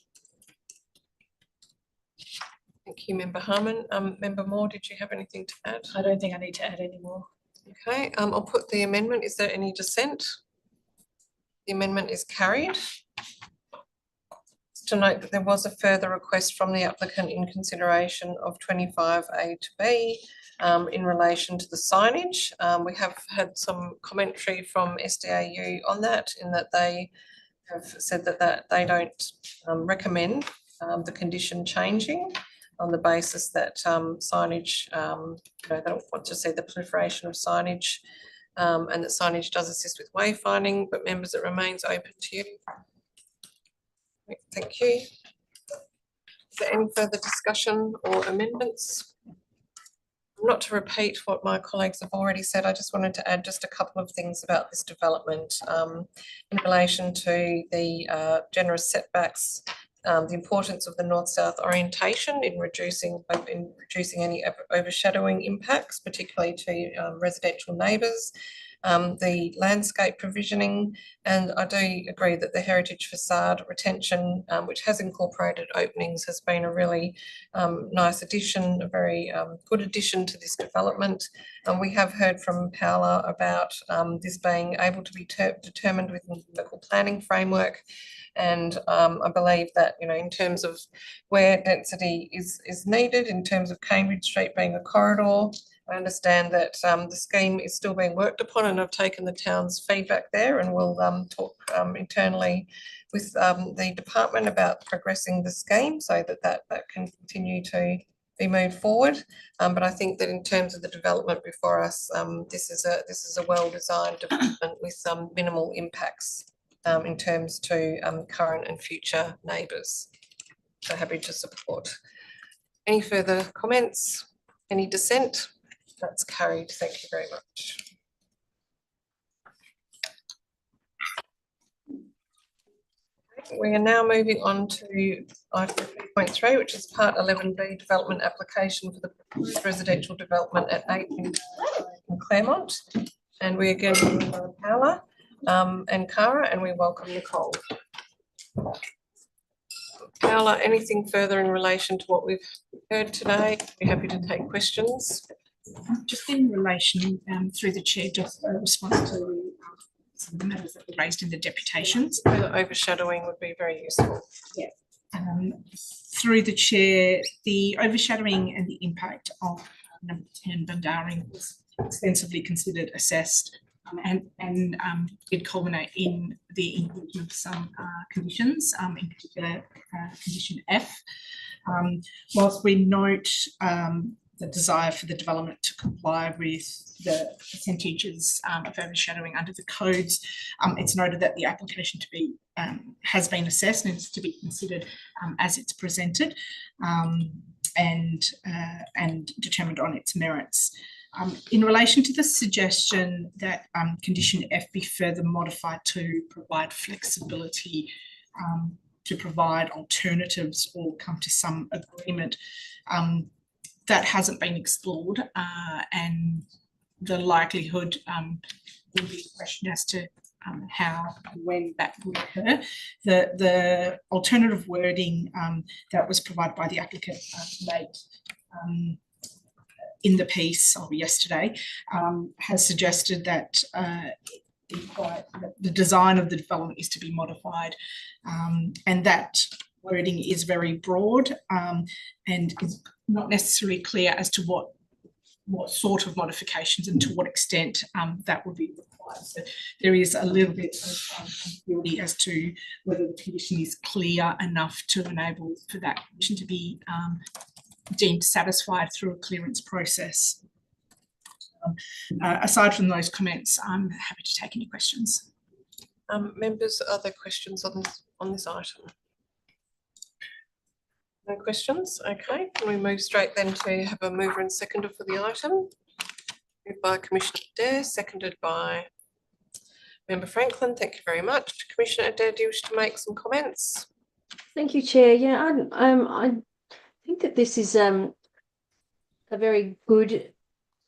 Thank you, Member Harmon. Member Moore, did you have anything to add? I don't think I need to add any more. Okay, I'll put the amendment. Is there any dissent? The amendment is carried. To note that there was a further request from the applicant in consideration of 25A to B in relation to the signage. We have had some commentary from SDAU on that, in that they have said that they don't recommend the condition changing on the basis that signage, they don't want to see the proliferation of signage, and that signage does assist with wayfinding, but members, it remains open to you. Thank you. Is there any further discussion or amendments? Not to repeat what my colleagues have already said, I just wanted to add just a couple of things about this development in relation to the generous setbacks, the importance of the north-south orientation in reducing any overshadowing impacts, particularly to residential neighbours. The landscape provisioning, and I do agree that the heritage facade retention, which has incorporated openings, has been a really nice addition, a very good addition to this development. And we have heard from Paola about this being able to be determined within the local planning framework. And I believe that, you know, in terms of where density is needed, in terms of Cambridge Street being a corridor, I understand that the scheme is still being worked upon, and I've taken the town's feedback there, and we'll talk internally with the department about progressing the scheme so that can continue to be moved forward. But I think that in terms of the development before us, this is a well-designed development with some minimal impacts in terms to current and future neighbours. So happy to support. Any further comments? Any dissent? That's carried. Thank you very much. We are now moving on to item 3.3, which is part 11B development application for the proposed residential development at 8 in Claremont. And we again have Paola and Cara, and we welcome Nicole. Paola, anything further in relation to what we've heard today? We're happy to take questions. Just in relation, through the chair, just a response to some of the matters that were raised in the deputations. Further overshadowing would be very useful. Yeah. Through the chair, the overshadowing and the impact of number 10 Bundaring was extensively considered, assessed, and did culminate in the inclusion of some conditions, in particular condition F. Whilst we note the desire for the development to comply with the percentages of overshadowing under the codes, it's noted that the application to be has been assessed and is to be considered as it's presented and determined on its merits. In relation to the suggestion that condition F be further modified to provide flexibility, to provide alternatives or come to some agreement, that hasn't been explored, and the likelihood will be a question as to how and when that would occur. The alternative wording that was provided by the applicant late in the piece or yesterday has suggested that the design of the development is to be modified, and that wording is very broad and is not necessarily clear as to what sort of modifications and to what extent that would be required. So there is a little bit of ambiguity as to whether the condition is clear enough to enable for that condition to be deemed satisfied through a clearance process. Aside from those comments, I'm happy to take any questions. Members, are there questions on this item? No questions? Okay, can we move straight then to have a mover and seconder for the item? Moved by Commissioner Adair, seconded by Member Franklin. Thank you very much. Commissioner Adair, do you wish to make some comments? Thank you, Chair. Yeah, I think that this is a very good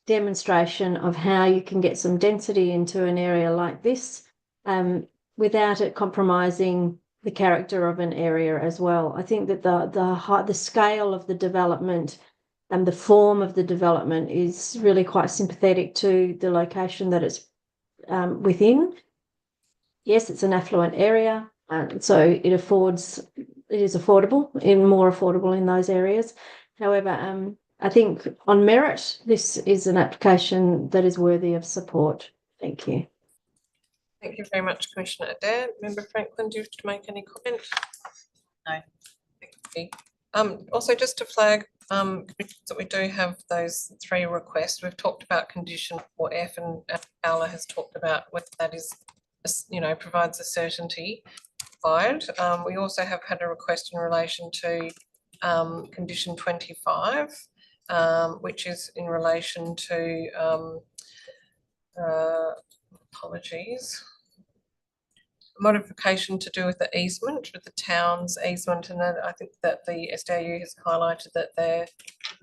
demonstration of how you can get some density into an area like this without it compromising the character of an area as well. I think that the scale of the development and the form of the development is really quite sympathetic to the location that it's within. Yes, it's an affluent area, so it is affordable, more affordable in those areas. However, I think on merit, this is an application that is worthy of support. Thank you. Thank you very much, Commissioner Adair. Member Franklin, do you wish to make any comment? No. Thank you. Also, just to flag that we do have those 3 requests. We've talked about condition 4F, and Paola has talked about whether that is, provides a certainty required. We also have had a request in relation to condition 25, which is in relation to apologies, modification to do with the easement, with the town's easement, and then I think that the SDAU has highlighted that there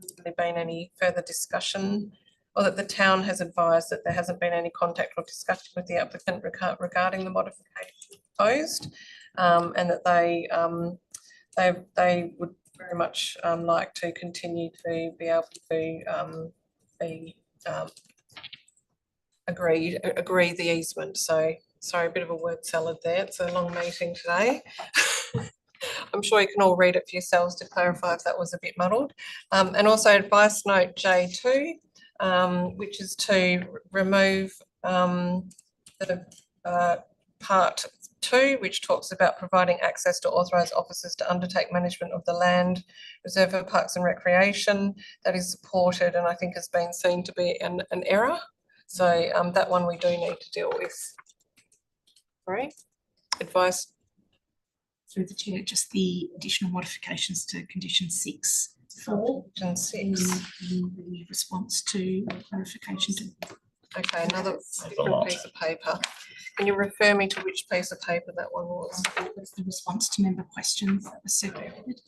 hasn't been any further discussion, or that the town has advised that there hasn't been any contact or discussion with the applicant regarding the modification proposed, and that they would very much like to continue to be able to agree the easement. So sorry, a bit of a word salad there. It's a long meeting today. I'm sure you can all read it for yourselves to clarify if that was a bit muddled. And also advice note J2, which is to remove the part 2, which talks about providing access to authorised officers to undertake management of the land reserved for parks and recreation. That is supported, and I think has been seen to be an error. So that one we do need to deal with. Right. Advice. Through the chair, just the additional modifications to condition 6.4. Condition 6. In the response to clarification to. Okay, another different piece of paper. Can you refer me to which piece of paper that one was? That's the response to member questions that was circulated.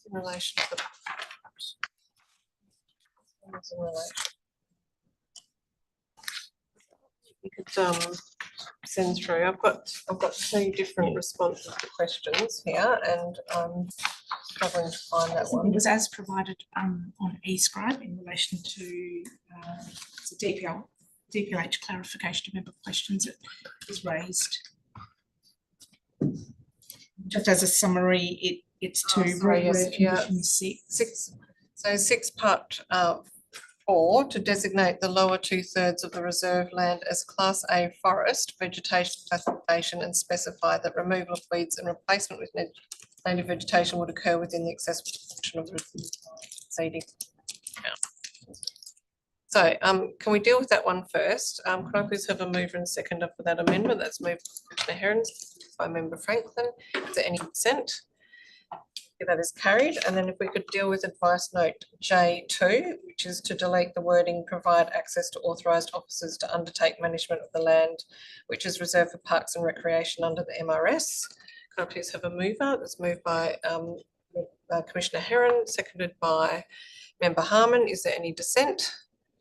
In relation to the you could send through. I've got 2 different responses to questions here, and I'm struggling to find that one. It was as provided on eScribe in relation to the DPH clarification of member questions that was raised. Just as a summary, it's to condition 6. So 6 part 4, to designate the lower 2/3 of the reserve land as Class A forest vegetation classification, and specify that removal of weeds and replacement with native vegetation would occur within the accessible portion of the seeding. So can we deal with that one first? Can I please have a mover and seconder for that amendment? That's moved by Commissioner Heron, by Member Franklin. Is there any consent? That is carried. And then if we could deal with advice note J2, which is to delete the wording provide access to authorised officers to undertake management of the land, which is reserved for parks and recreation under the MRS. Can I please have a mover? That's moved by Commissioner Heron, seconded by Member Harmon. Is there any dissent?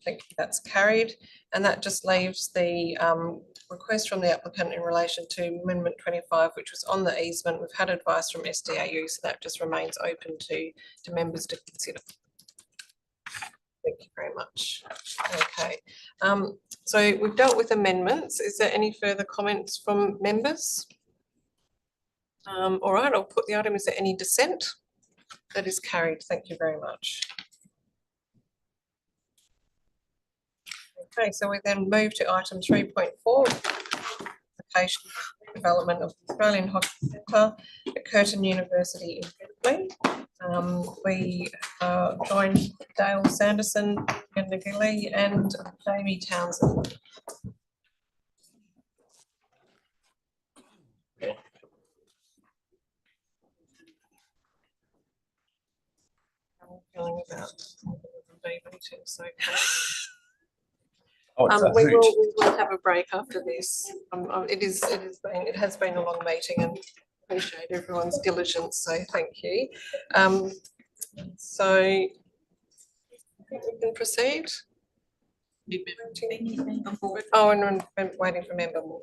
Thank you, that's carried. And that just leaves the request from the applicant in relation to Amendment 25, which was on the easement. We've had advice from SDAU, so that just remains open to members to consider. Thank you very much. Okay, so we've dealt with amendments. Is there any further comments from members? All right, I'll put the item. Is there any dissent? That is carried. Thank you very much. Okay, so we then move to item 3.4, application development of the Australian Hockey Centre at Curtin University in Bentley. We joined Dale Sanderson, Ian Nagili and Jamie Townsend. I'm feeling about meetings, so. Oh, it's a we hoot. will have a break after this. It has been a long meeting and appreciate everyone's diligence, so thank you. So I think we can proceed. Oh, and I'm waiting for member more.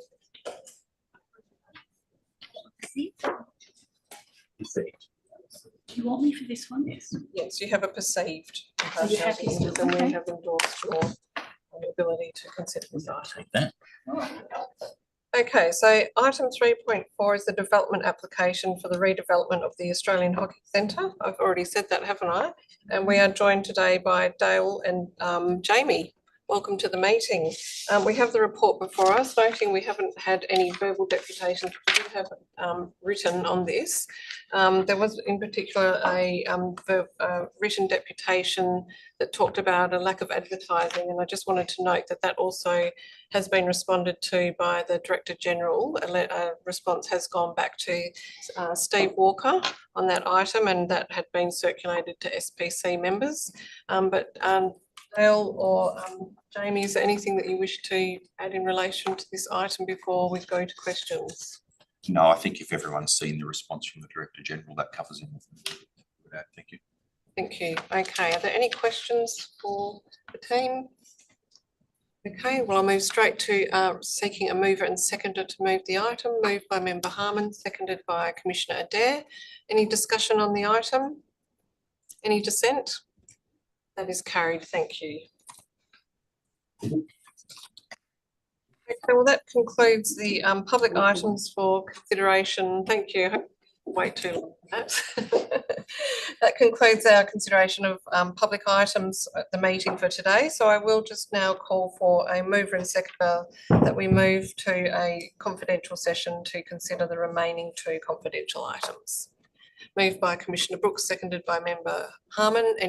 Do you want me for this one? Yes. Yes, you have a perceived. So you're happy still? And we Okay. have endorsed your ability to consider this item. That. Okay, so item 3.4 is the development application for the redevelopment of the Australian Hockey Centre. I've already said that, haven't I? And we are joined today by Dale and Jamie. Welcome to the meeting. We have the report before us, noting we haven't had any verbal deputations. We did have written on this. There was in particular a written deputation that talked about a lack of advertising, and I just wanted to note that that also has been responded to by the Director General. A response has gone back to Steve Walker on that item, and that had been circulated to SPC members. Dale or Jamie, is there anything that you wish to add in relation to this item before we go to questions? No, I think if everyone's seen the response from the Director General, that covers everything. Thank you. Thank you. Okay, are there any questions for the team? Okay, well, I'll move straight to seeking a mover and seconder to move the item. Moved by Member Harman, seconded by Commissioner Adair. Any discussion on the item? Any dissent? That is carried. Thank you. Okay, well, that concludes the public items for consideration. Thank you. I hope you wait too long for that. That concludes our consideration of public items at the meeting for today. So I will just now call for a mover and seconder that we move to a confidential session to consider the remaining 2 confidential items. Moved by Commissioner Brooks, seconded by Member Harman. Any